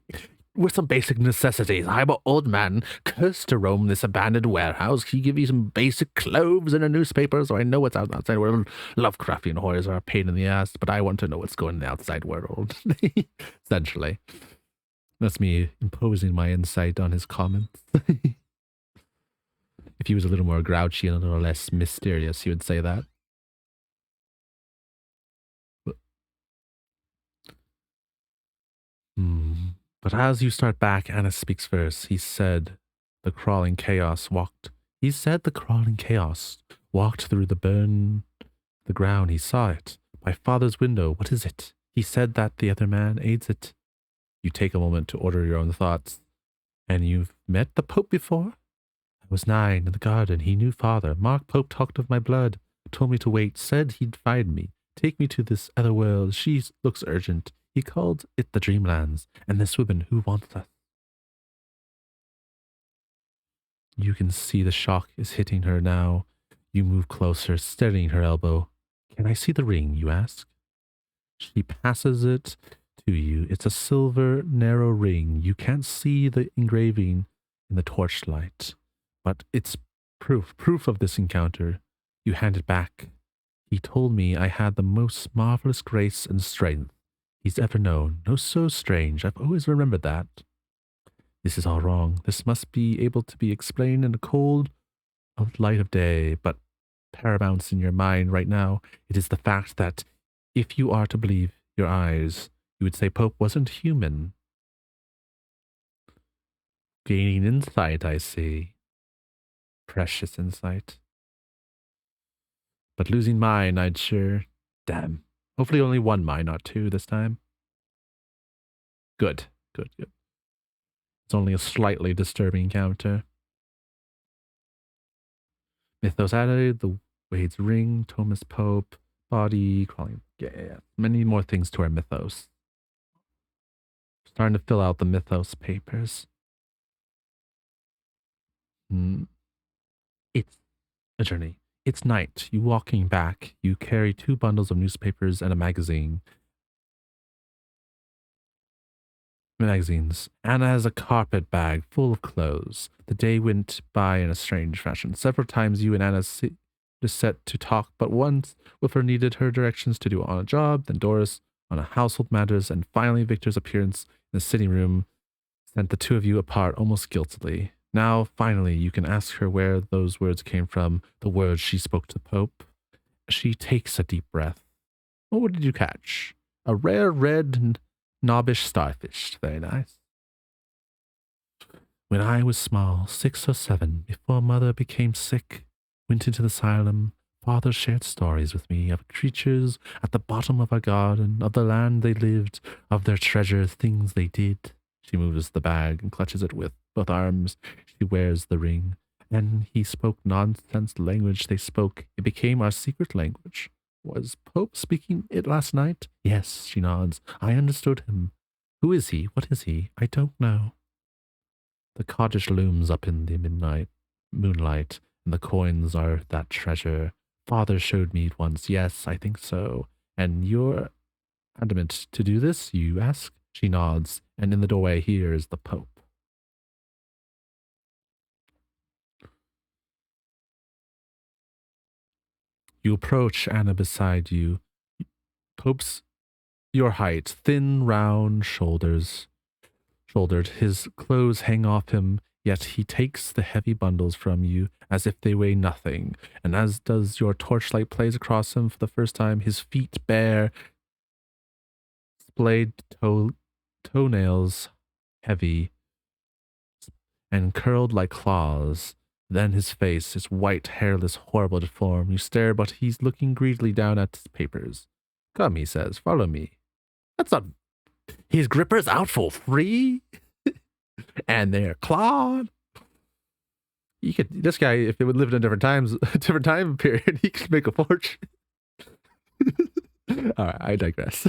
with some basic necessities. I'm an old man, cursed to roam this abandoned warehouse. Can you give me some basic clothes and a newspaper so I know what's outside world? Lovecraftian horrors are a pain in the ass, but I want to know what's going in the outside world. Essentially. That's me imposing my insight on his comments. If he was a little more grouchy and a little less mysterious, he would say that. But as you start back, Anna speaks first. He said the crawling chaos walked through the ground. He saw it. My father's window. What is it? He said that the other man aids it. You take a moment to order your own thoughts. And you've met the Pope before? I was 9 in the garden. He knew father. Mark Pope talked of my blood, told me to wait, said he'd find me, take me to this other world. She looks urgent. He called it the Dreamlands, and this woman who wants us. You can see the shock is hitting her now. You move closer, steadying her elbow. Can I see the ring, you ask? She passes it to you. It's a silver, narrow ring. You can't see the engraving in the torchlight, but it's proof of this encounter. You hand it back. He told me I had the most marvelous grace and strength he's ever known. No, so strange. I've always remembered that. This is all wrong. This must be able to be explained in the cold of light of day, but paramount in your mind right now, it is the fact that if you are to believe your eyes, you would say Pope wasn't human. Gaining insight, I see. Precious insight. But losing mine, I'd sure... Damn. Hopefully only one mine, not two this time. Good. It's only a slightly disturbing encounter. Mythos added, the Wade's ring, Thomas Pope, body, crawling. Yeah. Many more things to our mythos. Starting to fill out the mythos papers. It's a journey. It's night. You walking back. You carry 2 bundles of newspapers and a magazine. Magazines. Anna has a carpet bag full of clothes. The day went by in a strange fashion. Several times you and Anna set to talk, but once Wilfer needed her directions to do on a job, then Doris on a household matters, and finally Victor's appearance in the sitting room sent the 2 of you apart almost guiltily. Now, finally, you can ask her where those words came from, the words she spoke to the Pope. She takes a deep breath. Oh, what did you catch? A rare red knobbish starfish. Very nice. When I was small, 6 or 7, before Mother became sick, went into the asylum, Father shared stories with me of creatures at the bottom of our garden, of the land they lived, of their treasures, things they did. She moves the bag and clutches it with both arms. She wears the ring. And he spoke nonsense language they spoke. It became our secret language. Was Pope speaking it last night? Yes, she nods. I understood him. Who is he? What is he? I don't know. The cottage looms up in the midnight moonlight, and the coins are that treasure. Father showed me it once. Yes, I think so. And you're adamant to do this, you ask? She nods, and in the doorway here is the Pope. You approach Anna beside you. Pope's your height, thin, round shouldered. His clothes hang off him, yet he takes the heavy bundles from you as if they weigh nothing, and as does your torchlight plays across him for the first time, his feet bare, splayed toenails heavy and curled like claws. Then his face, his white, hairless, horrible deform. You stare, but he's looking greedily down at his papers. Come, he says, follow me. That's not. His gripper's out for free, and they're clawed. You could. This guy, if it would live in a different time period, he could make a fortune. All right, I digress.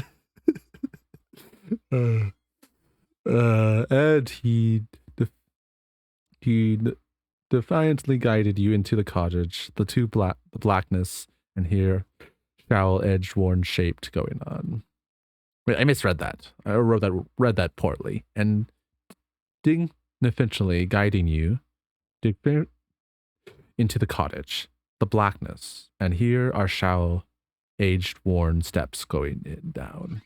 And he defiantly guided you into the cottage, the blackness, and here, scowl-edged, worn shaped going on. Wait, I misread that. I read that poorly. And dignificently guiding you into the cottage, the blackness, and here are shallow, aged, worn steps going down.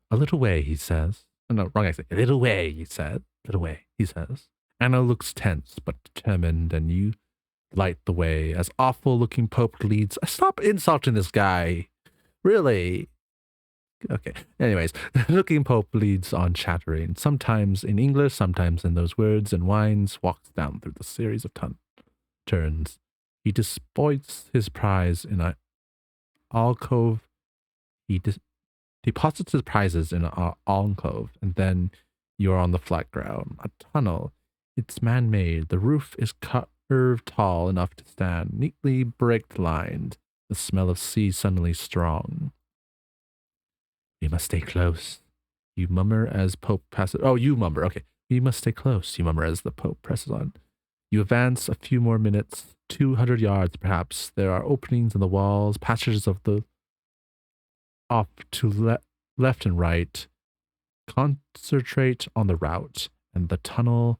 A little way, he says. Oh, no, wrong accent. A little way, he said. Little way, he says. Anna looks tense but determined, and you light the way as awful-looking Pope leads. Stop insulting this guy. Really? Okay. Anyways, looking Pope leads on chattering, sometimes in English, sometimes in those words, and winds, walks down through the series of turns. He deposits his prize in an alcove. He deposits his prizes in an alcove, and then you're on the flat ground. A tunnel. It's man-made. The roof is curved tall enough to stand, neatly brick-lined. The smell of sea suddenly strong. We must stay close. You murmur as Pope passes. Oh, you murmur. Okay. We must stay close. You murmur as the Pope presses on. You advance a few more minutes, 200 yards perhaps. There are openings in the walls, passages of the off to left and right. Concentrate on the route, and the tunnel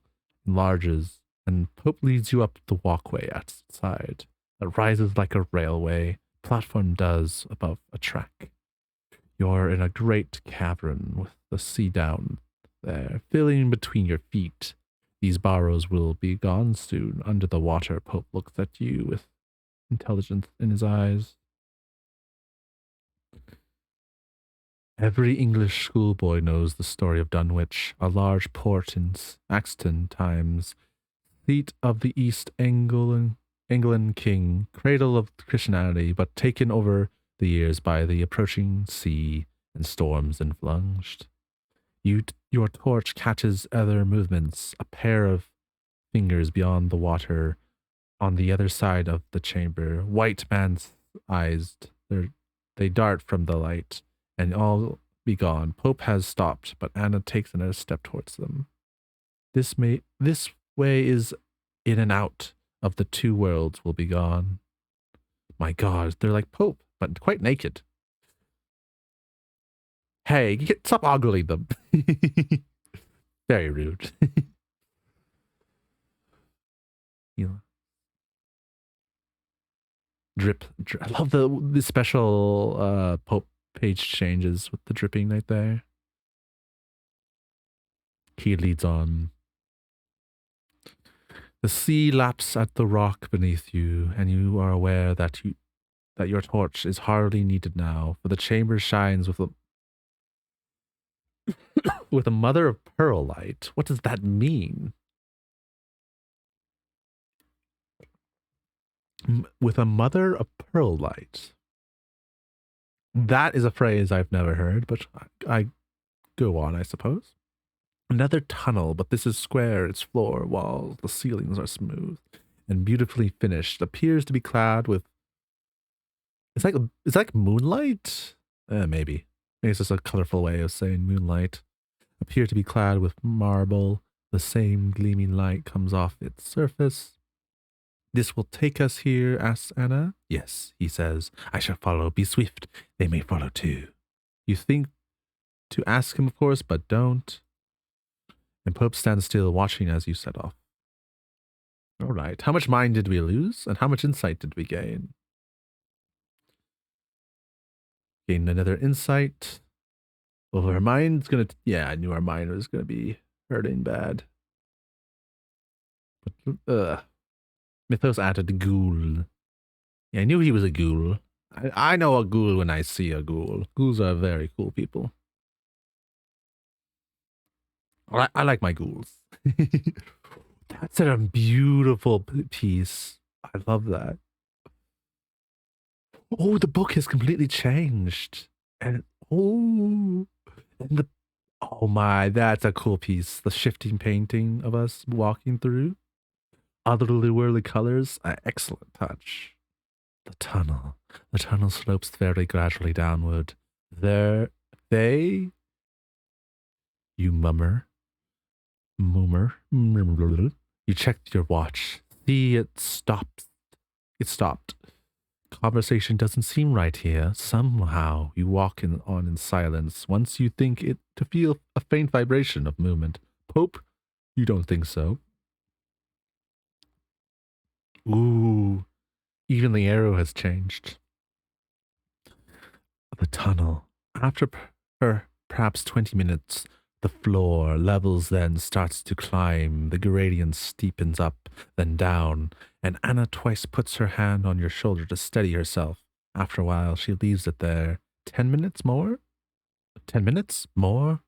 enlarges, and Pope leads you up the walkway outside. It rises like a railway. Platform does above a track. You're in a great cavern with the sea down there, filling between your feet. These burrows will be gone soon. Under the water, Pope looks at you with intelligence in his eyes. Every English schoolboy knows the story of Dunwich, a large port in Axton times, seat of the East Anglian king, cradle of Christianity, but taken over the years by the approaching sea and storms and plunged. Your torch catches other movements, a pair of fingers beyond the water on the other side of the chamber. White man's eyes, they dart from the light, and all be gone. Pope has stopped, but Anna takes another step towards them. This way is in and out of the two worlds will be gone. My God, they're like Pope, but quite naked. Hey, stop ogling them. Very rude. Drip. I love the special Pope page changes with the dripping right there. He leads on. The sea laps at the rock beneath you, and you are aware that your torch is hardly needed now, for the chamber shines with a mother of pearl light. What does that mean? With a mother of pearl light. That is a phrase I've never heard, but I go on, I suppose. Another tunnel, but this is square. Its floor, walls, the ceilings are smooth and beautifully finished. Appears to be clad with. It's like moonlight. Maybe. Maybe it's just a colorful way of saying moonlight. Appear to be clad with marble. The same gleaming light comes off its surface. This will take us here, asks Anna. Yes, he says. I shall follow. Be swift. They may follow too. You think to ask him, of course, but don't. And Pope stands still, watching as you set off. All right. How much mind did we lose? And how much insight did we gain? Gain another insight. Well, our mind's gonna. Yeah, I knew our mind was gonna be hurting bad. But, Mythos added ghoul. Yeah, I knew he was a ghoul. I know a ghoul when I see a ghoul. Ghouls are very cool people. I like my ghouls. That's a beautiful piece. I love that. Oh, the book has completely changed. And oh, and the oh my, that's a cool piece. The shifting painting of us walking through. Otherworldly colors, excellent touch. The tunnel. The tunnel slopes very gradually downward. There, they, you mummer. You checked your watch. See, it stops. It stopped. Conversation doesn't seem right here. Somehow you walk on in silence. Once you think it to feel a faint vibration of movement. Pope, you don't think so. Ooh, even the arrow has changed. The tunnel. After perhaps 20 minutes, the floor levels then starts to climb. The gradient steepens up, then down, and Anna twice puts her hand on your shoulder to steady herself. After a while, she leaves it there. 10 minutes more? 10 minutes more?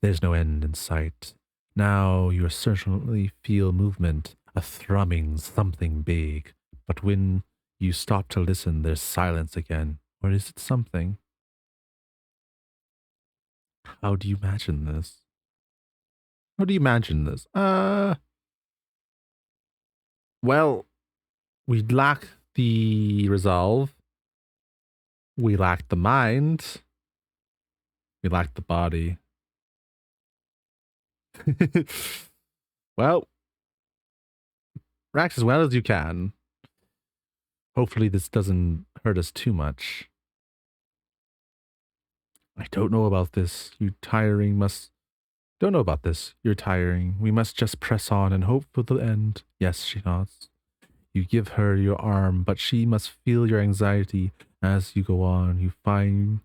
There's no end in sight. Now you certainly feel movement, a thrumming, something big. But when you stop to listen, there's silence again. Or is it something? How do you imagine this? How do you imagine this? Well, we lack the resolve. We lack the mind. We lack the body. Well, Rax as well as you can. Hopefully this doesn't hurt us too much. I don't know about this. You tiring must... Don't know about this. You're tiring. We must just press on and hope for the end. Yes, she nods. You give her your arm, but she must feel your anxiety as you go on. You find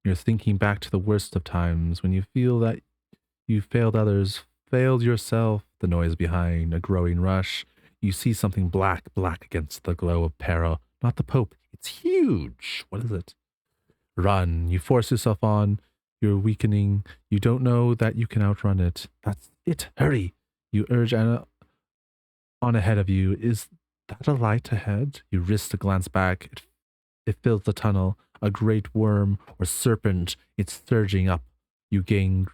you're thinking back to the worst of times when you feel that you failed others, failed yourself, the noise behind, a growing rush. You see something black against the glow of peril. Not the Pope. It's huge. What is it? Run. You force yourself on. You're weakening. You don't know that you can outrun it. That's it. Hurry. You urge Anna on ahead of you. Is that a light ahead? You risk a glance back. It fills the tunnel. A great worm or serpent. It's surging up. You're gaining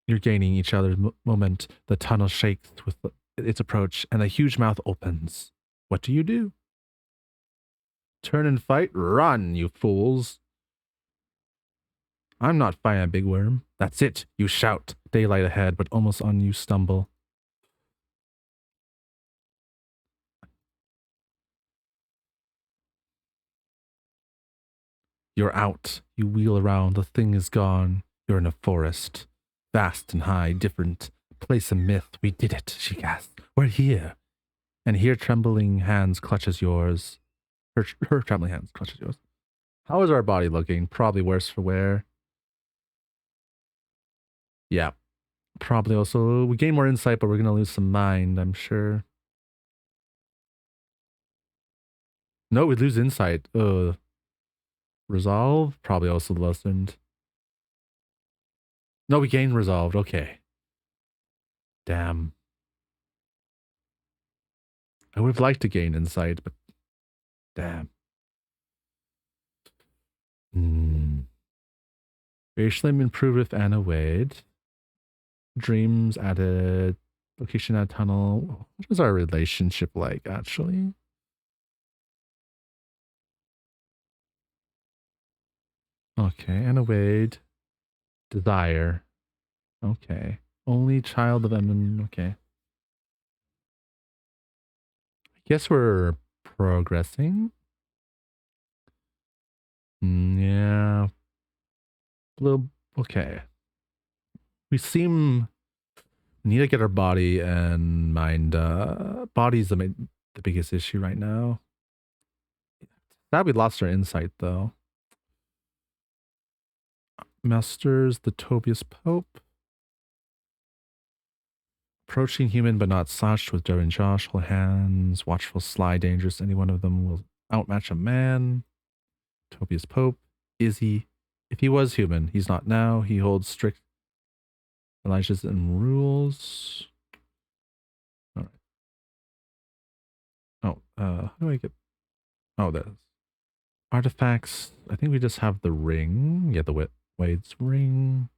each other's moment. The tunnel shakes with its approach, and a huge mouth opens. What do you do? Turn and fight? Run, you fools. I'm not fighting a big worm. That's it. You shout. Daylight ahead, but almost on you stumble. You're out. You wheel around. The thing is gone. You're in a forest. Vast and high, different. Place of myth. We did it, she gasped. We're here. And here trembling hands clutches yours. Her trembling hands clutches yours. How is our body looking? Probably worse for wear. Yeah. Probably also, we gain more insight, but we're going to lose some mind, I'm sure. No, we lose insight. Resolve? Probably also lessened. No, we gain resolved. Okay. Damn. I would have liked to gain insight, but damn. Very slim improved with Anna Wade. Dreams added. Location at tunnel. What is our relationship like, actually? Okay, and await. Desire. Okay. Only child of Emin. Okay. I guess we're progressing. Yeah. Little. Okay. We seem. We need to get our body and mind. Body's the biggest issue right now. That we lost our insight though. Masters the Tobias Pope. Approaching human but not such with Joe and Josh, hold hands, watchful, sly, dangerous. Any one of them will outmatch a man. Tobias Pope. Is he? If he was human, he's not now. He holds strict Elijah's and rules. All right. Oh, how do I get? Oh, there's artifacts. I think we just have the ring. Yeah, the Wade's ring.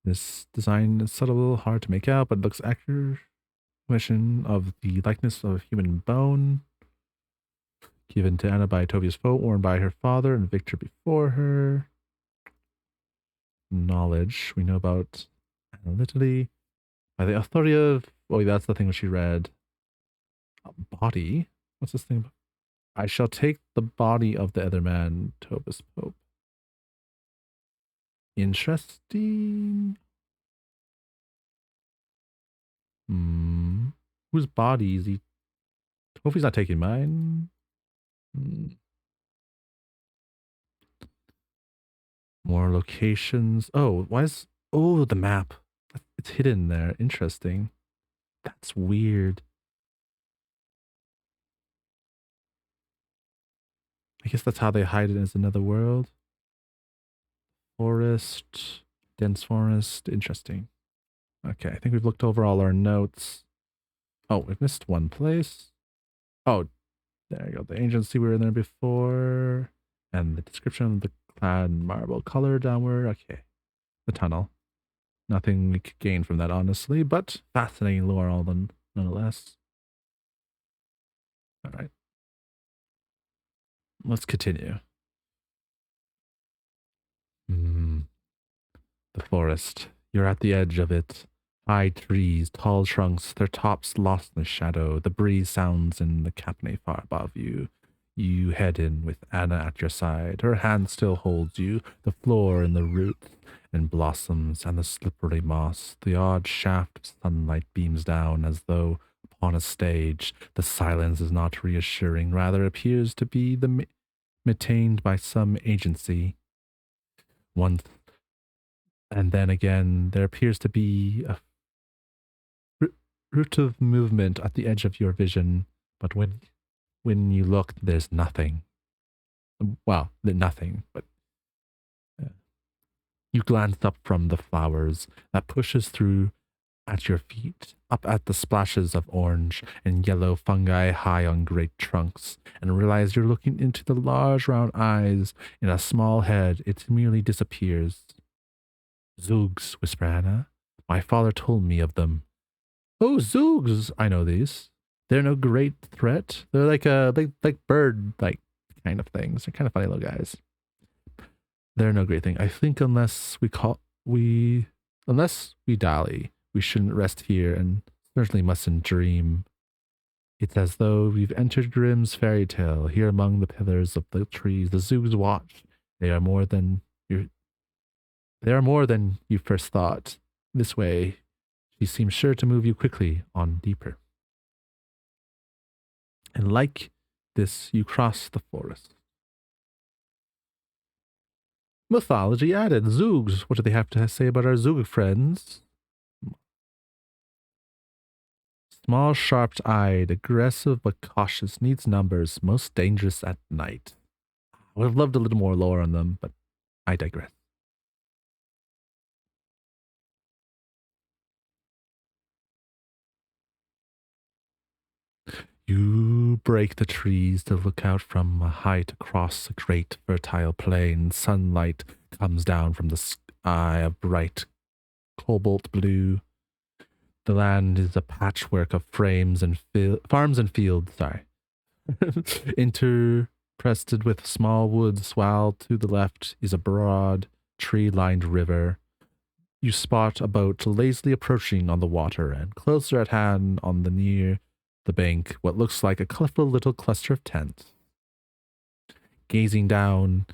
This design is subtle, hard to make out, but looks accurate. Question of the likeness of human bone. Given to Anna by Tobias Pope, worn by her father and Victor before her. Knowledge we know about analytically by the authority of. Oh, that's the thing which she read. Body. What's this thing? I shall take the body of the other man, Tobias Pope. Interesting. Whose body is he? Hope he's not taking mine. More locations. Oh, why is... Oh, the map. It's hidden there. Interesting. That's weird. I guess that's how they hide it as another world. Forest. Dense forest. Interesting. Okay, I think we've looked over all our notes. Oh, we've missed one place. Oh, there you go. The agency we were in there before. And the description of the clad marble color downward. Okay. The tunnel. Nothing we could gain from that, honestly, but fascinating lore all them nonetheless. All right. Let's continue. The forest. You're at the edge of it. High trees, tall trunks, their tops lost in the shadow. The breeze sounds in the cabinet far above you. You head in with Anna at your side. Her hand still holds you. The floor and the roots and blossoms and the slippery moss. The odd shaft of sunlight beams down as though upon a stage. The silence is not reassuring, rather appears to be maintained by some agency. Once and then again, there appears to be a root of movement at the edge of your vision, but when you look, there's nothing. Well, nothing, but you glance up from the flowers that pushes through at your feet, up at the splashes of orange and yellow fungi high on great trunks, and realize you're looking into the large round eyes in a small head. It merely disappears. Zoogs, whisper Anna. My father told me of them. Oh, Zoogs! I know these. They're no great threat. They're like like bird like kind of things. They're kind of funny little guys. They're no great thing. I think unless we dally, we shouldn't rest here, and certainly mustn't dream. It's as though we've entered Grimm's fairy tale. Here among the pillars of the trees, the Zoogs watch. They are more than you first thought. This way, she seems sure to move you quickly on deeper. And like this, you cross the forest. Mythology added. Zoogs. What do they have to say about our Zoog friends? Small, sharp-eyed, aggressive but cautious, needs numbers, most dangerous at night. I would have loved a little more lore on them, but I digress. You break the trees to look out from a height across a great fertile plain. Sunlight comes down from the sky, a bright cobalt blue. The land is a patchwork of farms and fields, sorry, intercrested with small woods, while to the left is a broad, tree-lined river. You spot a boat lazily approaching on the water, and closer at hand on the near the bank, what looks like a colorful little cluster of tents. Gazing down,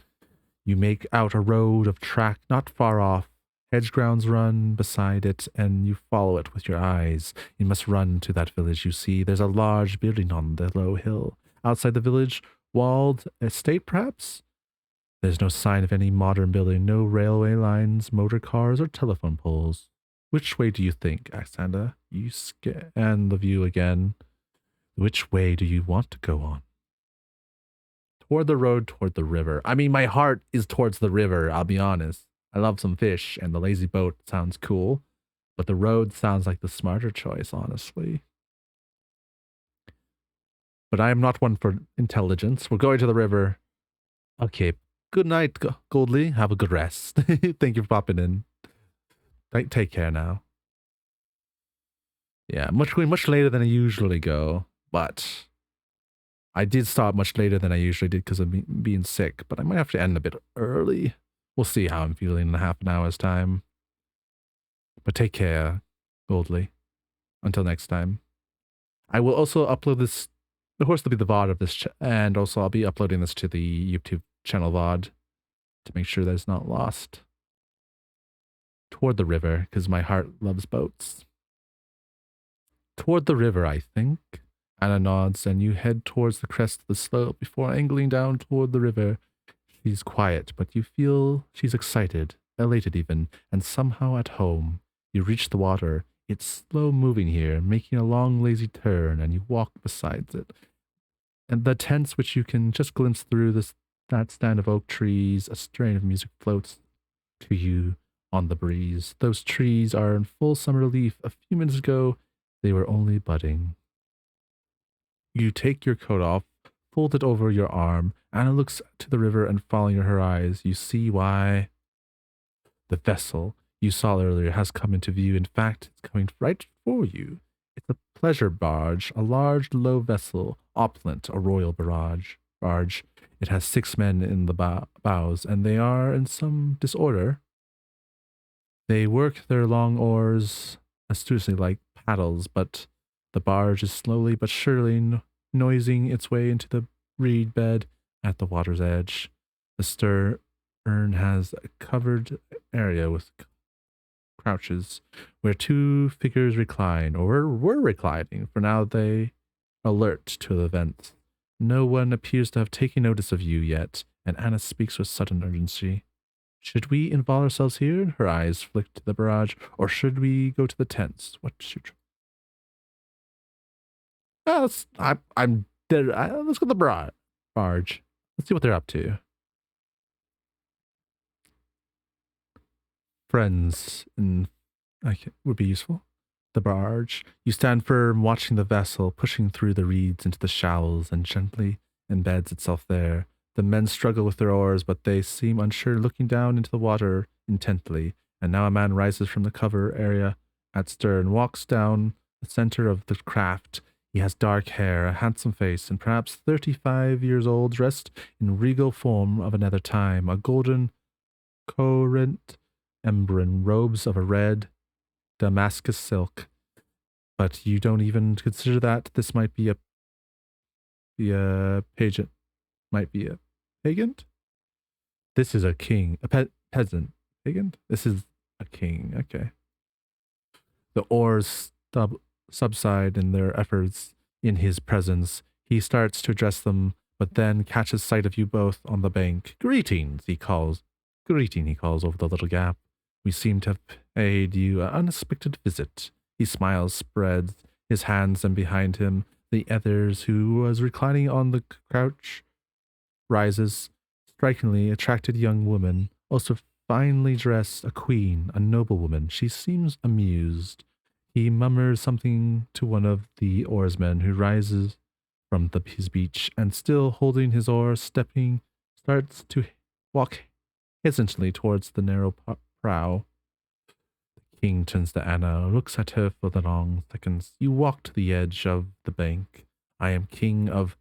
you make out a road of track not far off. Hedge grounds run beside it, and you follow it with your eyes. You must run to that village you see. There's a large building on the low hill. Outside the village, walled estate perhaps? There's no sign of any modern building, no railway lines, motor cars, or telephone poles. Which way do you think, Alexander? You scan the view again. Which way do you want to go on? Toward the road, toward the river. I mean, my heart is towards the river, I'll be honest. I love some fish, and the lazy boat sounds cool, but the road sounds like the smarter choice, honestly. But I am not one for intelligence. We're going to the river. Okay, good night, Goldley. Have a good rest. Thank you for popping in. Take care now. Yeah, much later than I usually go, but I did start much later than I usually did because of being sick, but I might have to end a bit early. We'll see how I'm feeling in half an hour's time. But take care, Goldley. Until next time. I will also upload this. Of course, there'll be the VOD of this, and also I'll be uploading this to the YouTube channel VOD to make sure that it's not lost. Toward the river, because my heart loves boats. Toward the river, I think. Anna nods, and you head towards the crest of the slope before angling down toward the river. She's quiet, but you feel she's excited, elated even, and somehow at home. You reach the water. It's slow moving here, making a long lazy turn, and you walk beside it. And the tents which you can just glimpse through that stand of oak trees, a strain of music floats to you on the breeze. Those trees are in full summer leaf. A few minutes ago, they were only budding. You take your coat off, fold it over your arm. Anna looks to the river, and following her eyes, you see why. The vessel you saw earlier has come into view. In fact, it's coming right for you. It's a pleasure barge, a large, low vessel, opulent, a royal barge. It has 6 men in the bows, and they are in some disorder. They work their long oars astuciously like paddles, but the barge is slowly but surely noising its way into the reed bed at the water's edge. The stern has a covered area with crouches where 2 figures recline, or were reclining, for now they alert to the events. No one appears to have taken notice of you yet, and Anna speaks with sudden urgency. Should we involve ourselves here? Her eyes flick to the barrage, or should we go to the tents? What's your I'm there. Let's go to the barge. Let's see what they're up to. Friends would be useful. The barge. You stand firm, watching the vessel pushing through the reeds into the shallows and gently embeds itself there. The men struggle with their oars, but they seem unsure, looking down into the water intently. And now a man rises from the cover area at stern, walks down the center of the craft. He has dark hair, a handsome face, and perhaps 35 years old, dressed in regal form of another time, a golden Corinth embron, robes of a red Damascus silk. But you don't even consider that. This might be a pageant. Might be a pagan? This is a king. A peasant. Pagan? This is a king. Okay. The oars subside in their efforts in his presence. He starts to address them, but then catches sight of you both on the bank. Greetings, he calls. Greeting, he calls over the little gap. We seem to have paid you an unexpected visit. He smiles, spreads his hands, and behind him, the others, who was reclining on the couch, rises. Strikingly attracted young woman, also finely dressed, a queen, a noblewoman. She seems amused. He murmurs something to one of the oarsmen, who rises from his beach, and still holding his oar, starts to walk hesitantly towards the narrow prow. The King turns to Anna, looks at her for the long seconds. You walk to the edge of the bank. I am king of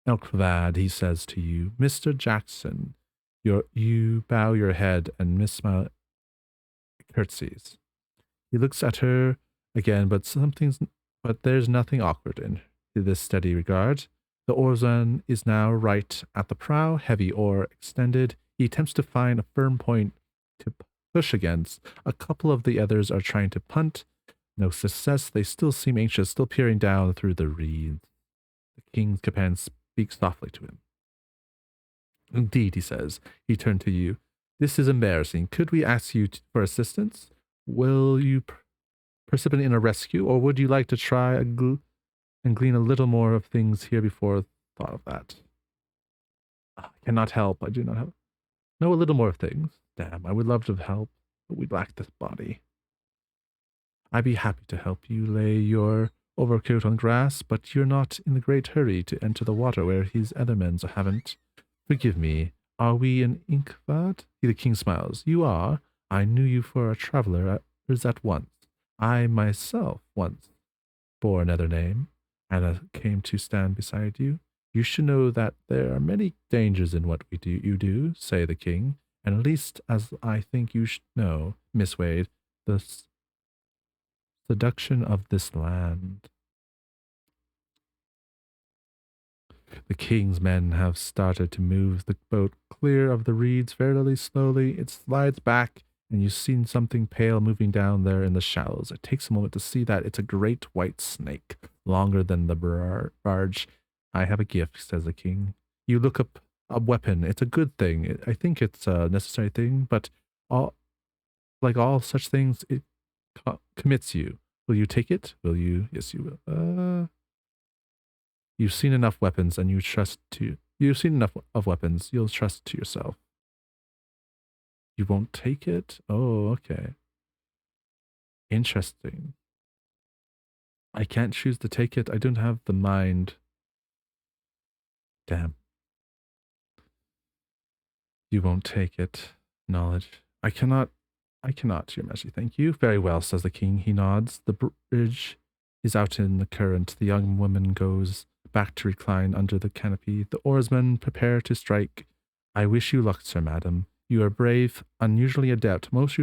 Elkvad, he says to you. Mr. Jackson, you bow your head and Miss Smile curtsies. He looks at her again, but there's nothing awkward in this steady regard. The oarsman is now right at the prow, heavy oar extended. He attempts to find a firm point to push against. A couple of the others are trying to punt. No success. They still seem anxious, still peering down through the reeds. The king's companion speaks softly to him. Indeed, he says. He turned to you. This is embarrassing. Could we ask you for assistance? Will you participate in a rescue, or would you like to try and glean a little more of things here before thought of that? I cannot help. I do not know a little more of things. Damn, I would love to help, but we lack this body. I'd be happy to help you lay your overcoat on grass, but you're not in a great hurry to enter the water where his other men haven't. Forgive me. Are we in Inkvad? The king smiles. You are. I knew you for a traveler at once. I myself once bore another name. Anna came to stand beside you. You should know that there are many dangers in what you do, say the king, and at least as I think you should know, Miss Wade, the seduction of this land. The king's men have started to move the boat clear of the reeds fairly slowly. It slides back, and you've seen something pale moving down there in the shallows. It takes a moment to see that it's a great white snake, longer than the barge. I have a gift, says the king. You look up a weapon. It's a good thing. I think it's a necessary thing, but like all such things, it commits you. Will you take it? Will you? Yes, you will. You've seen enough weapons, and you've seen enough of weapons. You'll trust to yourself. You won't take it? Oh, okay. Interesting. I can't choose to take it. I don't have the mind. Damn. You won't take it. Knowledge. I cannot, Your Majesty. Thank you. Very well, says the king. He nods. The bridge is out in the current. The young woman goes back to recline under the canopy. The oarsmen prepare to strike. I wish you luck, sir, madam. You are brave, unusually adept, most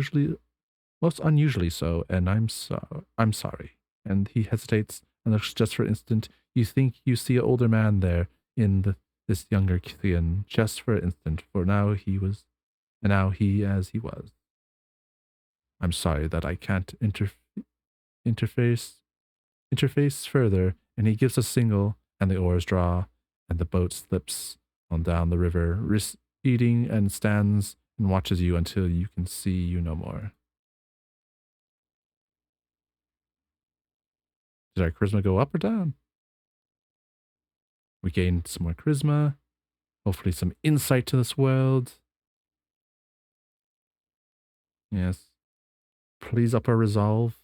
unusually so, and I'm sorry. And he hesitates and looks just for an instant. You think you see an older man there in this younger Kithian, just for an instant, for now he as he was. I'm sorry that I can't interface further, and he gives a signal, and the oars draw, and the boat slips on down the river, receding, and stands and watches you until you can see you no more. Did our charisma go up or down? We gained some more charisma, hopefully some insight to this world. Yes. Please up our resolve.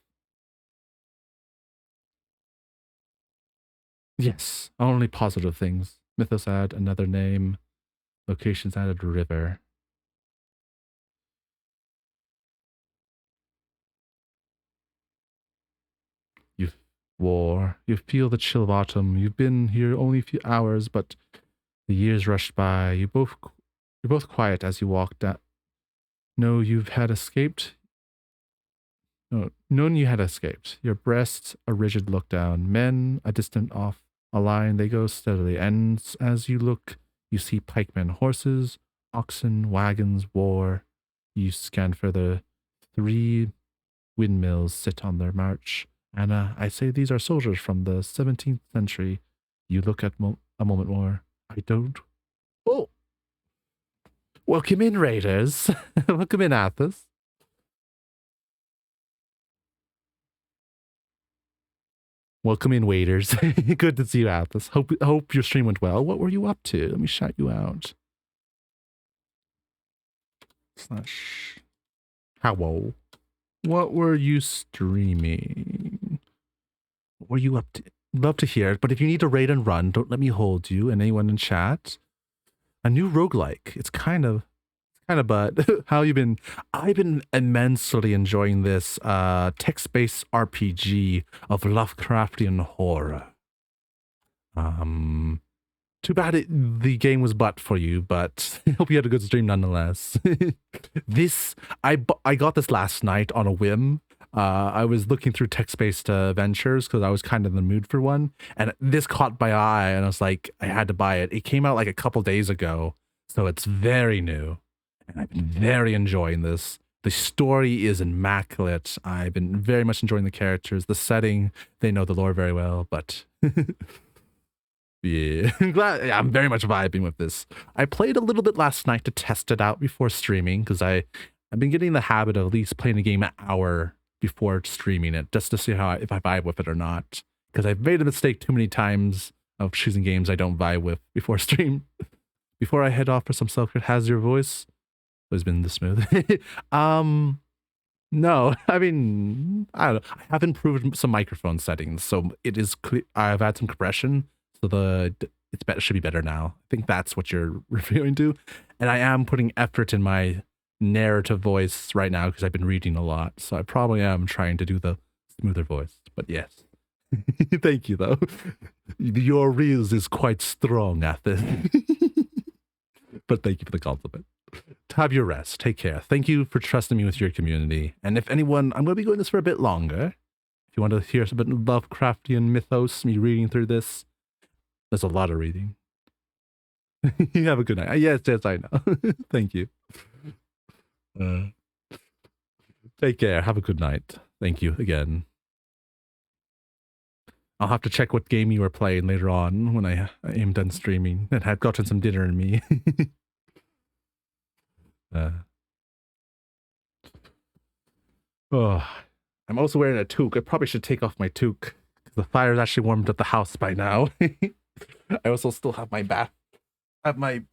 Yes, only positive things. Mythos add another name. Locations added river. You feel the chill of autumn. You've been here only a few hours, but the years rushed by. You're both quiet as you walk down. Known you had escaped. Your breasts a rigid look down. Men a distant off. A line they go steadily. And as you look, you see pikemen, horses, oxen, wagons, war. You scan further. 3 windmills sit on their march. Anna, I say these are soldiers from the 17th century. You look at a moment more. I don't. Oh! Welcome in, raiders. Welcome in, Athos. Welcome in, waiters. Good to see you, Athos. Hope your stream went well. What were you up to? Let me shout you out. Hello. What were you streaming? What were you up to? Love to hear it, but if you need to raid and run, don't let me hold you and anyone in chat. A new roguelike. It's kind of kind of, but how you been? I've been immensely enjoying this text-based RPG of Lovecraftian horror. Too bad the game was butt for you, but I hope you had a good stream nonetheless. I got this last night on a whim. I was looking through text-based ventures because I was kind of in the mood for one, and this caught my eye, and I was like, I had to buy it. It came out like a couple days ago, so it's very new, and I've been very enjoying this. The story is immaculate. I've been very much enjoying the characters, the setting. They know the lore very well, but yeah, I'm glad. Yeah, I'm very much vibing with this. I played a little bit last night to test it out before streaming because I've been getting the habit of at least playing a game an hour before streaming it just to see if I vibe with it or not. Because I've made a mistake too many times of choosing games I don't vibe with before stream. Before I head off for some self-care, has your voice always been this smooth? No, I mean, I don't know. I have improved some microphone settings, so it is clear. I've had some compression, so should be better now. I think that's what you're referring to, and I am putting effort in my narrative voice right now because I've been reading a lot, so I probably am trying to do the smoother voice. But yes, thank you though. Your reels is quite strong at this, but thank you for the compliment. Have your rest. Take care. Thank you for trusting me with your community. And if anyone, I'm going to be going this for a bit longer. If you want to hear some bit of Lovecraftian mythos, me reading through this, there's a lot of reading. You have a good night. Yes, I know. Thank you. Take care. Have a good night. Thank you again. I'll have to check what game you were playing later on when I am done streaming and have gotten some dinner in me. Oh, I'm also wearing a toque. I probably should take off my toque because the fire's actually warmed up the house by now. I also still have my bathrobe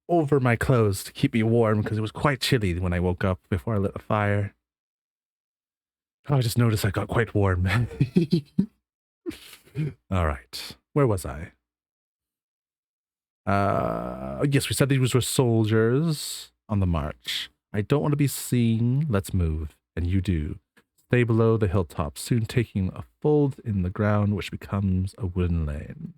over my clothes to keep me warm because it was quite chilly when I woke up before I lit the fire. Oh, I just noticed I got quite warm. All right, where was I? Yes, we said these were soldiers on the march. I don't want to be seen. Let's move. And you do. Stay below the hilltop, soon taking a fold in the ground, which becomes a wooden lane.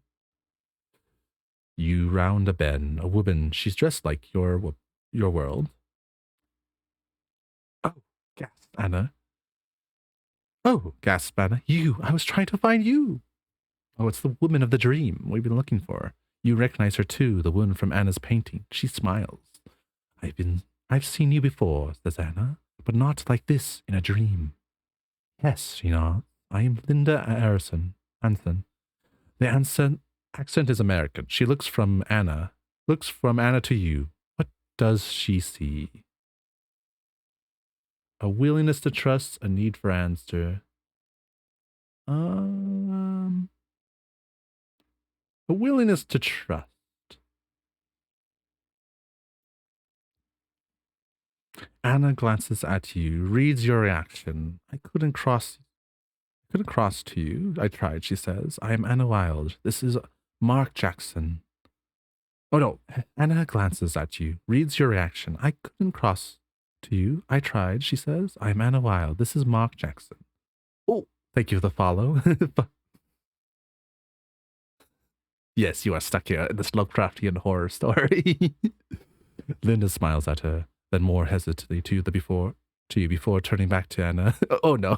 You round a bend. A woman. She's dressed like your world. Oh, gasped Anna. Oh, gasped Anna. You. I was trying to find you. Oh, it's the woman of the dream we've been looking for. You recognize her too, the woman from Anna's painting. She smiles. I've seen you before, says Anna, but not like this in a dream. Yes, she nods. I am Linda Harrison. Anson. The accent is American. She looks from Anna to you. What does she see? A willingness to trust, a need for answer. A willingness to trust. Anna glances at you, reads your reaction. I couldn't cross to you. I tried, she says. I am Anna Wilde. This is Mark Jackson. Oh no, Anna glances at you, reads your reaction. I couldn't cross to you. I tried, she says. I am Anna Wilde. This is Mark Jackson. Oh, thank you for the follow. Yes, you are stuck here in this Lovecraftian horror story. Linda smiles at her, then more hesitantly to you before turning back to Anna. Oh no.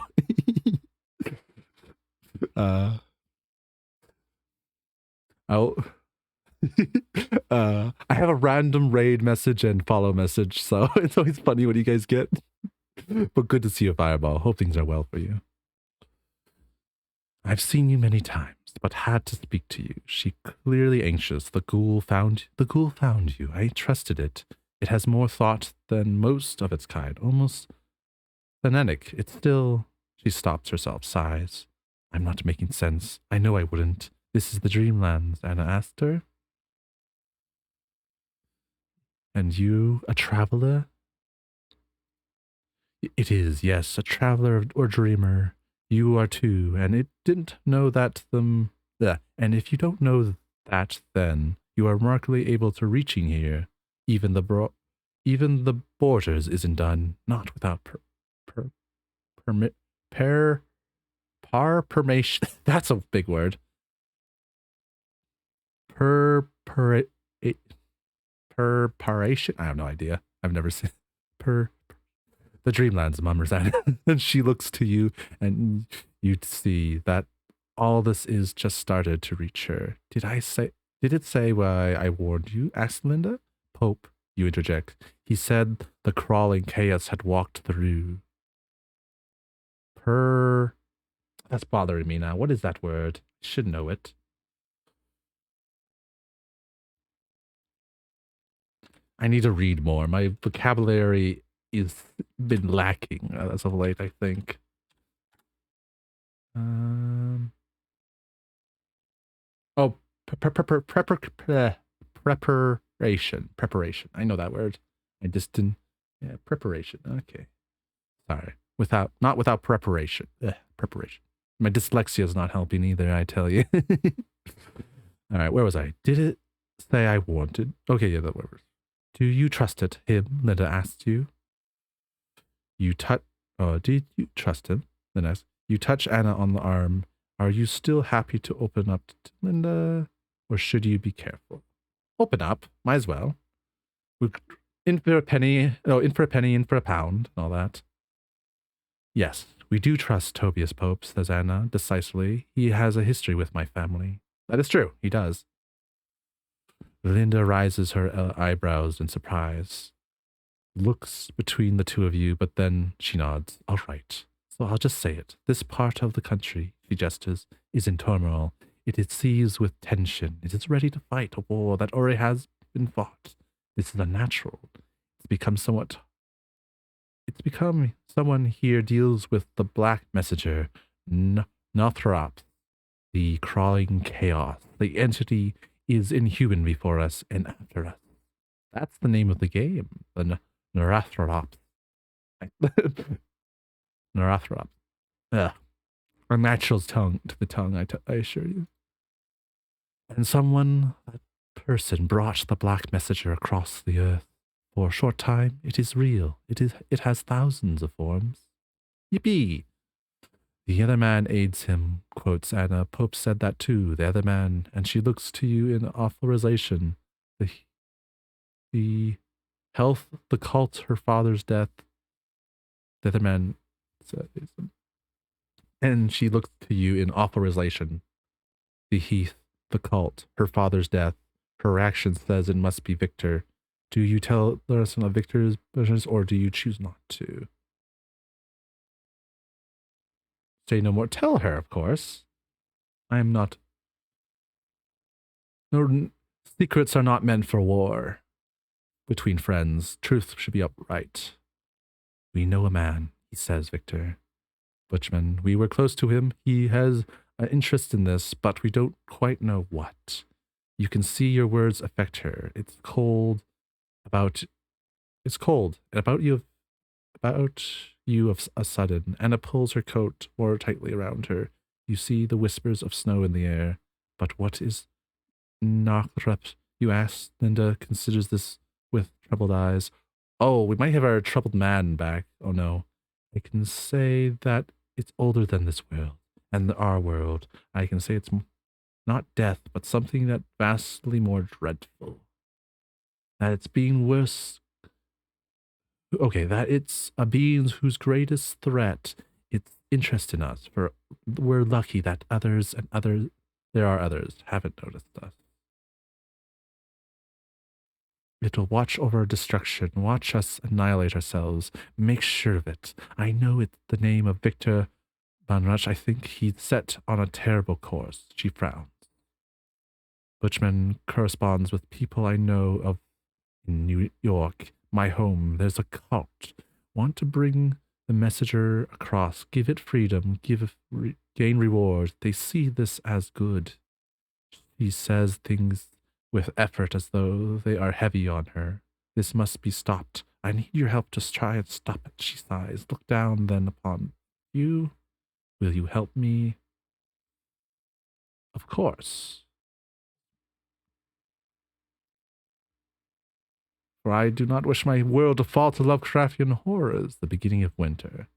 Oh. I have a random raid message and follow message, so it's always funny when you guys get. But good to see you, Fireball. Hope things are well for you. I've seen you many times, but had to speak to you. She clearly anxious. The ghoul found you. I trusted it. It has more thought than most of its kind, almost phonetic. It's still. She stops herself, sighs. I'm not making sense. I know I wouldn't. This is the dreamlands, Anna asked her. And you, a traveler? It is, yes, a traveler or dreamer. You are too, and it didn't know that them. And if you don't know that, then you are remarkably able to reaching here. Even even the borders isn't done, not without per, permit, per, permission. That's a big word. Per, perparation. I have no idea. I've never seen per the Dreamlands mummers at it. And she looks to you, and you see that all this is just started to reach her. Did it say why I warned you? Asked Linda. Pope, you interject. He said the crawling chaos had walked through. Per That's bothering me now. What is that word? I should know it. I need to read more. My vocabulary is been lacking as of late, I think. Um. Oh, preparation. Preparation. I know that word. I just didn't. Yeah, preparation. Okay. Sorry. Not without preparation. Preparation. My dyslexia is not helping either, I tell you. All right, where was I? Did it say I wanted? Okay, yeah, that was. Do you trust it? Him, Linda asked you. You touch. Oh, did you trust him? Then asked. You touch Anna on the arm. Are you still happy to open up to Linda, or should you be careful? Open up. Might as well. In for a penny. Oh, in for a penny, in for a pound, and all that. Yes, we do trust Tobias Pope, says Anna decisively. He has a history with my family. That is true. He does. Linda raises her eyebrows in surprise, looks between the two of you, but then she nods. All right. So I'll just say it. This part of the country, she gestures, is in turmoil. It is seized with tension. It is ready to fight a war that already has been fought. This is unnatural. It's become someone here deals with the black messenger, Northrop, the crawling chaos. The entity is inhuman before us and after us. That's the name of the game. The Nyarlathotep. Nyarlathotep. Ugh. A natural's tongue to the tongue, I assure you. And that person brought the black messenger across the earth. For a short time, it is real. It has thousands of forms. Yippee! The other man aids him, quotes Anna. Pope said that too, the other man, and she looks to you in authorization. The health, the cult, her father's death. The other man says, and she looks to you in authorization. The heath, the cult, her father's death. Her action says it must be Victor. Do you tell us of Victor's business, or do you choose not to? Say no more. Tell her, of course. I am not. No, secrets are not meant for war. Between friends, truth should be upright. We know a man, he says, Victor. Butchman, we were close to him. He has an interest in this, but we don't quite know what. You can see your words affect her. It's cold about you of a sudden. Anna pulls her coat more tightly around her. You see the whispers of snow in the air. But what is Nyarlathotep? You ask. Linda considers this with troubled eyes. Oh, we might have our troubled man back. Oh no. I can say that it's older than this world and our world. I can say it's not death, but something that vastly more dreadful. That it's being worse. Okay, that it's a being whose greatest threat is interest in us. For we're lucky that there are others haven't noticed us. It'll watch over our destruction, watch us annihilate ourselves. Make sure of it. I know it's the name of Victor Van Rush. I think he's set on a terrible course. She frowns. Butchman corresponds with people I know of in New York, my home. There's a cult. Want to bring the messenger across, give it freedom, gain reward. They see this as good. He says things with effort as though they are heavy on her. This must be stopped. I need your help to try and stop it, she sighs. Look down then upon you. Will you help me? Of course. for I do not wish my world to fall to Lovecraftian horrors, the beginning of winter.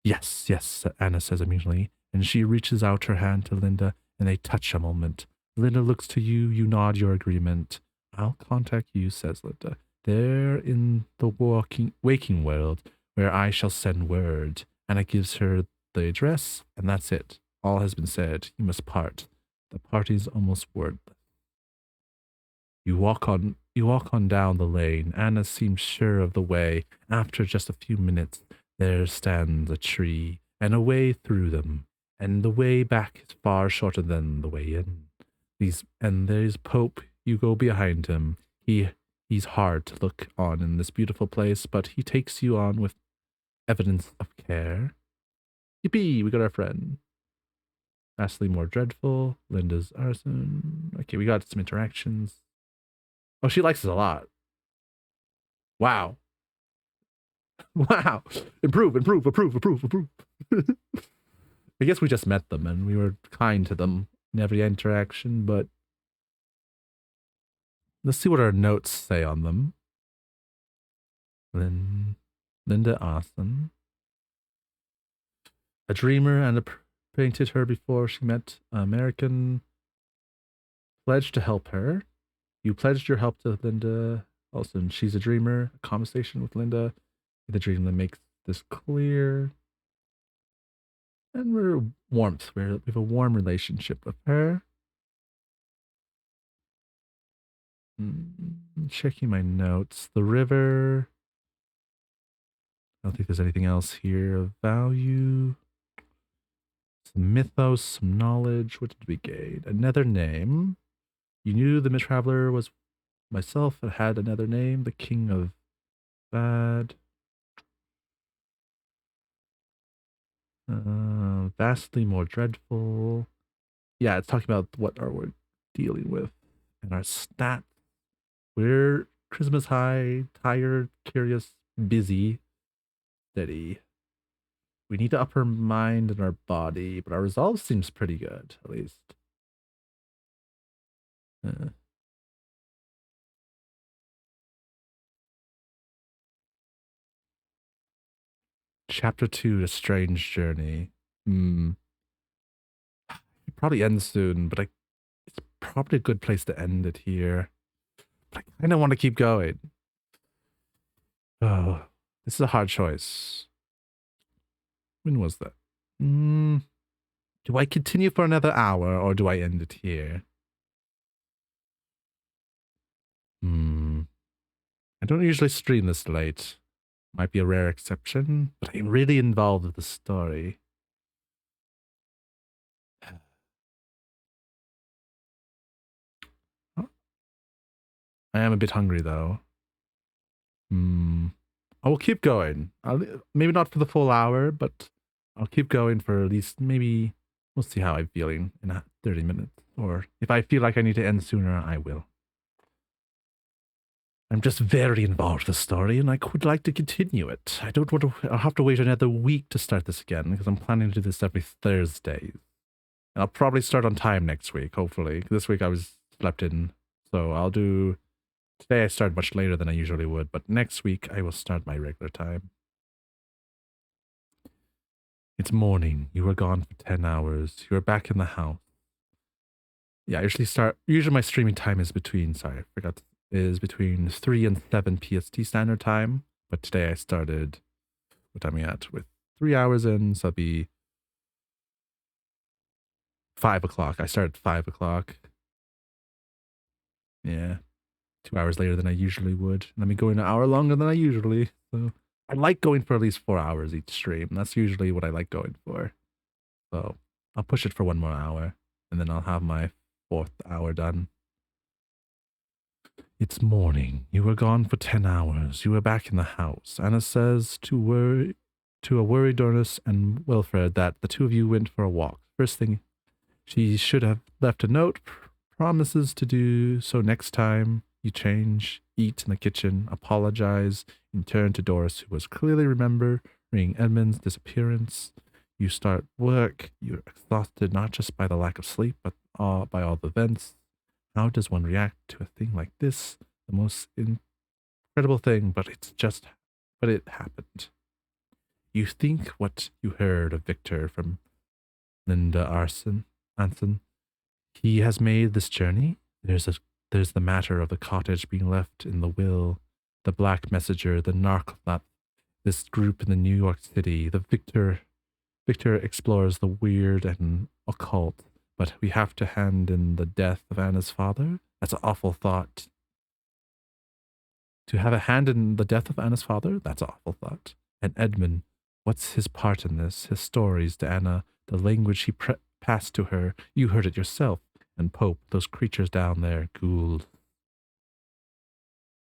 Yes, yes, Anna says immediately, and she reaches out her hand to Linda, and they touch a moment. Linda looks to you, you nod your agreement. I'll contact you, says Linda. There in the waking world, where I shall send word. Anna gives her the address, and that's it. All has been said. You must part. The party's almost wordless. You walk on down the lane. Anna seems sure of the way. After just a few minutes, there stands a tree, and a way through them, and the way back is far shorter than the way in. There's Pope. You go behind him. He's hard to look on in this beautiful place, but he takes you on with evidence of care. Yippee, we got our friend. Vastly more dreadful. Linda's arson. Okay, we got some interactions. Oh, she likes us a lot. Wow. Wow. Improve. I guess we just met them and we were kind to them in every interaction, but let's see what our notes say on them. Linda Austin. A dreamer and painted her before she met American. Pledged to help her. You pledged your help to Linda Olson. She's a dreamer. A conversation with Linda. The dream that makes this clear. And we're warmth. We have a warm relationship with her. Checking my notes. The river. I don't think there's anything else here of value. Some mythos, some knowledge. What did we gain? Another name. You knew the traveler was myself. It had another name. The King of Bad. Vastly more dreadful. Yeah, it's talking about what are we dealing with. And our stats. We're Christmas high, tired, curious, busy, steady. We need to up our mind and our body, but our resolve seems pretty good, at least. Chapter 2, The Strange Journey. It probably ends soon, but it's probably a good place to end it here. But I kind of want to keep going. Oh, this is a hard choice. When was that? Do I continue for another hour or do I end it here? I don't usually stream this late. Might be a rare exception, but I'm really involved with the story. I am a bit hungry though. I will keep going. Maybe not for the full hour, but I'll keep going for at least maybe, we'll see how I'm feeling in 30 minutes. Or if I feel like I need to end sooner, I will. I'm just very involved with the story and I would like to continue it. I don't want to, I'll have to wait another week to start this again because I'm planning to do this every Thursday. And I'll probably start on time next week, hopefully. This week I was slept in, so I'll do, today I started much later than I usually would, but next week I will start my regular time. It's morning. You were gone for 10 hours. You are back in the house. Yeah, I usually my streaming time is between, is between 3 and 7 PST standard time. But today I started, what time are we at? With 3 hours in, so it'll be 5 o'clock. I started at 5 o'clock. Yeah. 2 hours later than I usually would. And I'll be going an hour longer than I usually. So I like going for at least 4 hours each stream. That's usually what I like going for. So I'll push it for 1 more hour. And then I'll have my 4th hour done. It's morning. You were gone for 10 hours. You were back in the house. Anna says to a worried Dornis and Wilfred that the two of you went for a walk. First thing, she should have left a note. Promises to do so next time. You change, eat in the kitchen, apologize, and turn to Doris, who was clearly remembering Edmund's disappearance. You start work. You're exhausted not just by the lack of sleep, but by all the events. How does one react to a thing like this? The most incredible thing, but it happened. You think what you heard of Victor from Linda Anson. He has made this journey. There's the matter of the cottage being left in the will, the Black Messenger, the Nyarlathotep, this group in the New York City. The Victor explores the weird and occult, but we have to hand in the death of Anna's father. That's an awful thought. To have a hand in the death of Anna's father? That's an awful thought. And Edmund, what's his part in this? His stories to Anna, the language he passed to her. You heard it yourself. And Pope, those creatures down there, Gould.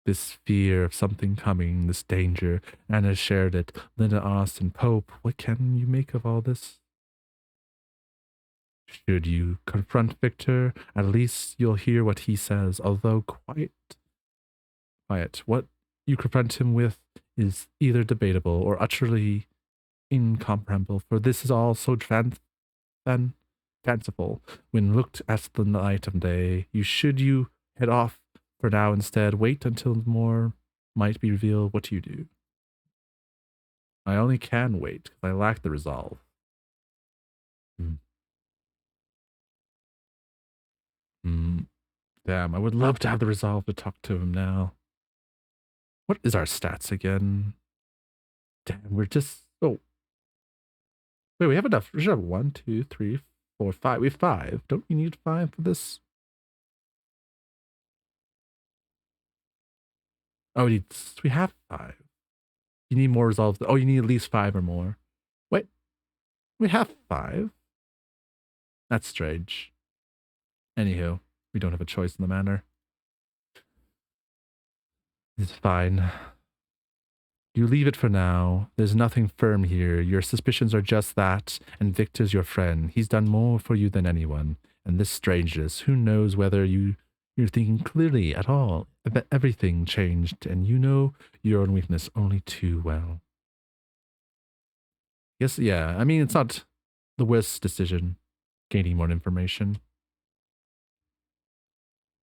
This fear of something coming, this danger. Anna shared it. Linda asked, and Pope, what can you make of all this? Should you confront Victor, at least you'll hear what he says, although quiet. What you confront him with is either debatable or utterly incomprehensible, for this is all so fanciful when looked at the light of day. You head off for now instead. Wait until more might be revealed. What do you do? I only can wait because I lack the resolve. Damn, I would love to have the resolve to talk to him now. What is our stats again? Damn, we're just... Oh. Wait, we have enough. We should have 1, 2, 3, 4, 5. We have 5. Don't we need 5 for this? Oh, we have 5. You need more resolves. Oh, you need at least 5 or more. Wait. We have 5. That's strange. Anywho, we don't have a choice in the matter. It's fine. You leave it for now. There's nothing firm here. Your suspicions are just that, and Victor's your friend. He's done more for you than anyone. And this strangeness, who knows whether you're thinking clearly at all. Everything changed, and you know your own weakness only too well. Yes, yeah. I mean, it's not the worst decision, gaining more information.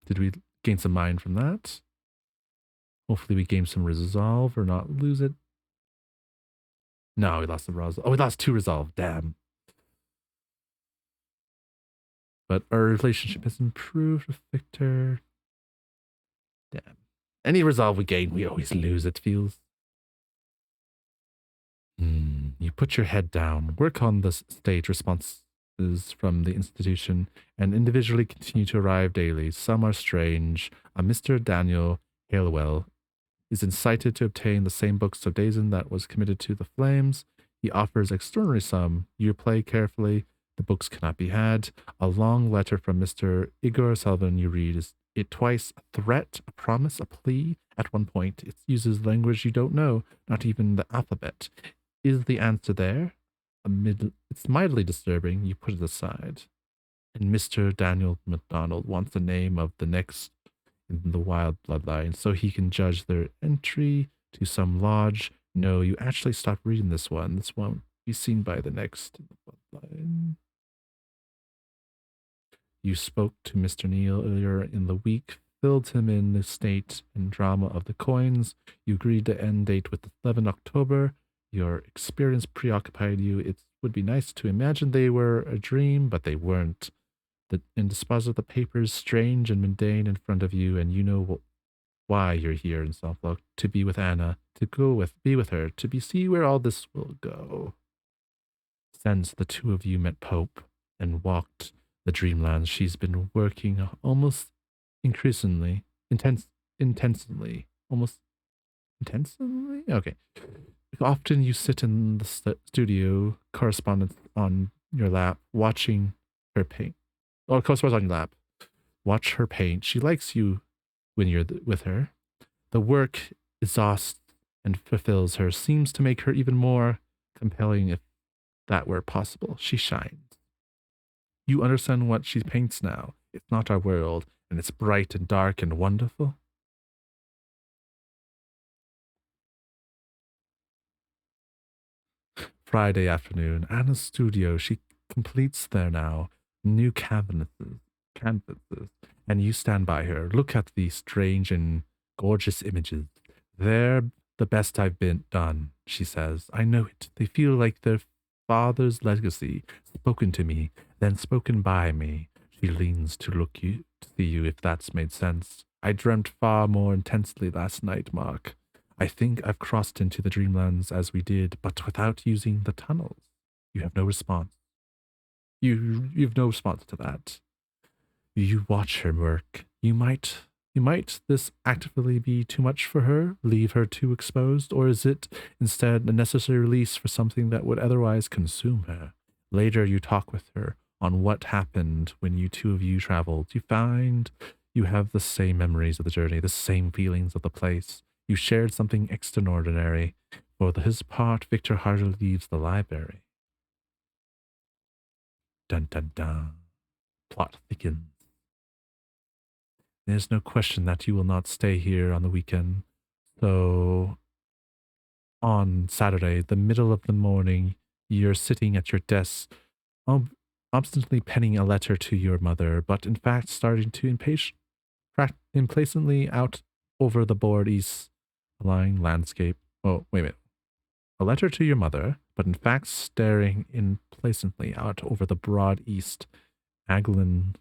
Did we gain some mind from that? Hopefully we gain some resolve or not lose it. No, we lost the resolve. Oh, we lost 2 resolve. Damn. But our relationship has improved with Victor. Damn. Any resolve we gain, we always lose, it feels. You put your head down, work on the stage responses from the institution, and individually continue to arrive daily. Some are strange. A Mr. Daniel Halewell is incited to obtain the same books of Dazen that was committed to the flames. He offers extraordinary sum. You play carefully. The books cannot be had. A long letter from Mr. Igor Sullivan you read. Is it twice a threat, a promise, a plea? At one point, it uses language you don't know, not even the alphabet. Is the answer there? It's mildly disturbing. You put it aside. And Mr. Daniel MacDonald wants the name of the next in the wild bloodline so he can judge their entry to some lodge. No, you actually stop reading this one. This won't be seen by the next in the bloodline. You spoke to Mr. Neal earlier in the week, filled him in the state and drama of the coins. You agreed to end date with 11 October. Your experience preoccupied you. It would be nice to imagine they were a dream, but they weren't. And dispose of the papers, strange and mundane in front of you, and you know why you're here in Southlock, to be with Anna, to be with her, to see where all this will go. Since the two of you met Pope and walked the dreamlands, she's been working almost intensely. Okay. Often you sit in the studio, correspondence on your lap, watching her paint. Or correspondence on your lap. Watch her paint. She likes you when you're with her. The work exhausts and fulfills her, seems to make her even more compelling if that were possible. She shines. You understand what she paints now. It's not our world, and it's bright and dark and wonderful. Friday afternoon, Anna's studio. She completes there now. New canvases, and you stand by her. Look at these strange and gorgeous images. They're the best I've been done, she says. I know it. They feel like their father's legacy, spoken to me, then spoken by me. She leans to look you to see you if that's made sense. I dreamt far more intensely last night, Mark. I think I've crossed into the dreamlands as we did, but without using the tunnels. You have no response. You've no response to that. You watch her work. You might this actively be too much for her, leave her too exposed, or is it instead a necessary release for something that would otherwise consume her? Later you talk with her on what happened when you two of you traveled. You find you have the same memories of the journey, the same feelings of the place. You shared something extraordinary. For his part, Victor hardly leaves the library. Dun dun dun. Plot thickens. There's no question that you will not stay here on the weekend. So, on Saturday, the middle of the morning, you're sitting at your desk, obstinately penning a letter to your mother, but in fact starting to impatiently out over the broad east lying landscape. Oh, wait a minute. A letter to your mother, but in fact staring impatiently out over the broad east England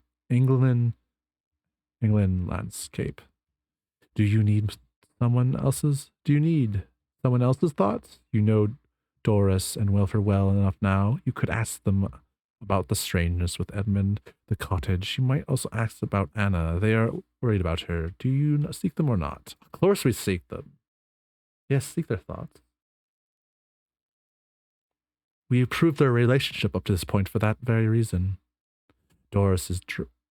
landscape. Do you need someone else's thoughts? You know Doris and Wilfred well enough now. You could ask them about the strangeness with Edmund, the cottage. You might also ask about Anna. They are worried about her. Do you seek them or not? Of course we seek them. Yes, seek their thoughts. We approved their relationship up to this point for that very reason. Doris is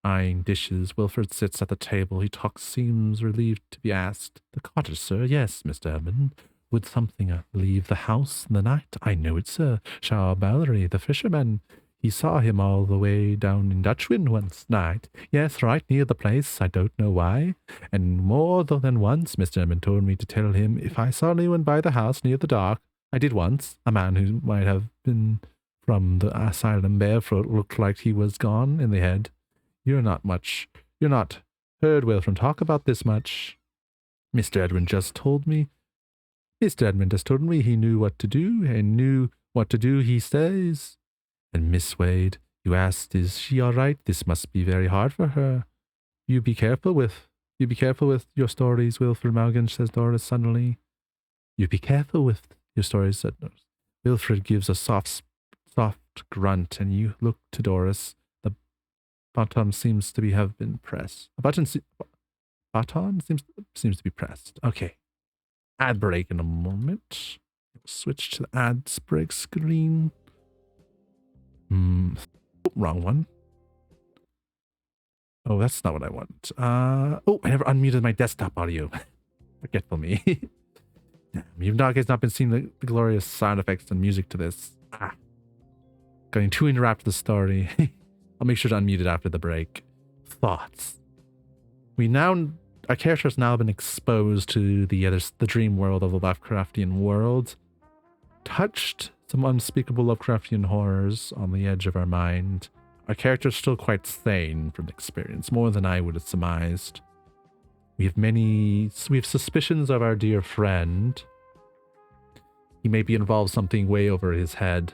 eyeing dishes. Wilfred sits at the table. He talks, seems relieved to be asked. The cottage, sir? Yes, Mr. Edmund. Would something leave the house in the night? I know it, sir. Shaw Mallory, the fisherman. He saw him all the way down in Dutchwind once night. Yes, right near the place. I don't know why. And more than once, Mr. Edmund told me to tell him if I saw anyone by the house near the dock. I did once. A man who might have been from the asylum barefoot looked like he was gone in the head. You're not heard Wilfred talk about this much. Mr. Edmund just told me he knew what to do, and knew what to do, he says. And Miss Wade, you asked, is she all right? This must be very hard for her. You be careful with your stories, Wilfred Maugan, says Doris suddenly. You be careful with your stories, said Doris. Wilfred gives a soft grunt, and you look to Doris. The button seems to have been pressed. Button seems to be pressed. Okay. Ad break in a moment. Switch to the ads break screen. Wrong one. Oh, that's not what I want. I never unmuted my desktop audio. Forgetful me. Damn, you've not been seeing the glorious sound effects and music to this. Going to interrupt the story. I'll make sure to unmute it after the break. Thoughts. Our character has now been exposed to the dream world of the Lovecraftian world. Touched some unspeakable Lovecraftian horrors on the edge of our mind. Our character is still quite sane from the experience, more than I would have surmised. We have suspicions of our dear friend. He may be involved something way over his head.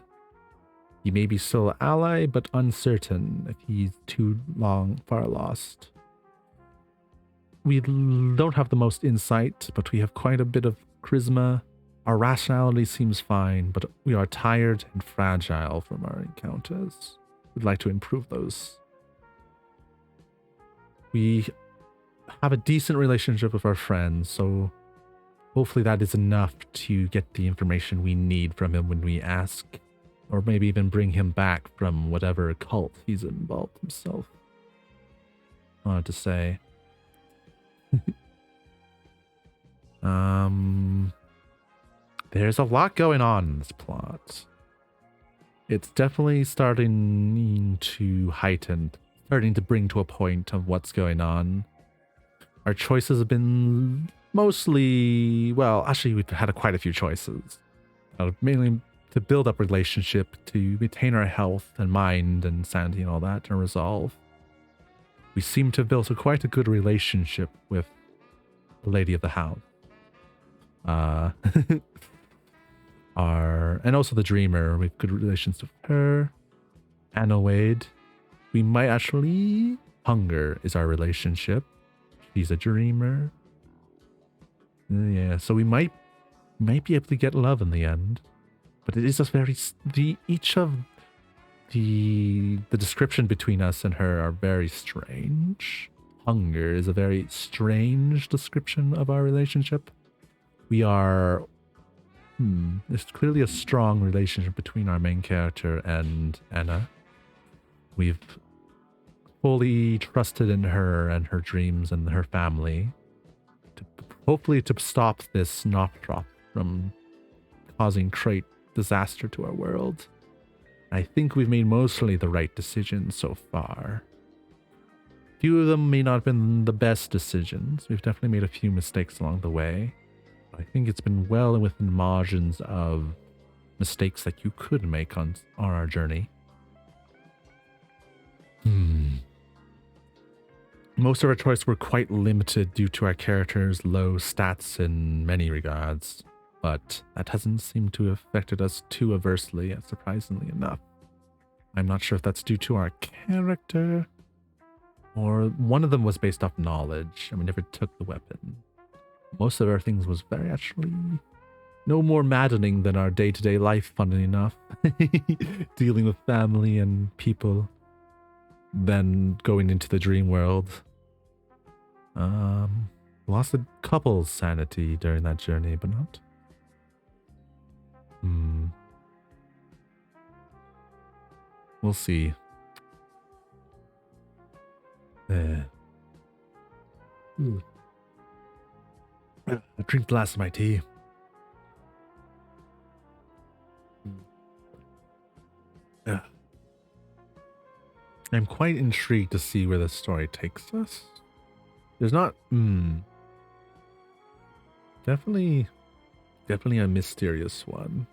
He may be still an ally, but uncertain if he's too far lost. We don't have the most insight, but we have quite a bit of charisma. Our rationality seems fine, but we are tired and fragile from our encounters. We'd like to improve those. We have a decent relationship with our friends, so hopefully that is enough to get the information we need from him when we ask, or maybe even bring him back from whatever cult he's involved himself. Hard to say. There's a lot going on in this plot. It's definitely starting to heighten, starting to bring to a point of what's going on. Our choices have been mostly, well, actually we've had quite a few choices. Mainly to build up relationship, to maintain our health and mind and sanity and all that, and resolve. We seem to have built quite a good relationship with the lady of the house. Uh, and also the dreamer. We have good relations with her. Anna Wade. We might actually. Hunger is our relationship. She's a dreamer. Yeah, so we might be able to get love in the end. But it is a very each of the description between us and her are very strange. Hunger is a very strange description of our relationship. We are there's clearly a strong relationship between our main character and Anna. We've fully trusted in her and her dreams and her family to hopefully to stop this Northrop from causing great disaster to our world. I think we've made mostly the right decisions so far. Few of them may not have been the best decisions. We've definitely made a few mistakes along the way. But I think it's been well within margins of mistakes that you could make on our journey. Most of our choices were quite limited due to our characters' low stats in many regards, but that hasn't seemed to have affected us too adversely, surprisingly enough. I'm not sure if that's due to our character, or one of them was based off knowledge, and we never took the weapon. Most of our things was very actually no more maddening than our day-to-day life, funnily enough. Dealing with family and people, than going into the dream world. Lost a couple's sanity during that journey, but not. We'll see. I drink the last of my tea. I'm quite intrigued to see where this story takes us. There's not... Definitely a mysterious one.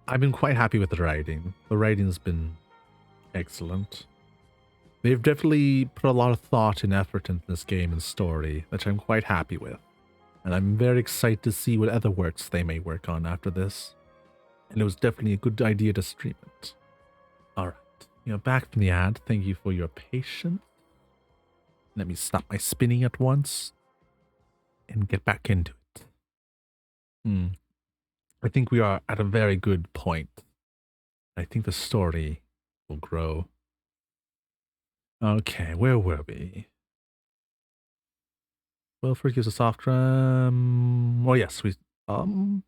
I've been quite happy with the writing. The writing's been excellent. They've definitely put a lot of thought and effort into this game and story, which I'm quite happy with. And I'm very excited to see what other works they may work on after this. And it was definitely a good idea to stream it. Alright, back from the ad. Thank you for your patience. Let me stop my spinning at once and get back into it. I think we are at a very good point. I think the story will grow. Okay, where were we? Wilfred gives a soft drum. Oh yes, we'll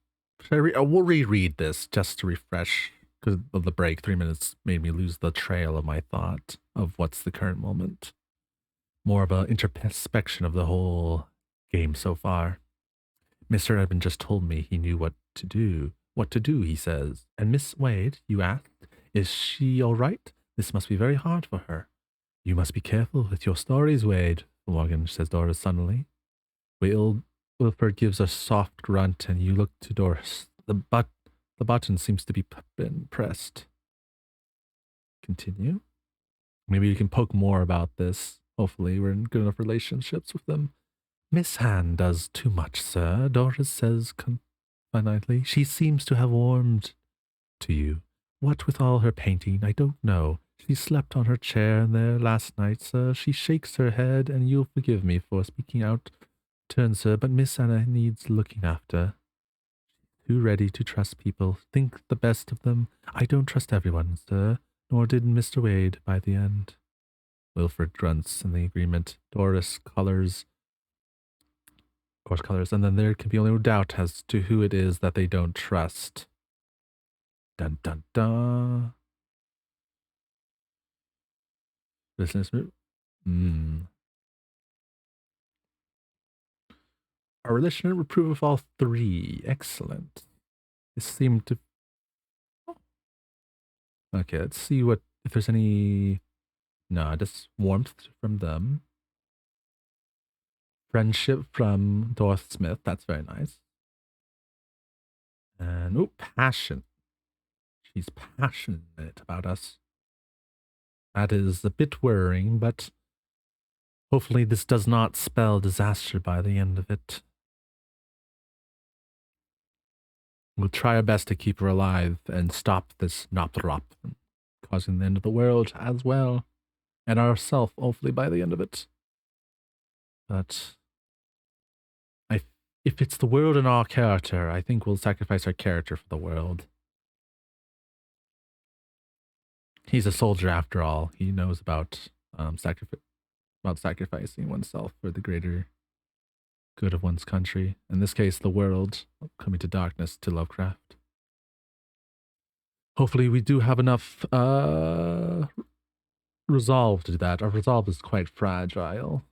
reread this just to refresh, because of the break. 3 minutes made me lose the trail of my thought of what's the current moment. More of an introspection of the whole game so far. Mr. Edmund just told me he knew what to do. What to do, he says. And Miss Wade, you asked, is she all right? This must be very hard for her. You must be careful with your stories, Wade, Morgan, says Doris suddenly. Wilfred gives a soft grunt, and you look to Doris. The button seems to be been pressed. Continue. Maybe you can poke more about this. Hopefully, we're in good enough relationships with them. Miss Han does too much, sir, Doris says confidently. She seems to have warmed to you. What with all her painting, I don't know. She slept on her chair in there last night, sir. She shakes her head, and you'll forgive me for speaking out turn, sir, but Miss Anna needs looking after. Too ready to trust people. Think the best of them. I don't trust everyone, sir, nor did Mr. Wade by the end. Wilfred grunts in the agreement. Doris colors, and then there can be only no doubt as to who it is that they don't trust. Dun dun dun. Business move. Our relationship will approve of all three. Excellent. This seemed to... Okay, let's see if there's any... No, just warmth from them. Friendship from Dorothy Smith. That's very nice. And, passion. She's passionate about us. That is a bit worrying, but hopefully this does not spell disaster by the end of it. We'll try our best to keep her alive and stop this Nopthrop from causing the end of the world as well. And ourselves, hopefully, by the end of it. But I, if it's the world and our character, I think we'll sacrifice our character for the world. He's a soldier after all. He knows about sacrificing oneself for the greater good of one's country. In this case, the world, coming to darkness to Lovecraft. Hopefully, we do have enough resolve to do that. Our resolve is quite fragile.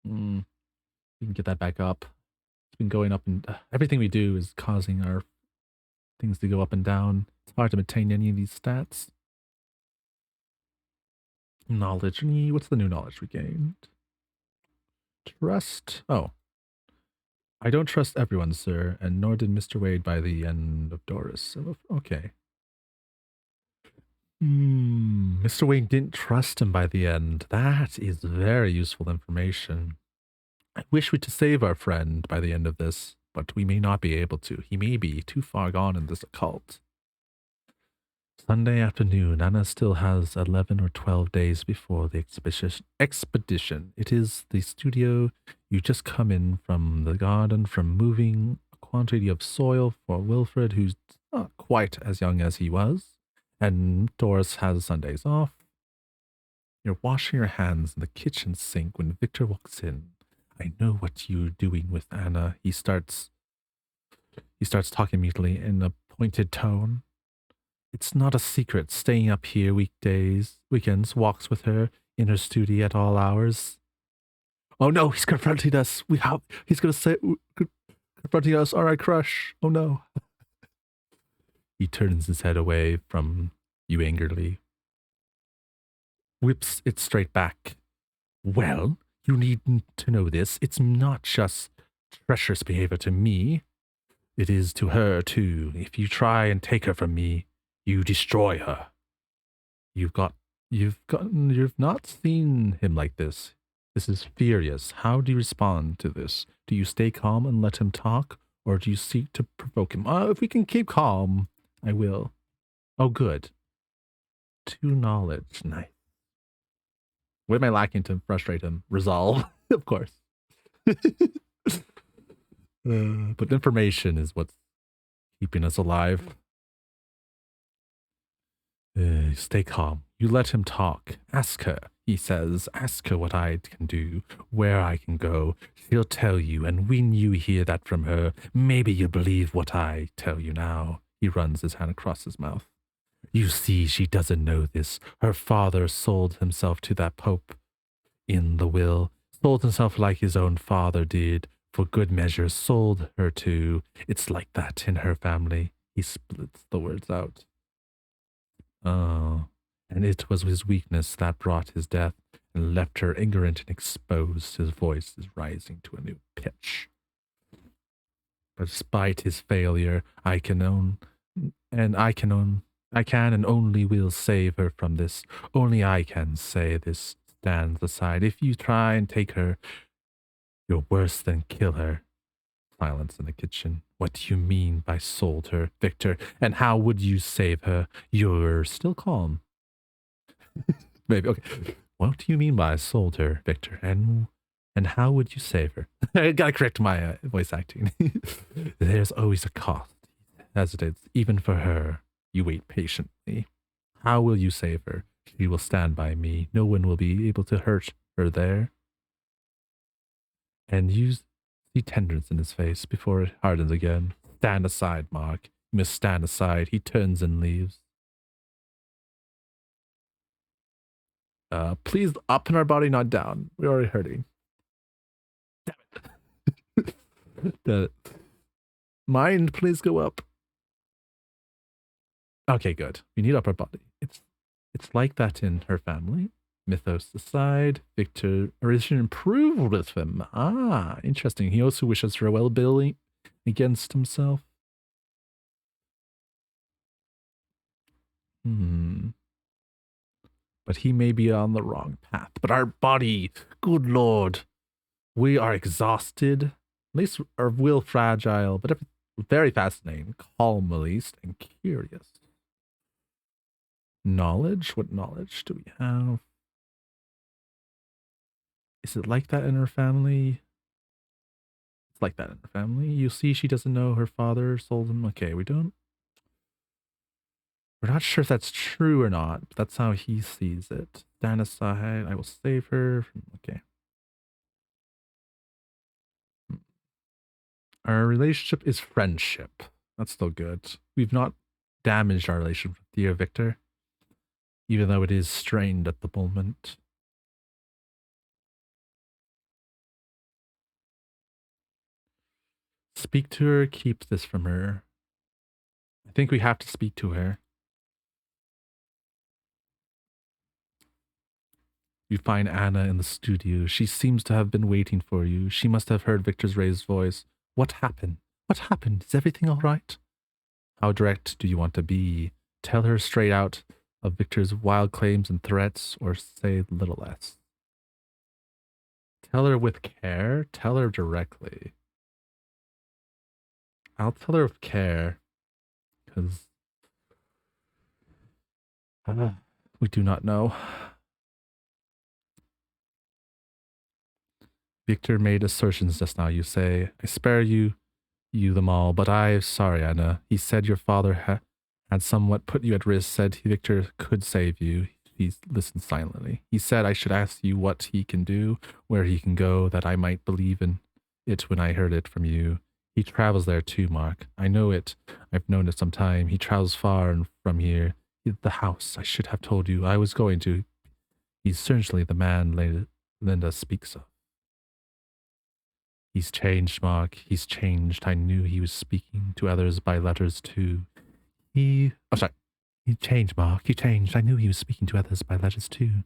We can get that back up. It's been going up, and everything we do is causing our things to go up and down. It's hard to maintain any of these stats. Knowledge. What's the new knowledge we gained? Trust. Oh. I don't trust everyone, sir, and nor did Mr. Wade by the end of Doris. Okay. Mr. Wade didn't trust him by the end. That is very useful information. I wish we could save our friend by the end of this, but we may not be able to. He may be too far gone in this occult. Sunday afternoon. Anna still has 11 or 12 days before the expedition. It is the studio. You just come in from the garden from moving a quantity of soil for Wilfred, who's not quite as young as he was. And Doris has Sundays off. You're washing your hands in the kitchen sink when Victor walks in. I know what you're doing with Anna. He starts talking immediately in a pointed tone. It's not a secret, staying up here weekends, walks with her in her studio at all hours. Oh no, he's confronting us. He's going to say, confronting us, all right, crush. Oh no. He turns his head away from you angrily. Whips it straight back. Well, you needn't to know this. It's not just treacherous behavior to me. It is to her, too. If you try and take her from me, you destroy her. You've not seen him like this. This is furious. How do you respond to this? Do you stay calm and let him talk, or do you seek to provoke him? If we can keep calm, I will. Oh, good. 2 knowledge. Nice. What am I lacking to frustrate him? Resolve, of course. But information is what's keeping us alive. Stay calm. You let him talk. Ask her, he says. Ask her what I can do, where I can go. She'll tell you, and when you hear that from her, maybe you'll believe what I tell you now. He runs his hand across his mouth. You see, she doesn't know this. Her father sold himself to that Pope in the will. Sold himself like his own father did. For good measure, sold her too. It's like that in her family. He splits the words out. Oh, and it was his weakness that brought his death and left her ignorant and exposed. His voice is rising to a new pitch. But despite his failure, I can and only will save her from this. Only I can say this stands aside. If you try and take her, you're worse than kill her. Silence in the kitchen. What do you mean by sold her, Victor? And how would you save her? You're still calm. Maybe, okay. What do you mean by sold her, Victor? And how would you save her? I gotta correct my voice acting. There's always a cost. He hesitates. Even for her. You wait patiently. How will you save her? She will stand by me. No one will be able to hurt her there. And you see tenderness in his face before it hardens again. Stand aside, Mark. You must stand aside. He turns and leaves. Please up in our body, not down. We're already hurting. Damn it. Mind, please go up. Okay, good. We need upper body. It's like that in her family. Mythos aside, Victor originally improved with him. Ah, interesting. He also wishes for a well-being against himself. But he may be on the wrong path. But our body, good Lord, we are exhausted. At least our will fragile, but very fascinating, calm at least, and curious. Knowledge? What knowledge do we have? Is it like that in her family? It's like that in her family. You see, she doesn't know her father sold him. Okay, we don't. We're not sure if that's true or not, but that's how he sees it. Stand aside. I will save her. Okay. Our relationship is friendship. That's still good. We've not damaged our relationship with dear Victor, even though it is strained at the moment. Speak to her, keep this from her. I think we have to speak to her. You find Anna in the studio. She seems to have been waiting for you. She must have heard Victor's raised voice. What happened? What happened? Is everything all right? How direct do you want to be? Tell her straight out of Victor's wild claims and threats, or say a little less? Tell her with care. Tell her directly. I'll tell her with care, because we do not know. Victor made assertions just now. You say, I spare you them all, but sorry, Anna. He said your father had somewhat put you at risk, said Victor could save you. He listened silently. He said I should ask you what he can do, where he can go, that I might believe in it when I heard it from you. He travels there too, Mark. I know it. I've known it some time. He travels far and from here. The house. I should have told you. I was going to. He's certainly the man Linda speaks of. He's changed, Mark. He's changed. I knew he was speaking to others by letters too. He changed, Mark. He changed. I knew he was speaking to others by letters too.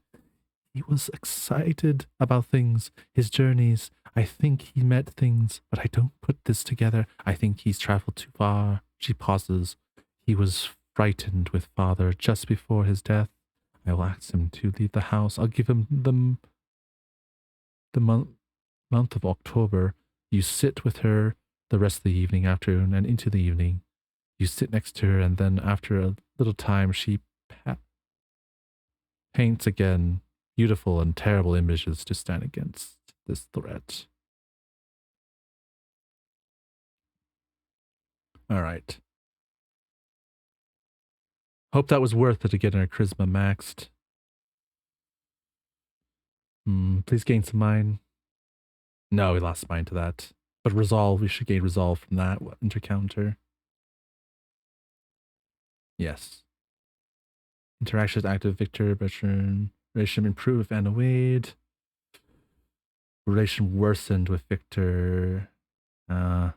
He was excited about things, his journeys. I think he met things, but I don't put this together. I think he's traveled too far. She pauses. He was frightened with father just before his death. I will ask him to leave the house. I'll give him the month of October. You sit with her the rest of the evening, afternoon, and into the evening. You sit next to her, and then after a little time, she paints again beautiful and terrible images to stand against this threat. All right. Hope that was worth it to get our charisma maxed. Please gain some mind. No, we lost mind to that. But resolve, we should gain resolve from that intercounter. Yes. Interactions active Victor, veteran. Relation improved with Anna Wade. Relation worsened with Victor. That's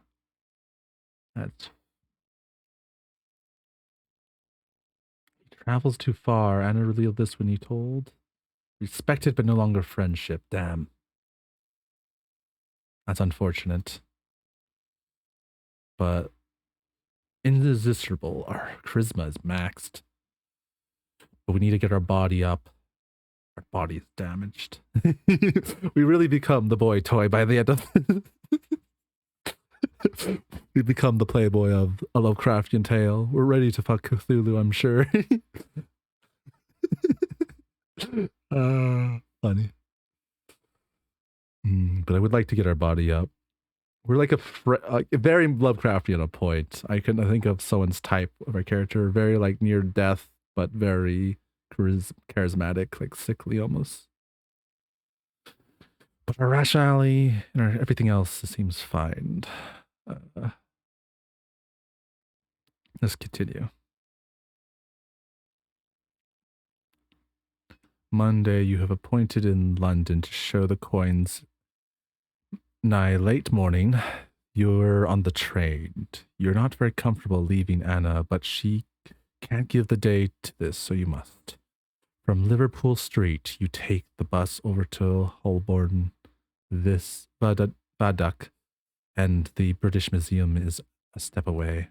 he travels too far. Anna revealed this when he told. Respected but no longer friendship. Damn. That's unfortunate. But indesirable. Our charisma is maxed. But we need to get our body up. Our body is damaged. We really become the boy toy by the end of we become the playboy of a Lovecraftian tale. We're ready to fuck Cthulhu, I'm sure. Funny. But I would like to get our body up. We're like a very Lovecraftian at a point. I think of someone's type of our character, very like near death, but very charismatic, like sickly almost. But our rationality and our everything else seems fine. Let's continue. Monday, you have appointed in London to show the coins. Nigh late morning, you're on the train. You're not very comfortable leaving Anna, but she can't give the day to this, so you must. From Liverpool Street, you take the bus over to Holborn, this Baddock, and the British Museum is a step away.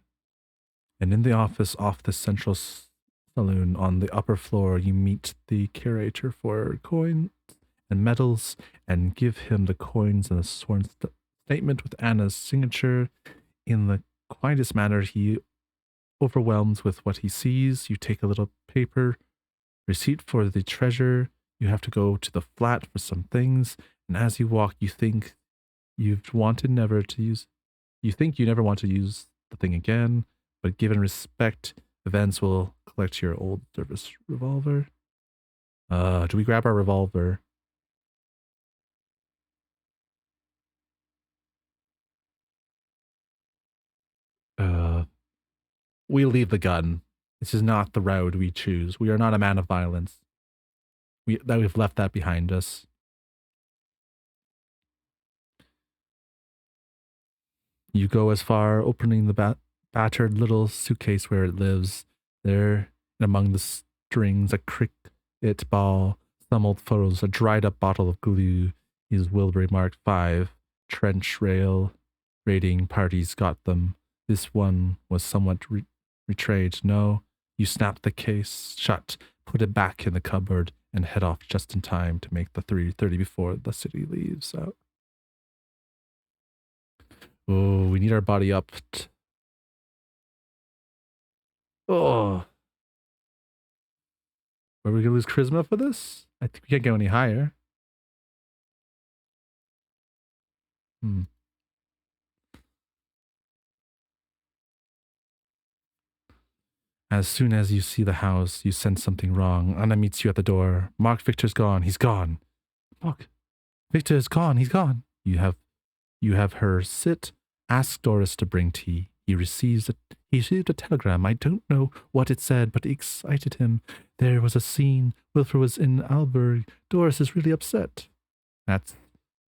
And in the office off the central saloon on the upper floor, you meet the curator for coins and medals and give him the coins and a sworn statement with Anna's signature in the quietest manner, he overwhelmed with what he sees. You take a little paper receipt for the treasure. You have to go to the flat for some things, and as you walk, you think you've wanted never to use. You think you never want to use the thing again, but given respect, events will collect your old service revolver. Do we grab our revolver? Uh, we leave the gun. This is not the road we choose. We are not a man of violence. We've left that behind us. You go as far, opening the battered little suitcase where it lives. There, among the strings, a cricket ball, some old photos, a dried up bottle of glue. Is Wilbury Mark V trench rail raiding parties got them. This one was somewhat betrayed. No, you snap the case shut, put it back in the cupboard, and head off just in time to make the 3:30 before the city leaves out. Oh, we need our body up. Oh, are we gonna lose charisma for this? I think we can't go any higher. As soon as you see the house, you sense something wrong. Anna meets you at the door. Mark Victor's gone. He's gone. Mark Victor is gone. He's gone. You have her sit. Ask Doris to bring tea. He received a telegram. I don't know what it said, but it excited him. There was a scene. Wilfred was in Albury. Doris is really upset. That's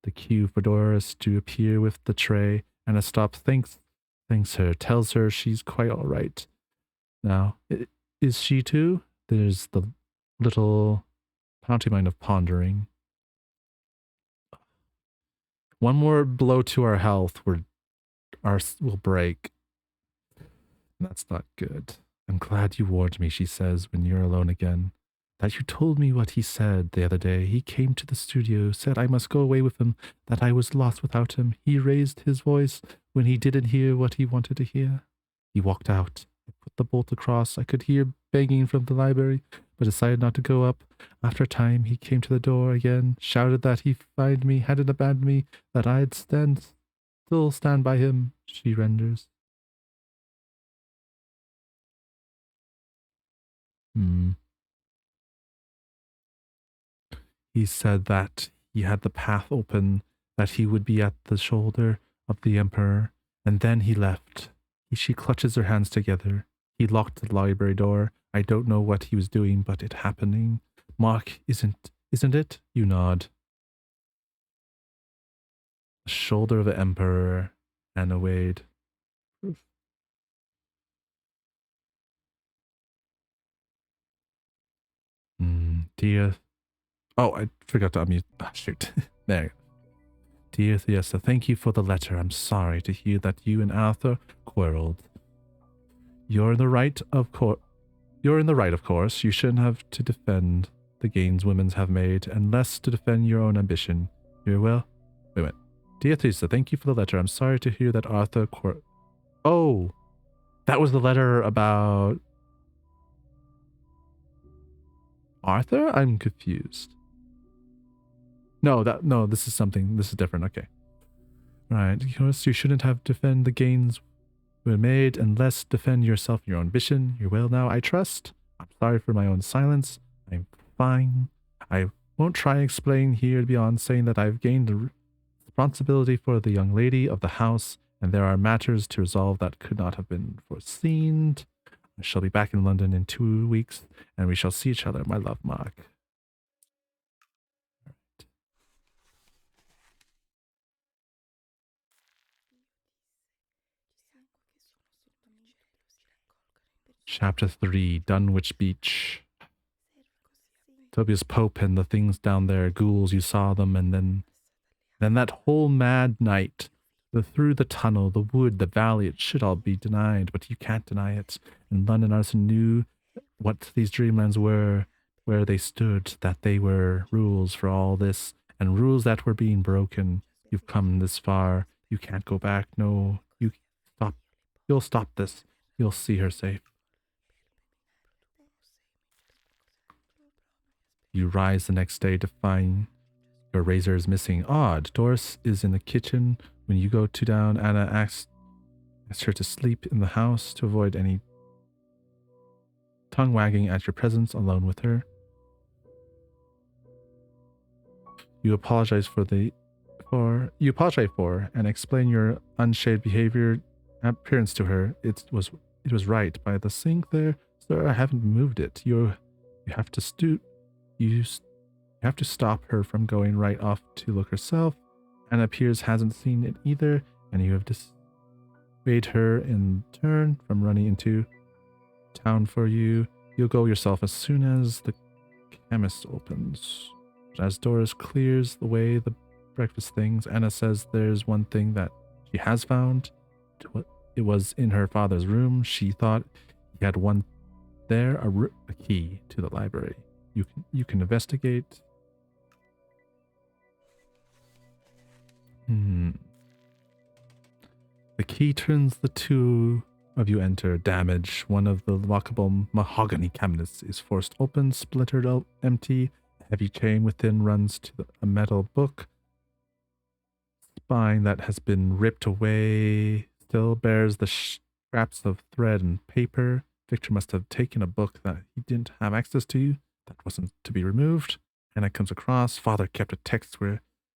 the cue for Doris to appear with the tray. Anna stops, thanks her, tells her she's quite all right. Now, is she too? There's the little pantomime of pondering. One more blow to our health, will break. That's not good. I'm glad you warned me, she says, when you're alone again. That you told me what he said the other day. He came to the studio, said I must go away with him, that I was lost without him. He raised his voice when he didn't hear what he wanted to hear. He walked out. I put the bolt across. I could hear banging from the library, but decided not to go up. After a time, he came to the door again, shouted that he'd find me, hadn't abandoned me, that I'd still stand by him, she renders. He said that he had the path open, that he would be at the shoulder of the Emperor, and then he left. She clutches her hands together. He locked the library door. I don't know what he was doing, but it happening. Mark, isn't it? You nod. The shoulder of the Emperor, Anna Wade. Dear. Oh, I forgot to unmute. Oh, shoot. There you go. Dear Theosa, thank you for the letter. I'm sorry to hear that you and Arthur quarreled. You're in the right, of course. You shouldn't have to defend the gains women have made, and less to defend your own ambition. You're well. Wait a minute. Dear Theosa, thank you for the letter. I'm sorry to hear that Arthur Oh, that was the letter about Arthur? I'm confused. No, this is different. Okay. Right. Of course, you shouldn't have defend the gains were made and less defend yourself and your own ambition. You're well now, I trust. I'm sorry for my own silence. I'm fine. I won't try and explain here beyond saying that I've gained the responsibility for the young lady of the house, and there are matters to resolve that could not have been foreseen. I shall be back in London in 2 weeks, and we shall see each other. My love, Mark. Chapter 3, Dunwich Beach. Tobias Pope and the things down there, ghouls, you saw them, and then that whole mad night, through the tunnel, the wood, the valley, it should all be denied, but you can't deny it. And London Arson knew what these dreamlands were, where they stood, that they were rules for all this, and rules that were being broken. You've come this far, you can't go back, no, you stop. You'll stop this. You'll see her safe. You rise the next day to find your razor is missing. Odd. Doris is in the kitchen. When you go to down, Anna asks her to sleep in the house to avoid any tongue wagging at your presence alone with her. You apologize for and explain your unshade behavior appearance to her. It was right by the sink there, sir. I haven't moved it. You have to stop her from going right off to look herself. Anna Pierce hasn't seen it either, and you have dissuaded her in turn from running into town for you. You'll go yourself as soon as the chemist opens. But as Doris clears the way the breakfast things, Anna says there's one thing that she has found. It was in her father's room. She thought he had one there, a key to the library. You can investigate. The key turns the two of you enter. Damage. One of the lockable mahogany cabinets is forced open, splintered out, empty. A heavy chain within runs to a metal book. Spine that has been ripped away still bears the scraps of thread and paper. Victor must have taken a book that he didn't have access to. That wasn't to be removed. And it comes across. Father kept a text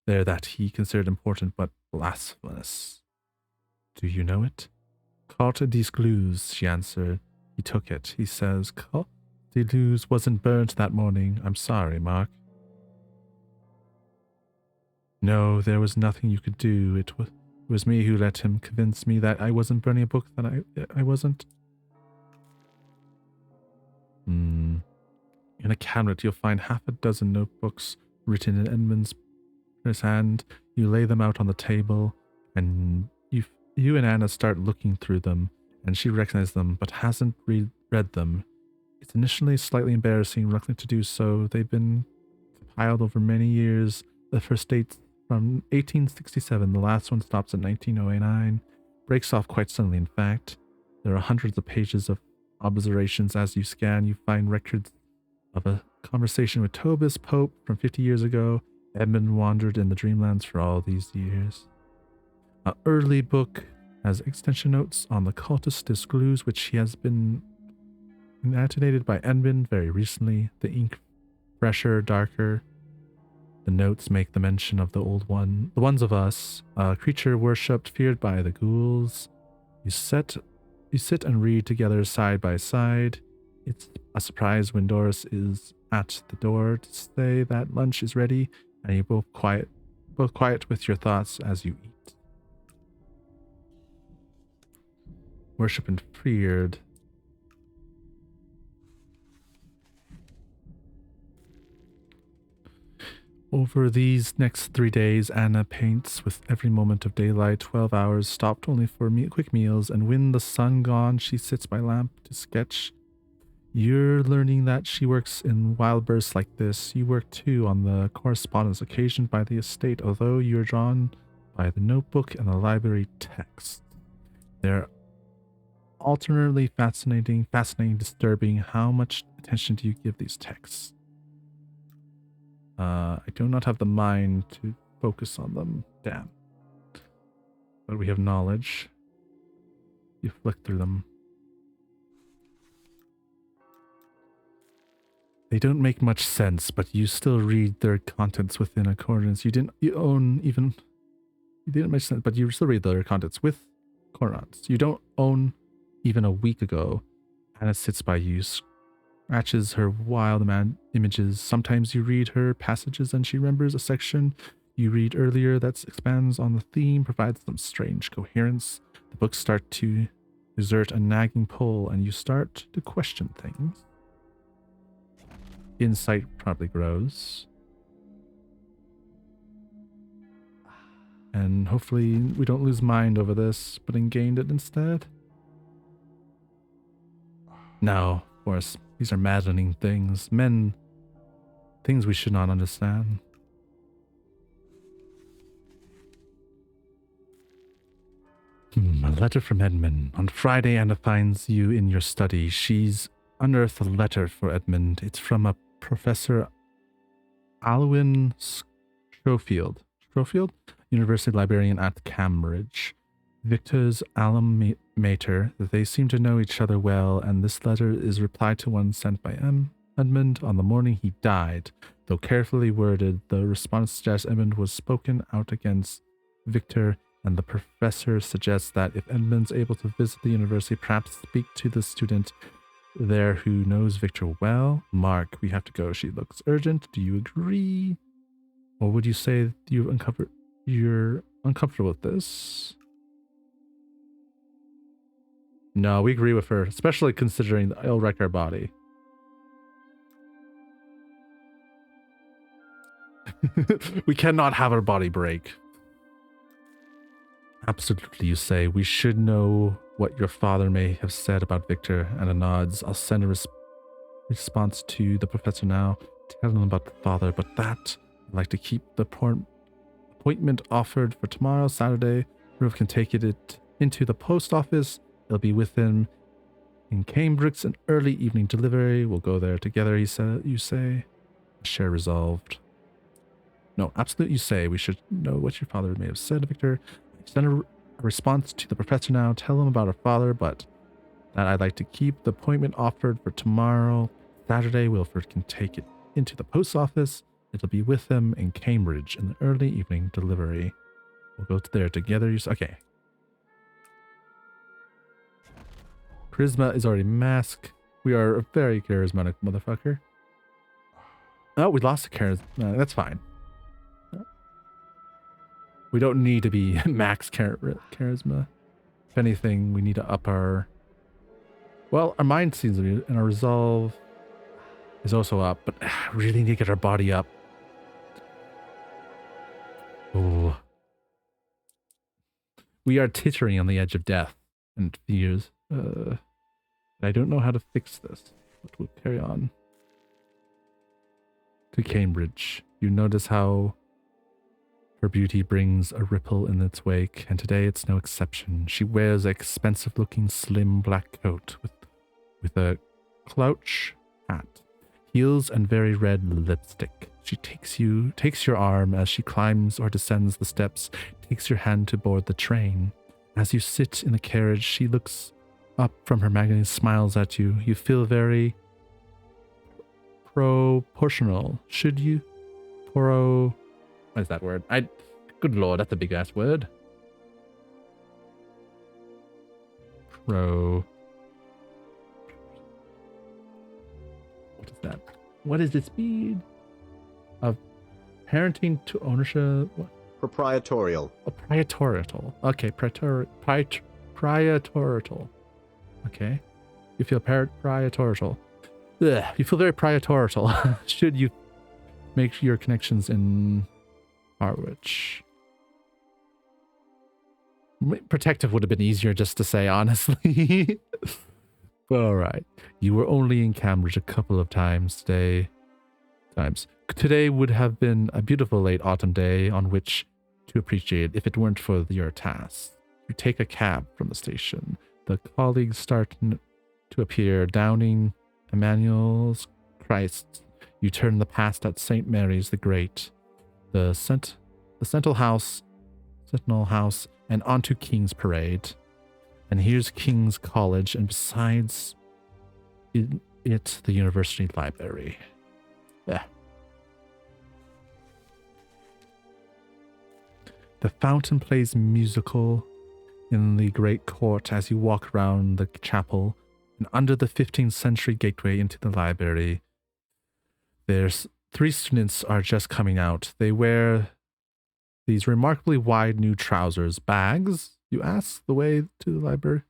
there that he considered important but blasphemous. Do you know it? Carte des Glues, she answered. He took it. He says, Carte des Glues wasn't burnt that morning. I'm sorry, Mark. No, there was nothing you could do. It was me who let him convince me that I wasn't burning a book that I wasn't. In a cabinet, you'll find half a dozen notebooks written in Edmund's hand. You lay them out on the table, and you and Anna start looking through them, and she recognizes them, but hasn't read them. It's initially slightly embarrassing, reluctant to do so. They've been compiled over many years. The first dates from 1867. The last one stops at 1909. Breaks off quite suddenly, in fact. There are hundreds of pages of observations. As you scan, you find records of a conversation with Tobis Pope from 50 years ago. Edmund wandered in the dreamlands for all these years. An early book has extension notes on the cultist des Glues, which he has been annotated by Edmund very recently. The ink fresher, darker. The notes make the mention of the ones of us, a creature worshipped, feared by the ghouls. You sit and read together side by side. It's a surprise when Doris is at the door to say that lunch is ready, and you're both quiet with your thoughts as you eat. Worship and feared. Over these next 3 days, Anna paints with every moment of daylight, 12 hours, stopped only for quick meals, and when the sun gone, she sits by lamp to sketch. You're learning that she works in wild bursts like this. You work too on the correspondence occasioned by the estate, although you're drawn by the notebook and the library text. They're alternately fascinating, disturbing. How much attention do you give these texts? I do not have the mind to focus on them. Damn. But we have knowledge. You flick through them. They don't make much sense, but you still read their contents within accordance. You didn't make sense, but you still read their contents with accordance. You don't own even a week ago. Anna sits by you, scratches her wild images. Sometimes you read her passages and she remembers a section you read earlier that expands on the theme, provides some strange coherence. The books start to exert a nagging pull, and you start to question things. Insight probably grows. And hopefully we don't lose mind over this, but gained it instead. No, of course, these are maddening things. Things we should not understand. A letter from Edmund. On Friday, Anna finds you in your study. She's unearthed a letter for Edmund. It's from a Professor Alwyn Schofield, University librarian at Cambridge. Victor's alum mater. They seem to know each other well, and this letter is reply to one sent by Edmund on the morning he died. Though carefully worded, the response suggests Edmund was spoken out against Victor, and the professor suggests that if Edmund's able to visit the university, perhaps speak to the student there who knows Victor well. Mark, we have to go. She looks urgent. Do you agree? Or would you say you're uncomfortable with this? No, we agree with her, especially considering it'll wreck our body. We cannot have our body break. Absolutely, you say. We should know what your father may have said about Victor. Anna nods. I'll send a response to the professor now. Tell him about the father, but that I'd like to keep the appointment offered for tomorrow, Saturday. Ruth can take it into the post office. It'll be with him in Cambridge, an early evening delivery. We'll go there together, you say. Share resolved. No, absolutely, you say. We should know what your father may have said, Victor. Send a response to the professor now. Tell him about her father, but that I'd like to keep the appointment offered for tomorrow, Saturday. Wilford can take it into the post office. It'll be with him in Cambridge in the early evening delivery. We'll go there together. Okay. Charisma is already masked. We are a very charismatic motherfucker. Oh, we lost the charisma. That's fine. We don't need to be max charisma. If anything, we need to up our... Well, our mind seems to be, and our resolve is also up, but really need to get our body up. Oh. We are teetering on the edge of death and fears. I don't know how to fix this, but we'll carry on. To Cambridge. You notice how her beauty brings a ripple in its wake, and today it's no exception. She wears an expensive-looking slim black coat with a slouch hat, heels, and very red lipstick. She takes your arm as she climbs or descends the steps, takes your hand to board the train. As you sit in the carriage, she looks up from her magazine, smiles at you. You feel very proportional. Should you? What is that word? Good lord, that's a big ass word. What is that? What is the speed of parenting to ownership? What? Proprietorial. Oh, proprietorial. Okay, proprietorial. Okay. You feel proprietorial. Ugh, you feel very proprietorial. Should you make your connections in Harwich? Protective would have been easier just to say, honestly. But all right. You were only in Cambridge a couple of times today. Today would have been a beautiful late autumn day on which to appreciate if it weren't for your task. You take a cab from the station. The colleagues start to appear. Downing Emmanuel's Christ. You turn the past at St. Mary's the Great, the Sentinel House, and onto King's Parade. And here's King's College, and besides it, the University Library. Yeah. The fountain plays musical in the great court as you walk around the chapel, and under the 15th century gateway into the library. There's 3 students are just coming out. They wear these remarkably wide new trousers. Bags? You ask the way to the library?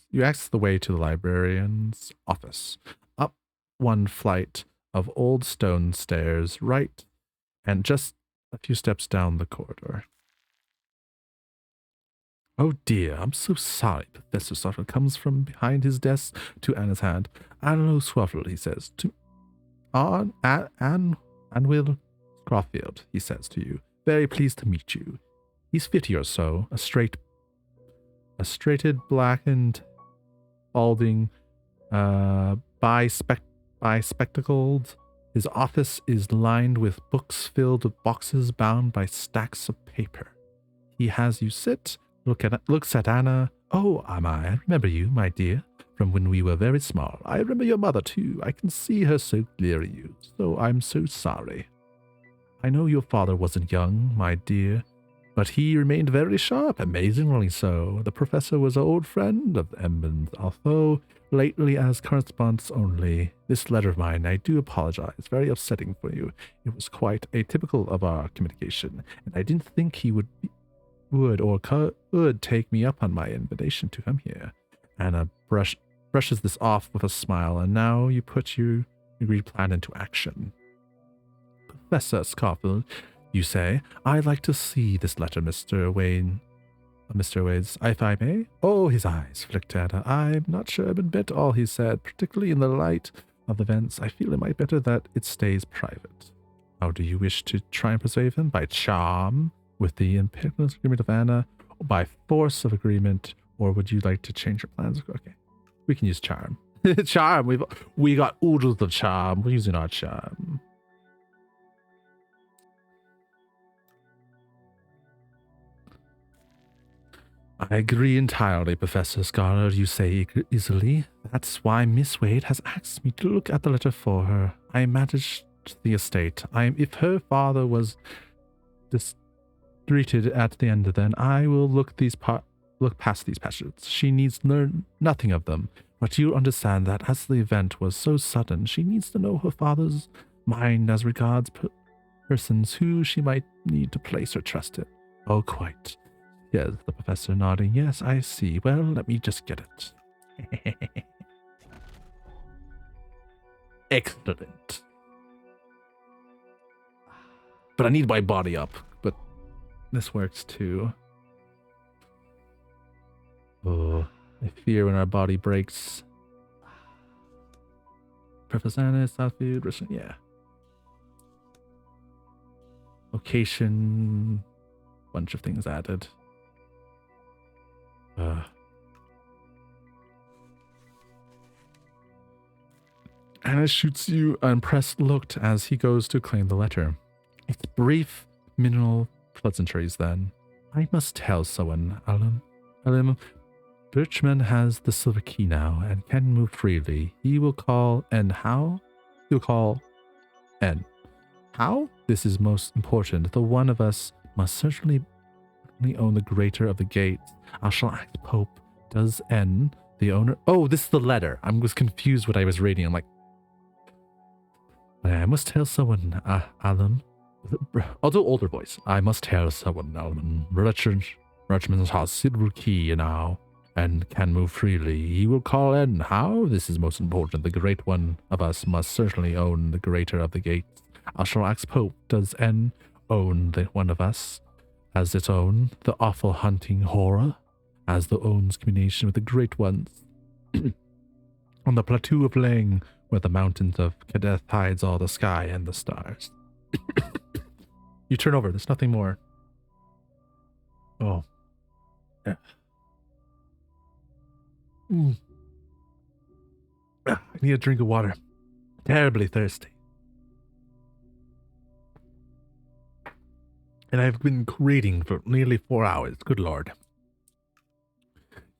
You ask the way to the librarian's office. Up one flight of old stone stairs, right, and just a few steps down the corridor. Oh dear, I'm so sorry. Professor Swaffle comes from behind his desk to Anna's hand. Anna Swaffle, he says. Anwyl Scroffield, he says to you. Very pleased to meet you. He's 50 or so, a straight A straighted, blackened, balding, bi-spectacled. His office is lined with books filled with boxes bound by stacks of paper. He has you sit, looks at Anna. Oh, I remember you, my dear, from when we were very small. I remember your mother, too. I can see her so clearly, so I'm so sorry. I know your father wasn't young, my dear, but he remained very sharp, amazingly so. The professor was an old friend of Edmund's, although lately as correspondence only. This letter of mine, I do apologize, very upsetting for you. It was quite atypical of our communication, and I didn't think he would take me up on my invitation to come here. Anna brushes this off with a smile, and now you put your agreed plan into action. Professor Scarfield, you say, I'd like to see this letter, Mr. Wayne. Mr. Wade's, if I may? Oh, his eyes flicked at her. I'm not sure I've been bit all he said, particularly in the light of events. I feel it might be better that it stays private. How do you wish to try and persuade him? By charm, with the impetuous agreement of Anna, or by force of agreement, or would you like to change your plans? Okay, we can use charm. Charm, we got oodles of charm. We're using our charm. I agree entirely, Professor Scholar, you say easily. That's why Miss Wade has asked me to look at the letter for her. I managed the estate. If her father was treated at the end, then I will look past these passages. She needs learn nothing of them, but you understand that as the event was so sudden, she needs to know her father's mind as regards persons who she might need to place her trust in. Oh, quite. Yes, the professor nodding. Yes, I see. Well, let me just get it. Excellent. But I need my body up. But this works too. Oh, I fear when our body breaks. Professor Anna, Southfield, yeah. Location. Bunch of things added. Anna shoots you an impressed look as he goes to claim the letter. It's brief, minimal pleasantries then. I must tell someone, Alim. Birchman has the silver key now and can move freely. He will call and how? He'll call N. How? This is most important. The one of us must certainly own the greater of the gates. I shall act Pope. Does N, the owner... Oh, this is the letter. I was confused what I was reading. I'm like... I must tell someone, Alan. Although older voice. I must tell someone, Alan. Richmond has silver key now and can move freely. He will call N. How? This is most important. The great one of us must certainly own the greater of the gates. I shall ask Pope. Does N own the one of us? As its own, the awful hunting horror, as the owns communication with the great ones. On the plateau of Lang, where the mountains of Kadeth hides all the sky and the stars. You turn over, there's nothing more. Oh. Yeah. I need a drink of water. Terribly thirsty. And I've been reading for nearly 4 hours. Good Lord.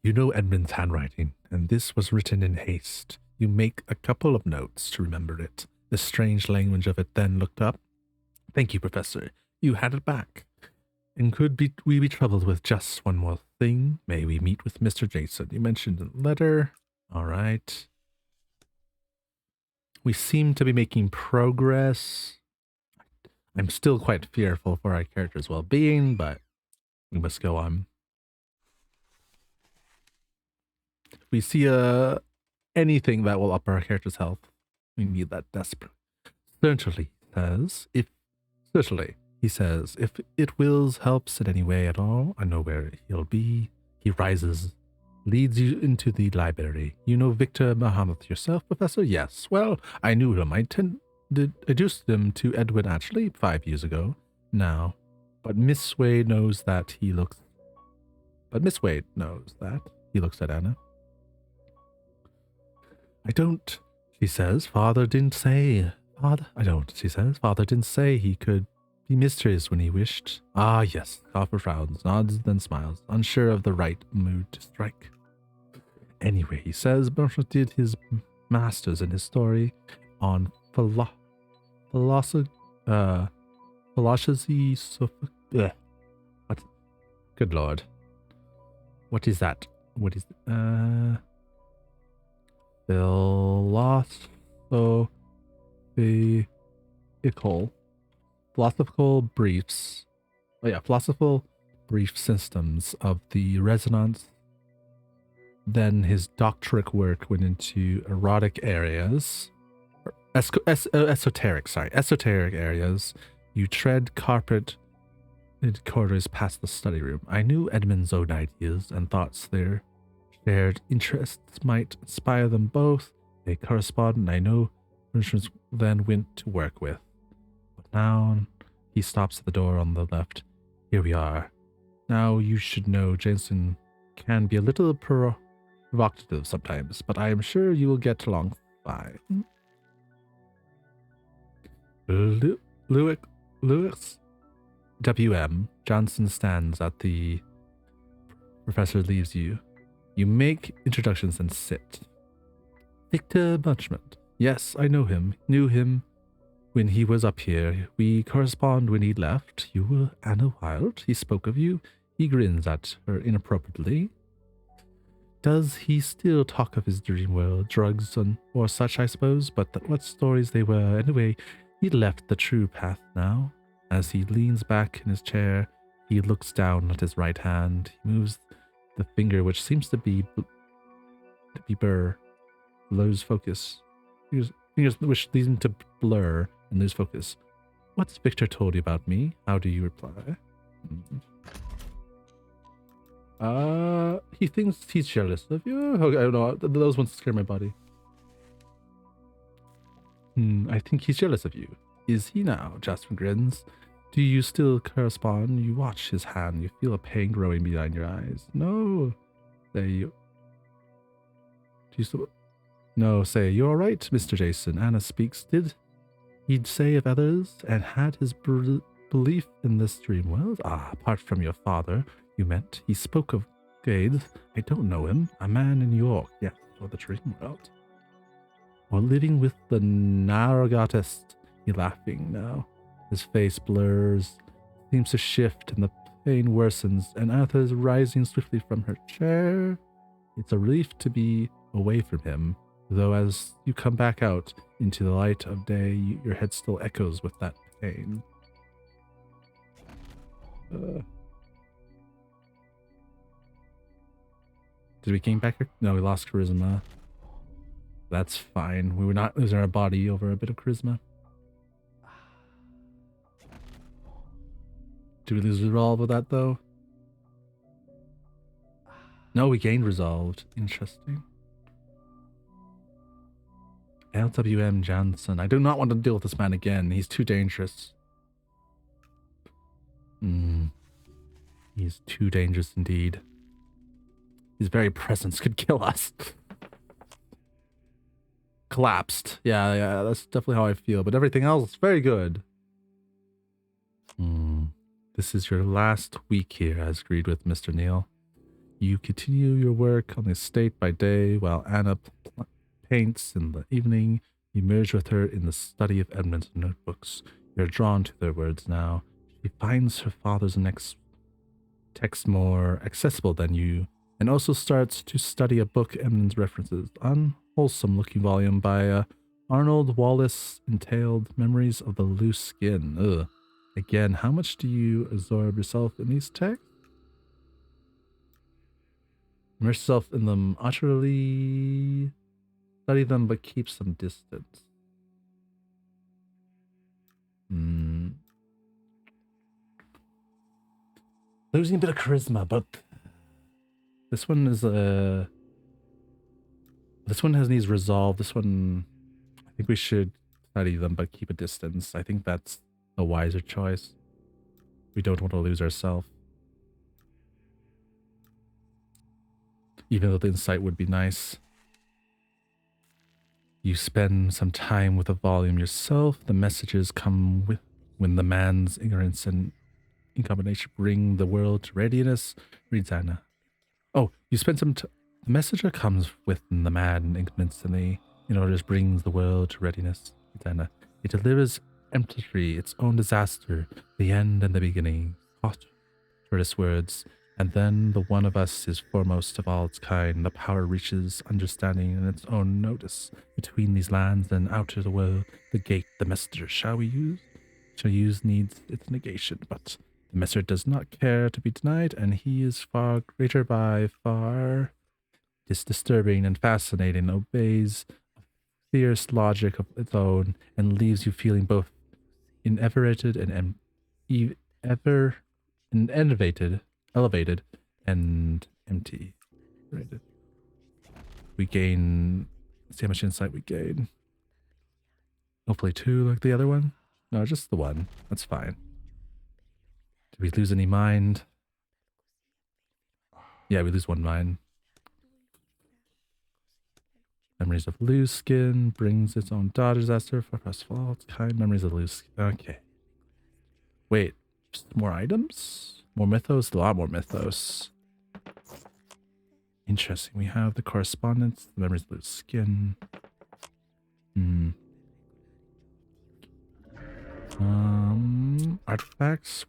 You know Edmund's handwriting, and this was written in haste. You make a couple of notes to remember it. The strange language of it then looked up. Thank you, Professor. You had it back. And we be troubled with just one more thing? May we meet with Mr. Jason? You mentioned in the letter. All right. We seem to be making progress. I'm still quite fearful for our character's well-being, but we must go on. If we see anything that will up our character's health, we need that desperately. Certainly, he says, if it wills helps in any way at all, I know where he'll be. He rises, leads you into the library. You know Victor Mahomet yourself, Professor? Yes. Well, I knew him. I introduced them to Edwin actually 5 years ago now, but Miss Wade knows that he looks but Miss Wade knows that. He looks at Anna. I don't, she says. Father didn't say. Father, I don't, she says. Father didn't say he could be mysterious when he wished. Ah, yes. Copper frowns, nods, then smiles, unsure of the right mood to strike. Anyway, he says Bernard did his master's in his story on philosophy. What? Good lord. What is that? What is philosophical briefs. Oh yeah, philosophical brief systems of the resonance. Then his doctorate work went into erotic areas, esoteric areas. You tread carpet corridors past the study room. I knew Edmund's own ideas and thoughts. Their shared interests might inspire them both. They correspond, and I know Richards then went to work with. But now he stops at the door on the left. Here we are. Now you should know Jason can be a little provocative sometimes, but I am sure you will get along fine. Lewis W.M. Johnson stands at the professor leaves you. You make introductions and sit. Victor Bunchment. Yes, I know him. Knew him when he was up here. We correspond when he left. You were Anna Wilde. He spoke of you. He grins at her inappropriately. Does he still talk of his dream world, drugs, or such, I suppose? But what stories they were. Anyway, he left the true path now. As he leans back in his chair, he looks down at his right hand. He moves the finger, which seems to be blur, lose focus. Fingers which leads him to blur and lose focus. What's Victor told you about me? How do you reply? He thinks he's jealous of you. Okay, I don't know. Those ones scare my body. I think he's jealous of you. Is he now? Jasper grins. Do you still correspond? You watch his hand. You feel a pain growing behind your eyes. No. Say you. Do you still? No. Say you all right, Mr. Jason? Anna speaks. Did he'd say of others and had his belief in this dream world? Ah, apart from your father, you meant. He spoke of Gade. I don't know him. A man in New York. Yes, or the dream world. Or living with the Nyarlathotep. He's laughing now. His face blurs, seems to shift, and the pain worsens, and Arthur is rising swiftly from her chair. It's a relief to be away from him, though as you come back out into the light of day, your head still echoes with that pain. Did we gain back her? No, we lost charisma. That's fine. We were not losing our body over a bit of charisma. Did we lose resolve with that, though? No, we gained resolved. Interesting. LWM Johnson. I do not want to deal with this man again. He's too dangerous. He's too dangerous indeed. His very presence could kill us. Collapsed. Yeah, that's definitely how I feel. But everything else is very good. This is your last week here, as agreed with Mr. Neal. You continue your work on the estate by day, while Anna paints in the evening. You merge with her in the study of Edmund's notebooks. You're drawn to their words now. She finds her father's next text more accessible than you, and also starts to study a book Edmund's references. Unwholesome-looking volume by Arnold Wallace entitled Memories of the Loose Skin. Ugh. Again, how much do you absorb yourself in these texts? Immerse yourself in them utterly. Study them, but keep some distance. Losing a bit of charisma, but this one is this one needs resolve. This one, I think we should study them, but keep a distance. I think that's a wiser choice. We don't want to lose ourselves. even though the insight would be nice. You spend some time with the volume yourself. The messages come with when the man's ignorance and in combination bring the world to readiness. Reads Anna. Oh, you spend some the messenger comes with the man ignorance and the in order brings the world to readiness. Reads Anna. It delivers empty its own disaster, the end and the beginning. Hot, shortest words. And then the one of us is foremost of all its kind. The power reaches understanding in its own notice. Between these lands and out to the world, the gate, the messenger, shall we use? Shall use needs its negation, but the messenger does not care to be denied, and he is far greater by far. It is disturbing and fascinating, obeys a fierce logic of its own, and leaves you feeling both ineverated and ever elevated and empty. Rated. We gain. See how much insight we gain. Hopefully 2 like the other one. No, just the 1. That's fine. Did we lose any mind? Yeah, we lose 1 mind. Memories of loose skin brings its own daughter disaster for us fault. Kind memories of loose skin. Okay. Wait, just more items? More mythos? A lot more mythos. Interesting. We have the correspondence, the memories of loose skin. Artifacts.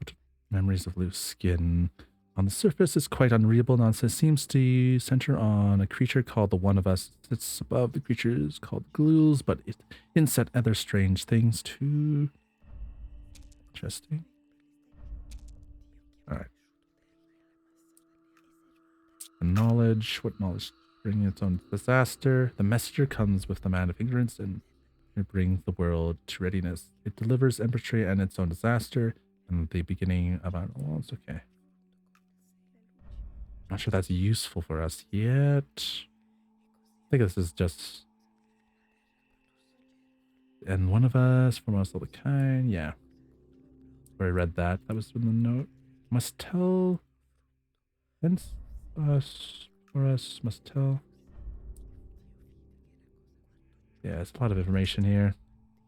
Memories of loose skin. On the surface, it's quite unreadable nonsense. It seems to center on a creature called the One of Us. It sits above the creatures called ghouls, but it hints at other strange things too. Interesting. All right. Knowledge. What knowledge? Bringing its own disaster. The messenger comes with the man of ignorance and it brings the world to readiness. It delivers empatry and its own disaster and the beginning of our worlds. Okay. Not sure that's useful for us yet. I think this is just. And one of us from us of the kind. Yeah. Where I read that. That was in the note. Must tell. Hence us. For us. Must tell. Yeah, it's a lot of information here.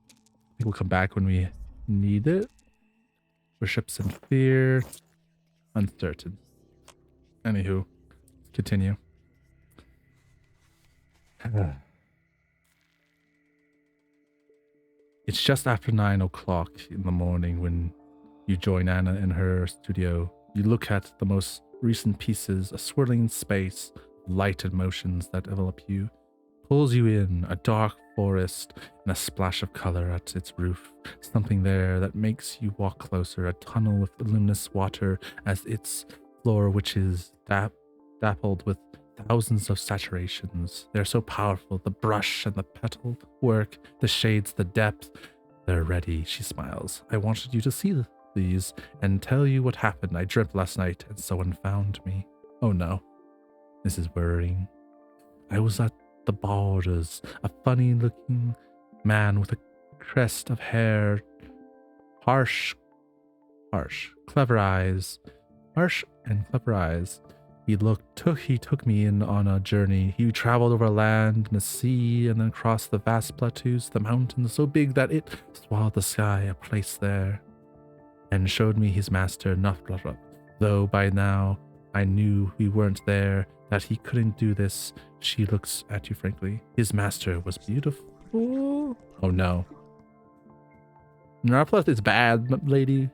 I think we'll come back when we need it. Worships in fear. Uncertain. Anywho, continue. It's just after 9 o'clock in the morning when you join Anna in her studio. You look at the most recent pieces, a swirling space, light and motions that envelop you, pulls you in, a dark forest and a splash of color at its roof. Something there that makes you walk closer, a tunnel with luminous water as its floor, which is dappled with thousands of saturations. They're so powerful, the brush and the petal work, the shades, the depth. They're ready, she smiles. I wanted you to see these and tell you what happened. I dreamt last night and someone found me. Oh no. This is worrying. I was at the borders, a funny looking man with a crest of hair, harsh, clever eyes, harsh and clever eyes. He took me in on a journey. He traveled over land and the sea and then across the vast plateaus, the mountains so big that it swallowed the sky, a place there, and showed me his master, Nyarlathotep. Though by now I knew we weren't there, that he couldn't do this. She looks at you frankly. His master was beautiful. Oh no. Nyarlathotep is bad, lady.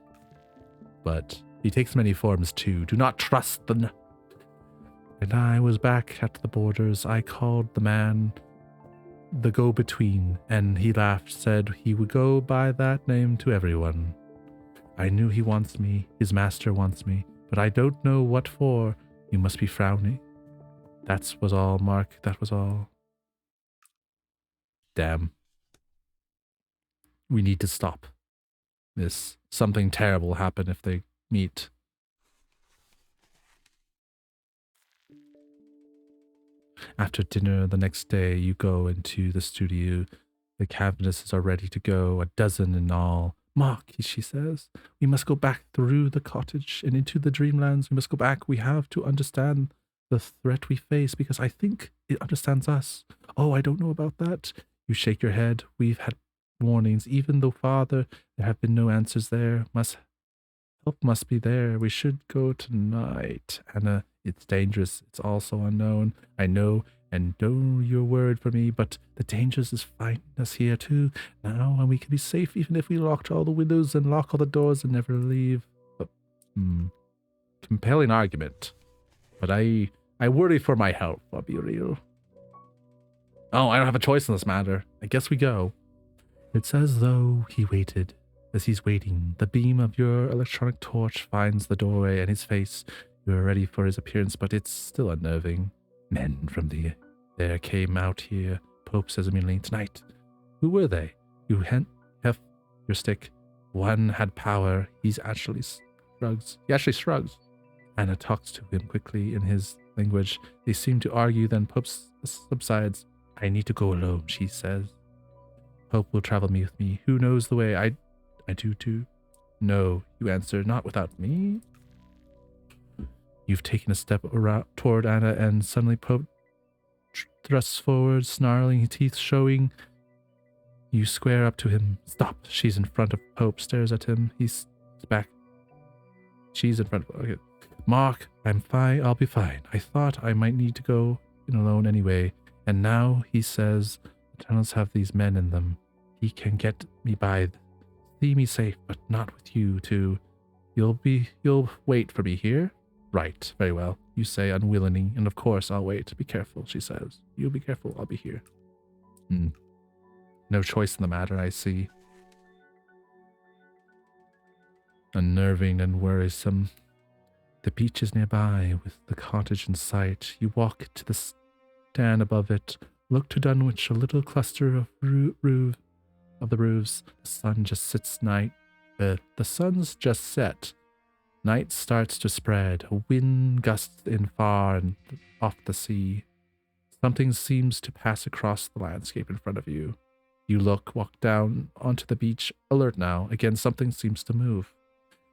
But he takes many forms too. Do not trust them. And I was back at the borders. I called the man the go-between, and he laughed, said he would go by that name to everyone. I knew he wants me, his master wants me, but I don't know what for. You must be frowning. That was all, Mark, that was all. Damn. We need to stop this. Something terrible will happen if they meet. After dinner the next day, you go into the studio. The cabinets are ready to go, a dozen in all. Mark, she says, we must go back through the cottage and into the dreamlands. We must go back. We have to understand the threat we face because I think it understands us. Oh, I don't know about that. You shake your head. We've had warnings. Even though, Father, there have been no answers there. Help must be there. We should go tonight. Anna, it's dangerous. It's also unknown. I know, and know your word for me, but the dangers is finding us here too now, and we can be safe even if we locked all the windows and lock all the doors and never leave. But, compelling argument. But I worry for my health, I'll be real. Oh, I don't have a choice in this matter. I guess we go. It's as though he waited. As he's waiting, the beam of your electronic torch finds the doorway and his face. You are ready for his appearance, but it's still unnerving. Men from there came out here, Pope says immediately. Tonight. Who were they? You have your stick. One had power. He actually shrugs. Anna talks to him quickly in his language. They seem to argue, then Pope subsides. I need to go alone, she says. Pope will travel with me. Who knows the way? I do too. No, you answer, not without me. You've taken a step toward Anna, and suddenly Pope thrusts forward, snarling, teeth showing. You square up to him. Stop. She's in front of Pope, stares at him. He's back. She's in front of him. Okay. Mark, I'm fine. I'll be fine. I thought I might need to go in alone anyway. And now he says the tunnels have these men in them. He can get me by. See me safe, but not with you too. You'll wait for me here? Right, very well. You say unwillingly, and of course I'll wait. Be careful, she says. You'll be careful, I'll be here. No choice in the matter, I see. Unnerving and worrisome. The beach is nearby, with the cottage in sight. You walk to the stand above it, look to Dunwich, a little cluster of the roofs. The sun just sits night. The sun's just set. Night starts to spread. A wind gusts in far and off the sea. Something seems to pass across the landscape in front of you. You walk down onto the beach, alert now. Again, something seems to move.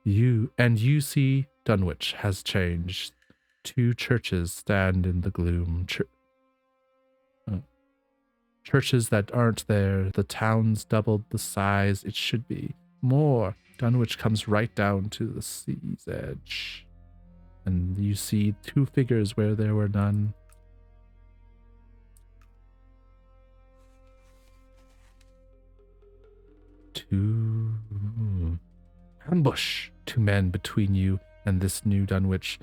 You see Dunwich has changed. Two churches stand in the gloom. Churches that aren't there. The town's doubled the size it should be. More. Dunwich comes right down to the sea's edge. And you see two figures where there were none. Ambush. Two men between you and this new Dunwich.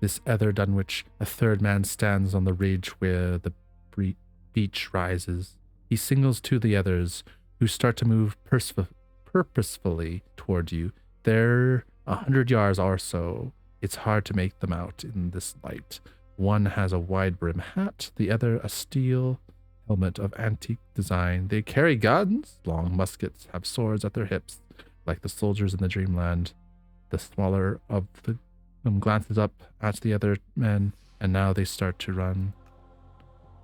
This other Dunwich. A third man stands on the ridge where the beach rises. He signals to the others, who start to move purposefully toward you. They're 100 yards or so. It's hard to make them out in this light. One has a wide brim hat, the other a steel helmet of antique design. They carry guns, long muskets, have swords at their hips, like the soldiers in the dreamland. The smaller of them glances up at the other men, and now they start to run.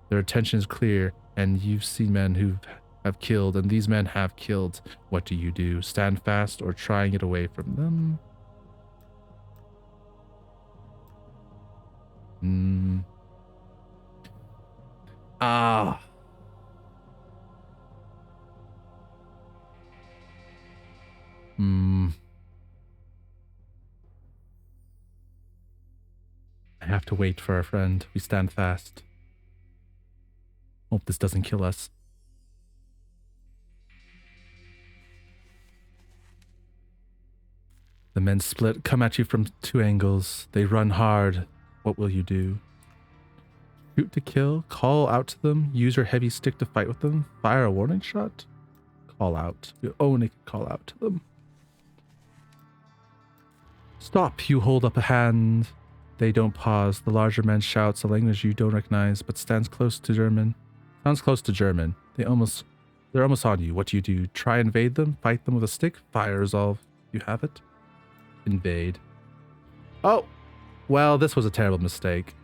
Their attention is clear, and you've seen men who have killed, and these men have killed. What do you do? Stand fast or try and get away from them? I have to wait for our friend. We stand fast. Hope this doesn't kill us. The men split, come at you from two angles. They run hard. What will you do? Shoot to kill? Call out to them? Use your heavy stick to fight with them? Fire a warning shot? Call out. You only can call out to them. Stop! You hold up a hand. They don't pause. The larger man shouts a language you don't recognize, but sounds close to German. They're almost on you. What do? Try and invade them? Fight them with a stick? Fire resolve. You have it? Invade. Oh! Well, this was a terrible mistake.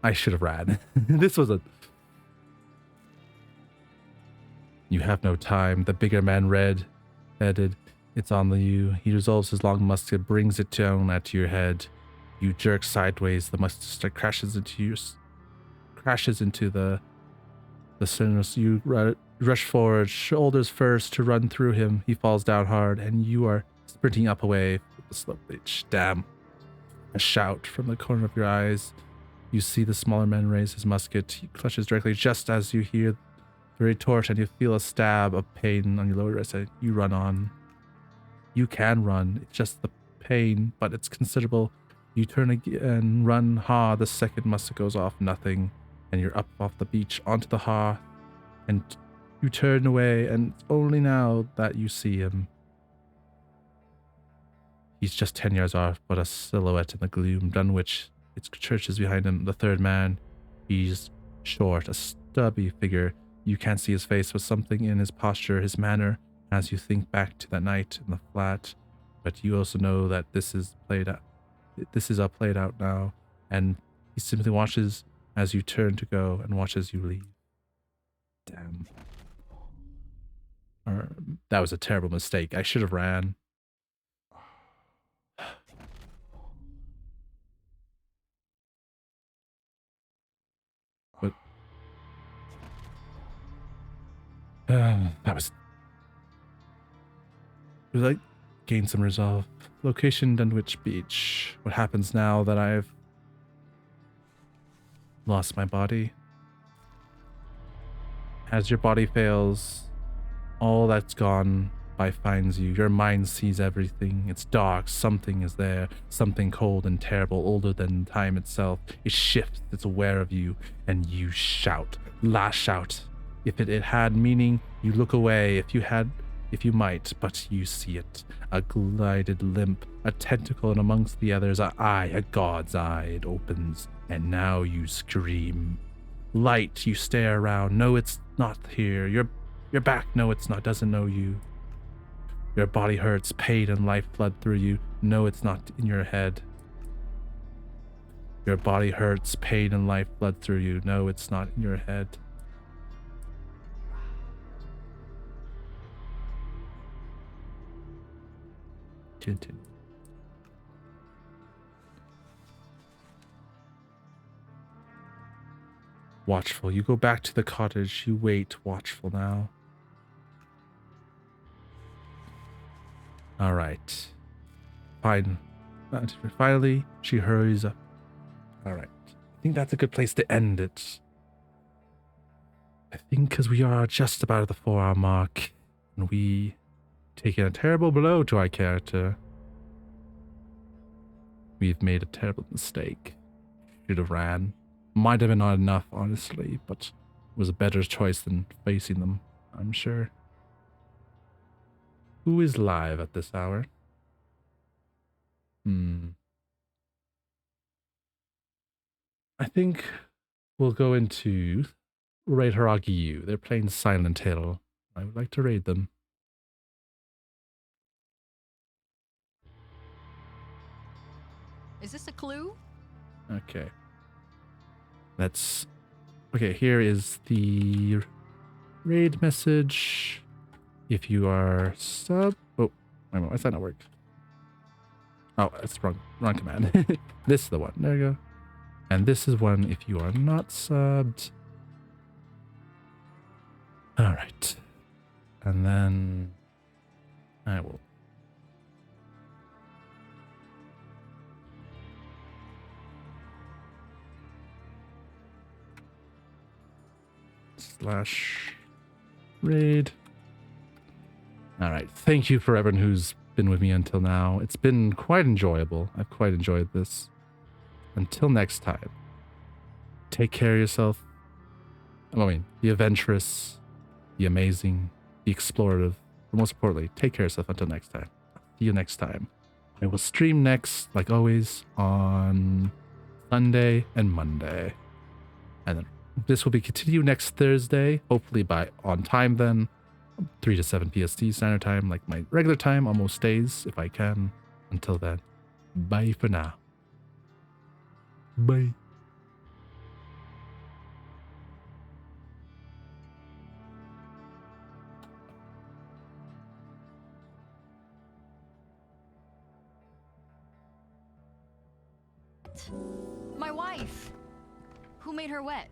I should have ran. You have no time. The bigger man red-headed. It's on you. He resolves his long musket, brings it down at your head. You jerk sideways. The musket crashes into the cylinders. You rush forward, shoulders first, to run through him. He falls down hard, and you are sprinting up away with the slow pitch. Damn! A shout from the corner of your eyes. You see the smaller man raise his musket. He clutches directly just as you hear the retort, and you feel a stab of pain on your lower wrist. You run on. You can run. It's just the pain, but it's considerable. You turn again and run. The second musket goes off. Nothing. And you're up off the beach onto the hearth. And you turn away, and it's only now that you see him. He's just 10 yards off, but a silhouette in the gloom. Dunwich, its church is behind him. The third man. He's short, a stubby figure. You can't see his face, but something in his posture, his manner, as you think back to that night in the flat. But you also know that this is played out. This is all played out now, and he simply watches as you turn to go and watches you leave. Damn. That was a terrible mistake. I should have ran. But that was... It was like gain some resolve. Location Dunwich Beach. What happens now that I've lost my body? As your body fails, all that's gone by finds you. Your mind sees everything. It's dark. Something is there. Something cold and terrible, older than time itself. It shifts. It's aware of you, and you shout. Lash out. If it had meaning, you look away. If you might, but you see it. A glided limp, a tentacle, and amongst the others, an eye, a god's eye. It opens, and now you scream. Light, you stare around. No, it's not here. You're back. No, it's not. Doesn't know you. Your body hurts. Pain and life flood through you. No, it's not in your head. Your body hurts. Pain and life flood through you. No, it's not in your head. Continue. Watchful. You go back to the cottage. You wait, watchful now. All right. Fine. Finally, she hurries up. All right. I think that's a good place to end it. I think because we are just about at the 4-hour mark, and we taken a terrible blow to our character. We've made a terrible mistake. Should have ran. Might have been not enough, honestly, but it was a better choice than facing them, I'm sure. Who is live at this hour? I think we'll go into Raid Haragi U. They're playing Silent Hill. I would like to raid them. Is this a clue? Okay. Okay, here is the raid message. If you are sub... Oh, wait a minute, why does that not work? Oh, that's wrong command. This is the one. There you go. And this is one if you are not subbed. All right. And then I will... /raid. All right. Thank you for everyone who's been with me until now. It's been quite enjoyable. I've quite enjoyed this. Until next time, take care of yourself. I mean, be adventurous, be amazing, be explorative. But most importantly, take care of yourself until next time. See you next time. I will stream next, like always, on Sunday and Monday. And then this will be continued next Thursday, hopefully on time then. 3 to 7 PST standard time, like my regular time on most days, if I can. Until then, bye for now. Bye. My wife. Who made her wet?